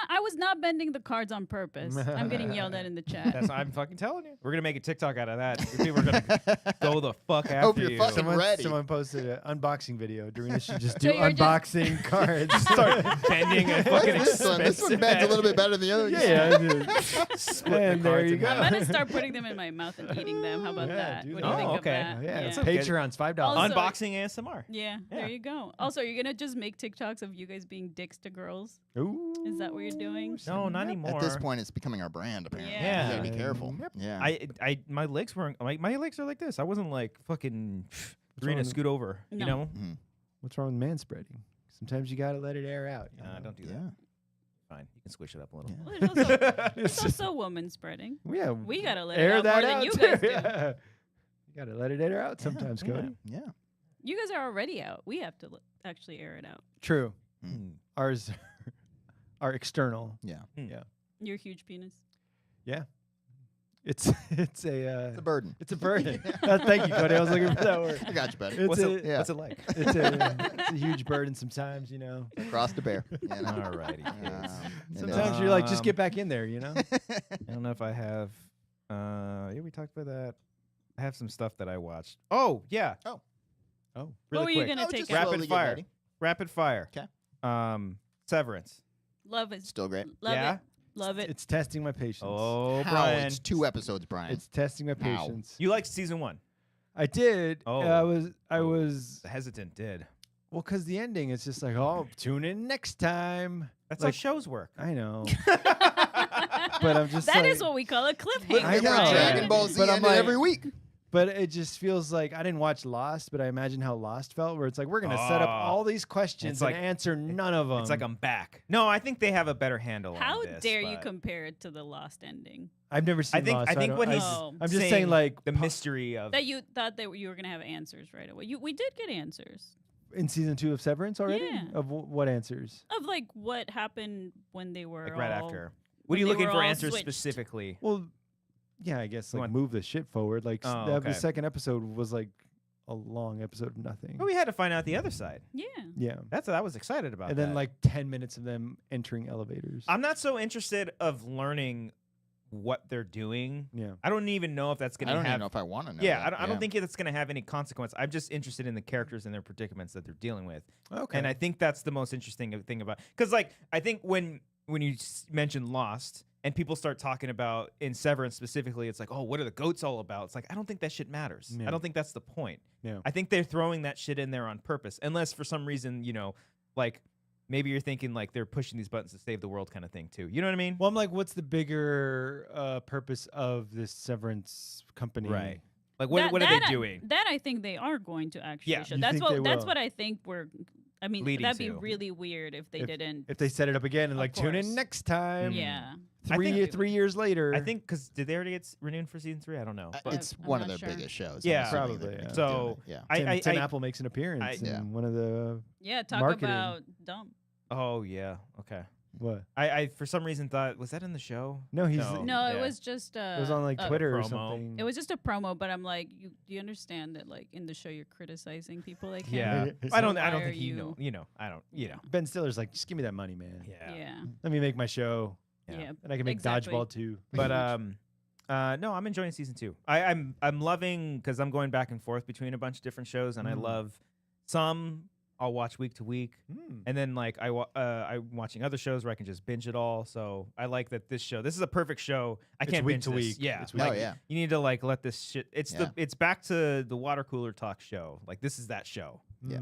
I was not bending the cards on purpose. I'm getting yelled at in the chat. That's I'm fucking telling you. We're gonna make a TikTok out of that. People are gonna go the fuck after Hope you're you. fucking ready. Someone posted an unboxing video. Dorina should just So do you're just- unboxing cards. Start bending a fucking This one expensive bends a little bit better than the other. yeah, dude. Splitting And the there cards you in go. I'm half. gonna start putting them in my mouth and eating them. How about Yeah, that? do What that. do you think Oh, of okay. that? Yeah, it's Okay. Patreon's $5. Also- Unboxing ASMR. Yeah, Yeah. there you go. Also, you're gonna just make TikToks of you guys being dicks to girls. Ooh, Is that what you're doing? No, not anymore. At this point, it's becoming our brand. Apparently, Yeah. You gotta be careful. Yep. Yeah. My legs weren't like my legs are like this. I wasn't like fucking wrong Dorina, with- scoot over. No. You know? Mhm. What's wrong with man spreading? Sometimes you gotta let it air out. you know? Don't do that. Yeah. Fine. You can squish it up a little. Yeah. Well, there's also, there's also woman spreading. Yeah, We gotta let it air out that more than out you too, guys do. yeah. You gotta let it air out sometimes, Yeah. Cody. Yeah. You guys are already out. We have to actually air it out. True. Mm. Ours are external. Yeah. Your huge penis. It's a It's a burden. it's a burden. Thank you, Cody. I was looking for that word. I got you, buddy. It's What's a, it? yeah. What's it like? it's a huge burden sometimes, you know. Cross the bear. You know? Alrighty, kids. It Sometimes is. you're like, just Um, get back in there, you know. I don't know if I have. Yeah, we talked about that. I have some stuff that I watched. Oh yeah. Oh. Oh, Really what were you quick. gonna Oh, take just out? Rapid slowly get fire. ready. Rapid fire. 'Kay. Severance. Love it. Still great. Love Yeah? it. Love it. It's testing my patience. Oh, How? Brian. It's 2 episodes, Brian. It's testing my How? patience. You liked season 1. I did. Oh. I was The hesitant did. well, because the ending is just like, oh, tune in next time. That's Like- how shows work. I know, but I'm just That like, is what we call a cliffhanger. I know. Brian. Dragon Ball Z But I'm ended like- every week. But it just feels like I didn't watch Lost, but I imagine how Lost felt, where it's like we're gonna set up Oh. all these questions It's and like- answer none of them. It's like I'm back. No, I think they have a better handle How on this. dare you but compare it to the Lost ending? I've never seen Lost. I so think don't- what I- he's Oh. I'm just saying, like the mystery of That you thought that you were gonna have answers right away. We did get answers in season 2 of Severance already. Yeah. Of what answers? of like what happened when they were like right all- after. What are when you they looking were for all answers switched. specifically? Well, yeah, I guess You like want- move the shit forward. Like Oh, the okay. second episode was like a long episode of nothing. Well, we had to find out the other side. Yeah. Yeah, That's what I was excited about. and then that. like 10 minutes of them entering elevators. I'm not so interested of learning what they're doing. yeah, I don't even know if that's going I to don't have. even know if I want to know. Yeah, that. I don't think that's going to have any consequence. I'm just interested in the characters and their predicaments that they're dealing with. okay. And I think that's the most interesting thing about, because like I think when you mention Lost and people start talking about in Severance specifically, it's like, oh, what are the goats all about? It's like, I don't think that shit matters. Yeah. I don't think that's the point. Yeah. I think they're throwing that shit in there on purpose, unless for some reason, like maybe you're thinking like they're pushing these buttons to save the world kind of thing too. You know what I mean? Well, I'm like, what's the bigger purpose of this Severance company? Right. Like what are they doing? That I think they are going to actually Yeah. show. You That's think what they that's will? what I think we're. I mean, Leading that'd be to. really weird if they didn't. If they set it up again and Of like tune in course. next time. Yeah. I think- 3 years later. I think because did they already get renewed for season 3? I don't know. But It's I'm one of not their sure. biggest shows. Yeah. I'm assuming Probably, they're yeah. gonna keep So, doing it. Yeah. Tim Apple makes an appearance Yeah. in one of the Yeah. Talk marketing. about dumb. oh yeah, okay. what? I for some reason thought, was that in the show? No, he's No. No, yeah. it was just. it was on like Twitter or promo. something. It was just a promo, but I'm like, do you understand that like in the show you're criticizing people like him? Yeah, So I don't why think are he know. I don't. Ben Stiller's like, just give me that money, man. Yeah. Yeah. Let me make my show, Yeah. and I can make Exactly. dodgeball too. But no, I'm enjoying season 2. I'm loving because I'm going back and forth between a bunch of different shows, and I Mm. love some I'll watch week to week, and then like I'm watching other shows where I can just binge it all. So I like that this is a perfect show. I It's can't week binge to this. week. Yeah, It's week to like, week. Oh, yeah. You need to like let this shit. It's Yeah. it's back to the water cooler talk show. Like this is that show. Yeah.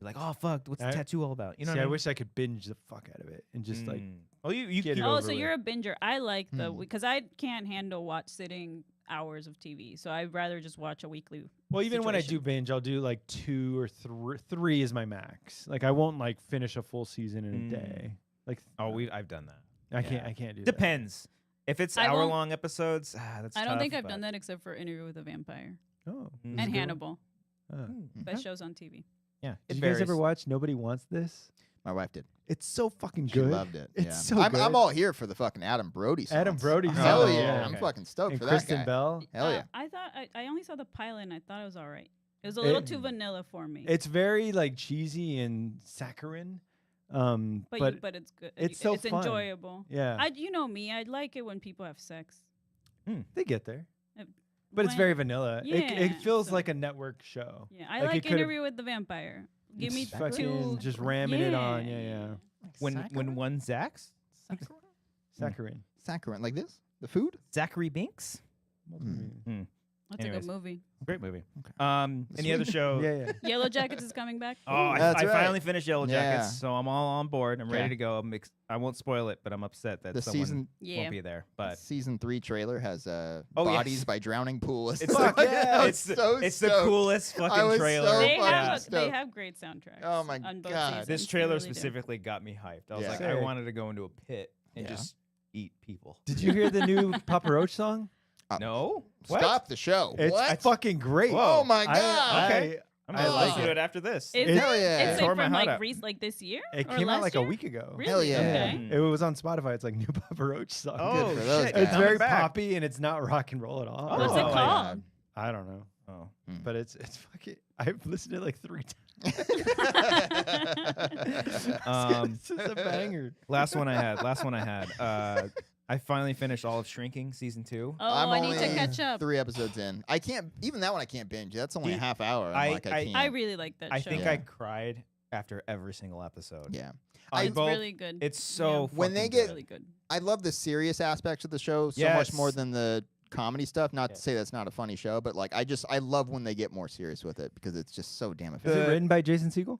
Like oh fuck, what's the I- tattoo all about? You know See, what I I mean? wish I could binge the fuck out of it and just like oh you get it Oh, over so with. you're a binger. I like the Hmm. because I can't handle sitting hours of TV. So I'd rather just watch a weekly. Well, even when I do situation. binge, I'll do like 2 or 3 is my max. Like I won't like finish a full season in a day. Like I've done that. I can't do that. Depends. If it's I won't- hour-long episodes, that's I don't tough, think I've but- done that except for Interview with a Vampire Oh, Mm. this is a and good one. Hannibal. Oh. Mm. Best shows on TV. Yeah. Did it you guys ever varies. watch Nobody Wants This? My wife did. It's so fucking She good. loved it. It's yeah. so I'm good. all here for the fucking Adam Brody songs. Adam Brody Hell songs, yeah. yeah. I'm Okay. fucking stoked And for Kristen that guy. Bell. Hell yeah. I thought I only saw the pilot and I thought it was all right. It was a little too vanilla for me. It's very like cheesy and saccharine. but it's good. it's so it's fun. enjoyable. Yeah, You know me. I like it when people have sex. they get there. Uh, But it's when- very vanilla. Yeah, It feels so- like a network show. Yeah, I Like, it like could've- Interview with the Vampire. Give me It's fucking two. just ramming it on. Yeah. When one Zax, Saccharine. Saccharin. Like this? The food? Zachary Binks, That's Anyways. a good movie. great movie. Okay. Any other show? Yeah. Yellow Jackets is coming back. Oh, I That's right. finally finished Yellow Jackets, Yeah. so I'm all on board. I'm ready Okay. to go. I won't spoil it, but I'm upset that The someone season Yeah. won't be there. But season 3 trailer has Oh, Bodies yes. by Drowning Pool. it's Fuck the, yeah. it's the, it's the coolest I fucking was trailer. so They fucking have stoked. they have great soundtracks. Oh my on both God. seasons. This They trailer really do. specifically got me hyped. I was Yeah. like, Sick. I wanted to go into a pit and Yeah. just eat people. Did you hear the new Papa Roach song? No? What? Stop the show. It's what? fucking great. Whoa. Oh my God. Okay. I'm gonna I like listen to it. it after this. Is It's- Hell it? yeah. It's Tore like my from heart like up. like this year. It or came out last like year? a week ago. Really? Hell yeah. Okay. It was on Spotify. It's like new Papa Roach song. Oh, for those shit. guys. It's coming very back. poppy and it's not rock and roll at all. What's it Oh, called? I don't know, Oh. but it's fucking. I've listened to it like 3 times. It's just a banger. Last one I had. I finally finished all of Shrinking season 2. Oh, I'm I need to only catch up. 3 episodes in. I can't, even that one I can't binge. That's only a Dude, half hour. I- I'm like, I can't. I really like that I show. think Yeah. I cried after every single episode. yeah. On It's both- really good. It's so When they fucking get- good. really good. I love the serious aspects of the show so much more Yes. than the comedy stuff. Not Yeah. to say that's not a funny show, but like I love when they get more serious with it because it's just so damn Is effective. it written by Jason Segel?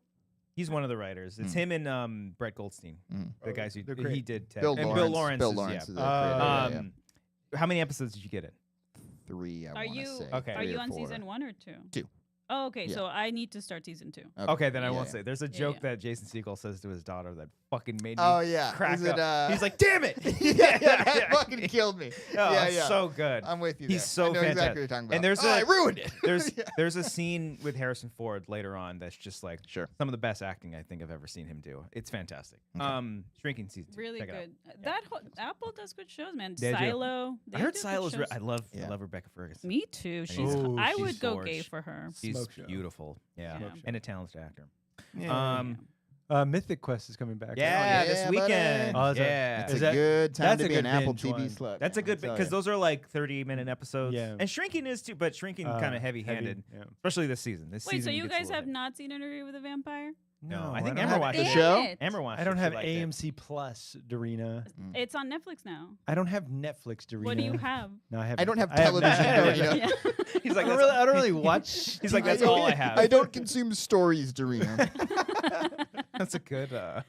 He's one of the writers. It's him and Brett Goldstein, Mm. the guys who they're he great. did Ted. Bill and Lawrence. Bill Lawrence. Bill is- Lawrence yeah. is the creator. yeah, yeah. How many episodes did you get in? 3, I Are want to you say. Okay. are 3 you or on 4. season 1 or 2? 2. Oh, okay. Yeah. So I need to start season 2. Okay, then I Yeah, won't yeah. say. There's a Yeah, joke yeah. that Jason Segel says to his daughter that fucking made me Oh yeah. crack Is it, up. He's like, "Damn it!" yeah, that fucking killed me. Oh, yeah, it's yeah. so good. I'm with you. He's there. so I know exactly fantastic. what you're talking about. And there's I ruined it. There's Yeah. there's a scene with Harrison Ford later on that's just like Sure. some of the best acting I think I've ever seen him do. It's fantastic. Okay. Shrinking season 2. Really Check it out. good. That Apple does good shows, man. They do. Silo. I heard do good Silo's. shows. I love Yeah. Rebecca Ferguson. Me too. She's. Oh, I she's would go gay gorge. for her. She's Smoke show. beautiful. Yeah. Smoke show. And a talented actor. Yeah. Mythic Quest is coming back. Yeah, yeah, this buddy. weekend. Oh, is that- yeah. It's Is a that- good time that's to a be good an Apple binge TV one. slut. That's a good I'll because tell those are like 30-minute episodes. Yeah. And Shrinking is too, but Shrinking kind of heavy-handed, Yeah. especially this season. This Wait, season so you gets a guys little have heavy. not seen Interview with a Vampire? No, I I think don't Amber have watched the it. show? It. Amber watched I don't it. She have liked it. AMC Plus, Dorina. It's on Netflix now. I don't have Netflix, Dorina. What do you have? No, I have. I don't have I have television, Netflix. Dorina. Yeah. He's like, I don't that's really, all- I don't really watch. He's like, TV. that's all I have. I don't consume stories, Dorina. That's a good. I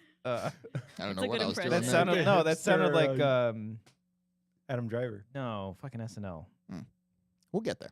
don't know a what good I was doing. impression. That Yeah. sounded Good no. That sounded like hipster, Adam Driver. no fucking SNL. We'll get there.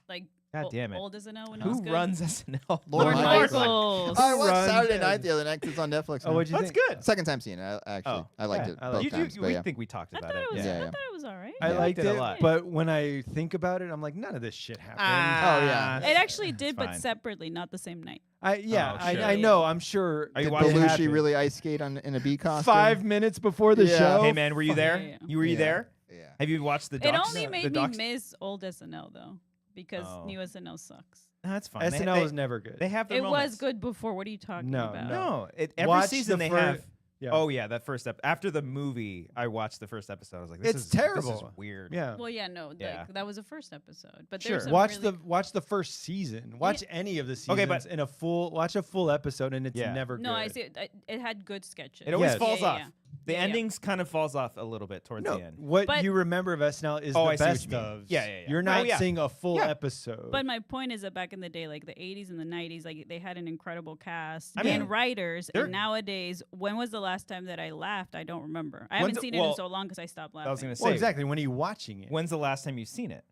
Like God damn it. old as an when it was Who good. runs SNL? Lord Lord Michaels. Michaels. I watched runs Saturday it? night the other night 'cause it's on Netflix. Oh, now. what'd you That's think? good. Second time seeing it. I liked Yeah, it I both like it. times. But We yeah. think we talked I about thought it was. Yeah, I yeah. thought it was all right. I Yeah. liked Liked it a it, lot. but when I think about it, I'm like, none of this shit happened. Oh, yeah. It actually did, It's but fine. separately, not the same night. I Oh, sure. I know. I'm sure. Are you that watching it Belushi happened. really ice skate in a bee costume? 5 minutes before the Yeah. show? Hey man, were you there? Yeah, yeah. You were you Yeah. there? Yeah. Have you watched the It docs? only the made me docs? miss old SNL though, because Oh. new SNL sucks. No, that's fine. SNL was never good. They have their It moments. was good before. What are you talking No, about? No, every Watch season the they fir- have. Yeah. Oh yeah, that first after the movie, I watched the first episode. I was like, this It's is terrible. This is weird. Yeah. Well, yeah, no, Yeah. like that was the first episode. But Sure. there's some Watch really watch the first season. Watch any of the seasons Okay, but- in a full watch a full episode and it's Yeah. never No, good. I see. It had good sketches. It always Yes. falls Yeah, off. yeah, The Yeah, yeah. endings kind of falls off a little bit towards No, the end. what But- you remember of SNL is Oh, the I see what best you mean. of. Yeah, yeah, yeah. You're Oh, not yeah. seeing a full Yeah. episode. But my point is that back in the day, like the 80s and the 90s, like they had an incredible cast I mean, and writers. they're- And nowadays, when was the last time that I laughed? I don't remember. I haven't When's- seen it well, in so long because I stopped laughing. I was gonna say, well, exactly. When are you watching it? when's the last time you've seen it?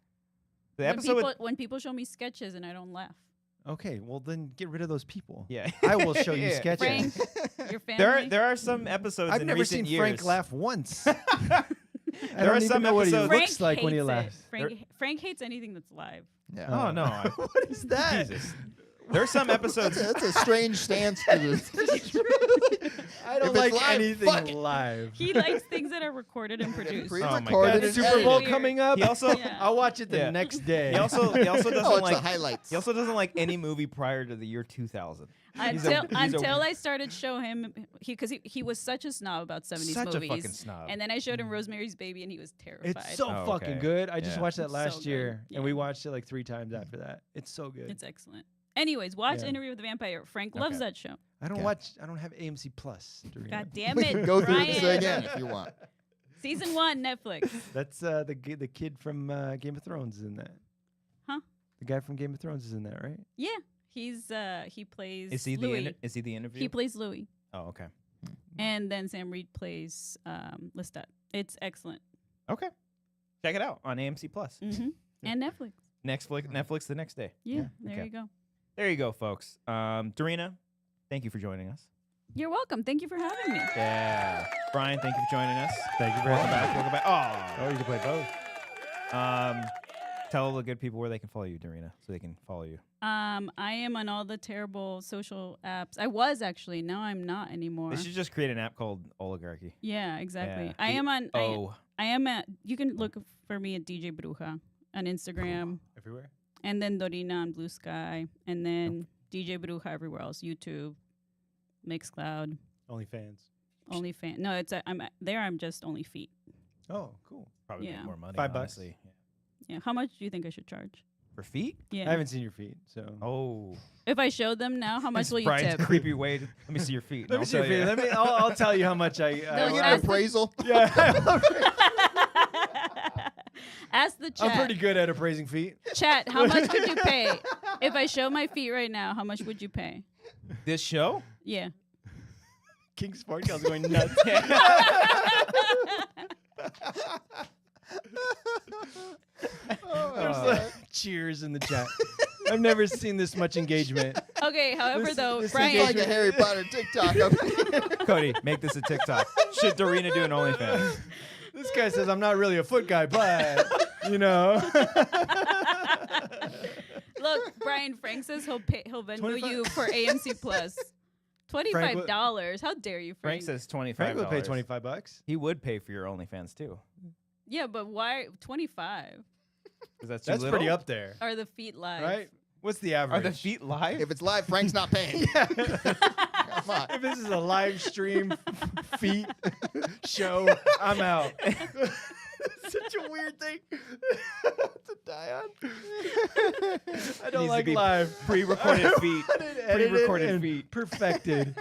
The when episode. people, when people show me sketches and I don't laugh. Okay, well then get rid of those people. yeah, I will show you Yeah. sketches. Frank, your family. There are some episodes. I've in never recent seen years. Frank laugh once. There I are don't even some know what he episodes- Frank looks like when he hates it. laughs. Frank hates anything that's live. Yeah. Oh no! what is that? Jesus. There's some That's episodes. a strange stance to this. I don't If it's like live, fuck anything it. live. He likes things that are recorded and produced. Oh my Pre-recorded God. and Super edited. Bowl Weird. coming up. He also Yeah. I'll watch it the Yeah. next day. he also doesn't Oh, it's like the highlights. he also doesn't like any movie prior to the year 2000. He's Until a- I started show him because he was such a snob about 70s Such a movies. fucking snob. And then I showed him Rosemary's Baby and he was terrified. It's so Oh, fucking okay. good. I just Yeah. watched that It's last so good. year, Yeah. and we watched it like 3 times after that. It's so good. It's excellent. Anyways, watch Yeah. Interview with the Vampire. Frank loves Okay. that show. I don't Okay. watch. I don't have AMC Plus. Dorina. God damn We it. can go through Brian. this again if you want. Season 1, Netflix. That's the kid from Game of Thrones is in that. Huh? The guy from Game of Thrones is in that, right? Yeah. He plays Is he Louis. is he the interview? He plays Louis. Oh, okay. And then Sam Reed plays Lestat. It's excellent. Okay. Check it out on AMC Plus. Hmm And Netflix. Netflix the next day. Yeah, there okay. you go. There you go, folks. Dorina, thank you for joining us. You're welcome. Thank you for having me. Yeah. Brian, thank you for joining us. Thank you for Welcome having back. me. Welcome back. Oh, you can play both. Tell the good people where they can follow you, Dorina, so they can follow you. I am on all the terrible social apps. I was actually. Now I'm not anymore. They should just create an app called Oligarchy. Yeah, exactly. Yeah. I am on. Oh, I am at. You can look for me at DJ Bruja on Instagram, Everywhere. and then Dorina on Blue Sky, and then DJ Bruja everywhere else. YouTube, Mixcloud, OnlyFans. OnlyFans. No, it's I'm just only feet. Oh, cool. probably Yeah. make more money. $5. Honestly. Yeah. Yeah. How much do you think I should charge? For feet? Yeah. I haven't seen your feet, so. Oh, If I showed them now, how much It's will you Brian's tip? creepy way. Let me see your feet. Let me see your feet. Let me. I'll tell you how much I. No, Can we you get ask an the- appraisal? Yeah, Ask the chat. I'm pretty good at appraising feet. Chat, how much would you pay? If I show my feet right now, how much would you pay? This show? Yeah. King Sport Girl's going nuts. There's cheers in the chat. I've never seen this much engagement. Okay, however, This- though, this It's Brian, like a Harry Potter TikTok up here. Cody, make this a TikTok. Should Dorina do an OnlyFans? This guy says I'm not really a foot guy, but you know. look, Brian, Frank says he'll Venmo 25 you for AMC Plus. $25. How dare you, Frank Frank? says $25. Frank would pay $25. He would pay for your OnlyFans too. Yeah, but why 25? Because that's too That's little? pretty up there, Are the feet live? right? What's the Are average? the feet live? If it's live, Frank's not paying. Come on. If this is a live stream feet show, I'm out. Such a weird thing to die on. I don't Needs to like be live. pre-recorded feet. Edited Pre-recorded and feet. Perfected.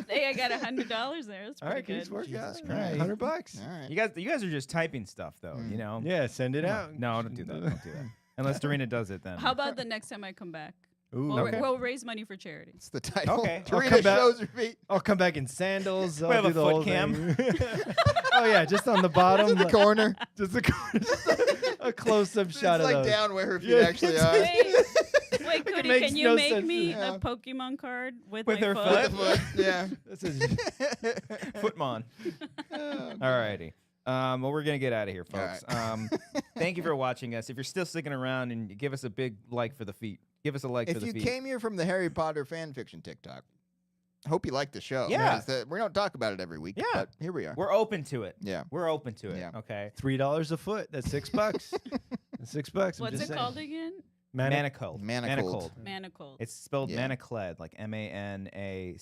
Hey, I got $100 there. That's All pretty right, good. King's work. Jesus Yeah, Christ. $100. All right. You guys are just typing stuff though, you know? Yeah, send it Come out. on. No, don't do that. Don't do that. Unless Dorina does it then. How about the next time I come back? Ooh, We'll raise money for charity. It's the title. Okay. I'll Dorina come back. shows her feet. I'll come back in sandals. I'll have do a the foot whole cam. thing. Oh yeah, just on the bottom. In the corner. Just the corner. Just a close-up It's shot of like those. down where her feet Yeah. actually are. Wait, Cody, makes can you no make sense. me Yeah. a Pokemon card with With my her foot? foot? The foot. Yeah. This is- Footmon. Alrighty. Well, we're gonna get out of here, folks. Thank you for watching us. If you're still sticking around, and give us a big like for the feet. Give us a like for If the you feet. came here from the Harry Potter fan fiction TikTok, I hope you like the show. Yeah. 'Cause we don't talk about it every week. Yeah. But here we are. We're open to it. Yeah. We're open to it. Yeah. Okay. $3 a foot. That's $6. That's $6. I'm What's just it saying. called again? Manacled. Manacled. Manacled. It's spelled Yeah. Manacled, like Manacled.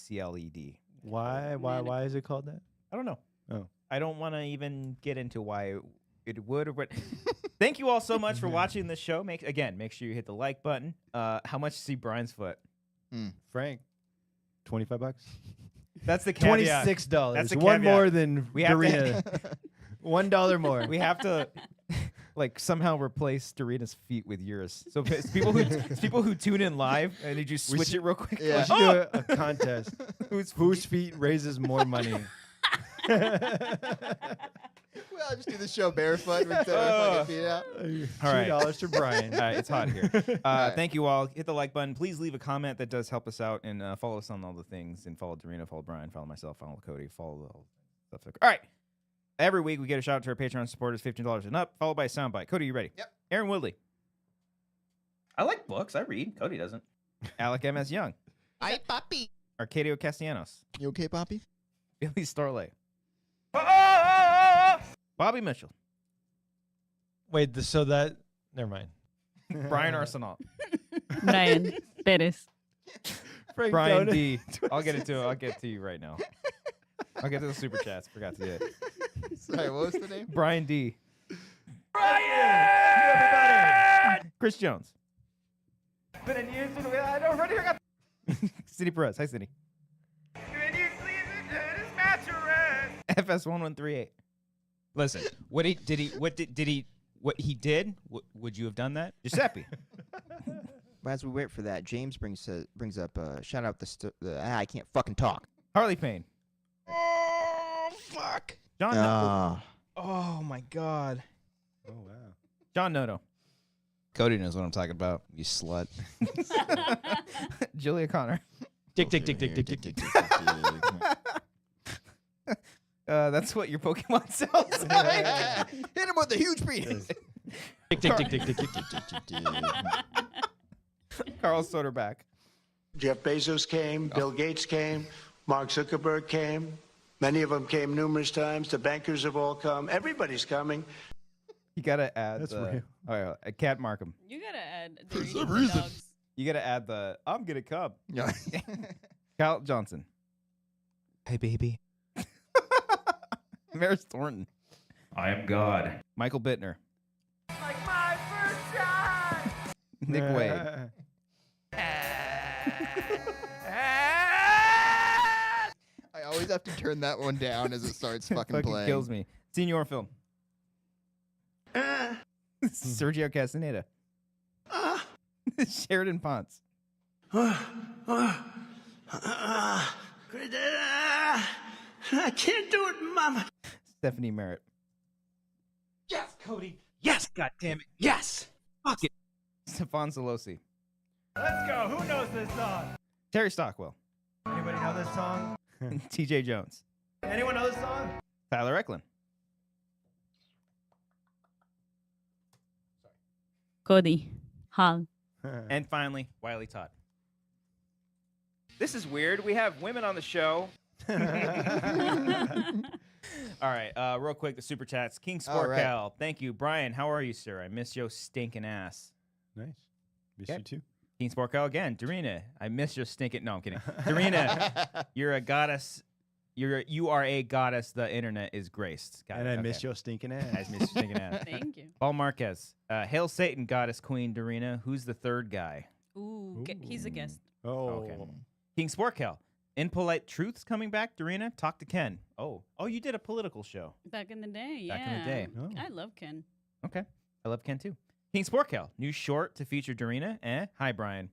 Why is it called that? I don't know. Oh. I don't want to even get into why it would or what. Thank you all so much for watching this show. Make sure you hit the like button. How much to see Brian's foot? Frank, $25. That's the caveat. $26. That's the One caveat. more than We have to- Dorina. $1 more. We have to like somehow replace Dorina's feet with yours. So it's people who tune in live and you just switch it real quick. Yeah. We should do a contest. Whose feet raises more money? Well, just do the show barefoot with our fucking feet out. All right. $2 to Brian. It's hot here. right. Thank you all. Hit the like button. Please leave a comment that does help us out, and follow us on all the things. And follow Dorina, follow Brian, follow myself, follow Cody, follow the whole stuff. All right. Every week we get a shout out to our Patreon supporters, $15 and up, followed by a soundbite. Cody, you ready? Yep. Aaron Woodley. I like books. I read. Cody doesn't. Alec M.S. Young. Ay, papi. Arcadio Castellanos. You okay, Poppy? Billy Starley. Bobby Mitchell. Wait, so that never mind. Brian Arsenal. Brian Perez. Frank Brian Donen. D. I'll get it to I'll get to you right now. I'll get to the super chats. Forgot to do it. Sorry, what was the name? Brian D. Everybody. Chris Jones. Cindy Perez. Hi, Cindy. FS1138. Listen, what he did? Would you have done that? Giuseppe. As we wait for that, James brings up shout out I can't fucking talk. Harley Payne. Oh fuck! John. Oh my god! Oh wow. John Noto. Cody knows what I'm talking about. You slut. Julia Connor. Tick tick tick tick tick tick tick. That's what your Pokemon sounds like. Hit him with the huge penis. Tick tick tick tick tick tick tick tick tick. Carl Soderback. Jeff Bezos came, Bill Gates came, Mark Zuckerberg came. Many of them came numerous times. The bankers have all come. Everybody's coming. You gotta add That's the. real. Oh, yeah, Cat Markham. You gotta add Dorina for dogs. You gotta add the. I'm gonna come. Yeah. Kyle Johnson. Hey baby. Maris Thornton. I am God. Michael Bittner. Like my first shot. Nick Wade. I always have to turn that one down as it starts fucking playing. Kills me. Senior film. Sergio Castaneda. Sheridan Ponce. I can't do it, Mama. Stephanie Merritt. Yes, Cody. Yes, goddammit. Yes. Fuck it. Stefan Solosi. Let's go. Who knows this song? Terry Stockwell. Anybody know this song? TJ Jones. Anyone know this song? Tyler Eklund. Cody. Hall. And finally, Wiley Todd. This is weird. We have women on the show. All right, real quick, the super chats. King Sport right. Cal, thank you. Brian, how are you, sir? I miss your stinking ass. Nice. Miss Okay. you too. King Sport Cal again. Dorina, I miss your stinking. No, I'm kidding. Dorina, you're a goddess. You are a goddess. The internet is graced. Got And it. I Okay. miss your stinking I ass. miss your stinking ass. Thank you. Paul Marquez. Hail Satan, goddess queen Dorina. Who's the third guy? Ooh, he's a guest. Oh. Okay. King Sport Cal. Impolite Truth's coming back, Dorina. Talk to Ken. Oh, you did a political show. Back in the day, yeah. Back in the day. Oh. I love Ken. Okay. I love Ken too. King Sport Cal. New short to feature Dorina. Hi, Brian.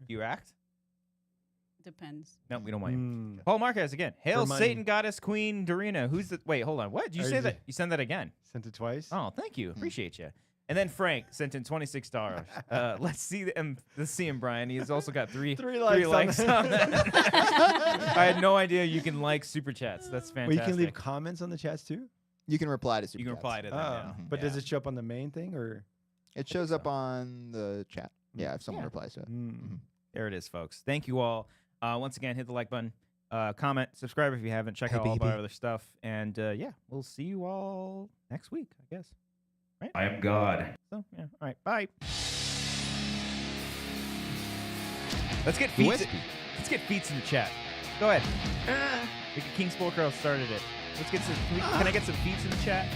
Do you act? Depends. No, we don't want you. Mm. Paul Marquez again. Hail For money. Satan, goddess queen Dorina. Who's the? Wait, hold on. What? Did you Are say you that? You send that again? Sent it twice. Oh, thank you. Appreciate you. And then Frank sent in $26. Let's see let's see him, Brian. He's also got three likes on that. I had no idea you can like super chats. That's Well, fantastic. you can leave comments on the chats too. You can reply to super You can chats. reply to them. now. But does Yeah. it show up on the main thing or? It shows up on the chat. Yeah, if someone Yeah. replies to it. Mm. There it is, folks. Thank you all. Once again, hit the like button, comment, subscribe if you haven't. Check Hey, out all of baby. our other stuff. And yeah, we'll see you all next week, I guess. Right? I am God. So, yeah. All right. Bye. Let's get feats. Let's get feats in the chat. Go ahead. King Sport Girl started it. Let's get some. Can I get some feats in the chat?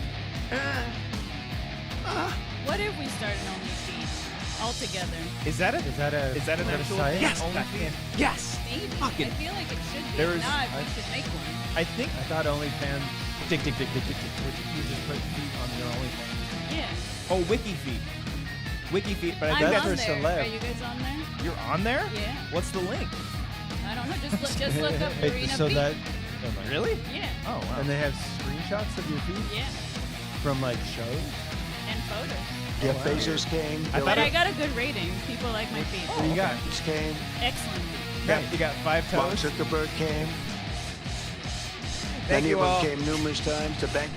What if we started OnlyFeed all together? Is that Is that a an actual site? thing? Yes, Only goddamn. feat? Yes. Maybe. Fucking- I feel like it should be. There If was- not, we should make one. I think. I thought OnlyFans. Tick tick tick tick tick tick. You just put feet on your OnlyFans. Yeah. Oh, WikiFeet. WikiFeet, but I I'm think that's on for there. celeb. Are you guys on there? you're on there. Yeah. What's the link? I don't know. Just look up Wait, Dorina so feet. that. Really? Yeah. Oh wow. And they have screenshots of your feet Yeah. from like shows. And photos. Jeff Bezos came, Bill But I Gates got a good rating. People like my feet. What do you got? came, Excellent feet. You got 5 Mark toes. Zuckerberg came. Thank Many you of them all. came numerous times. The bank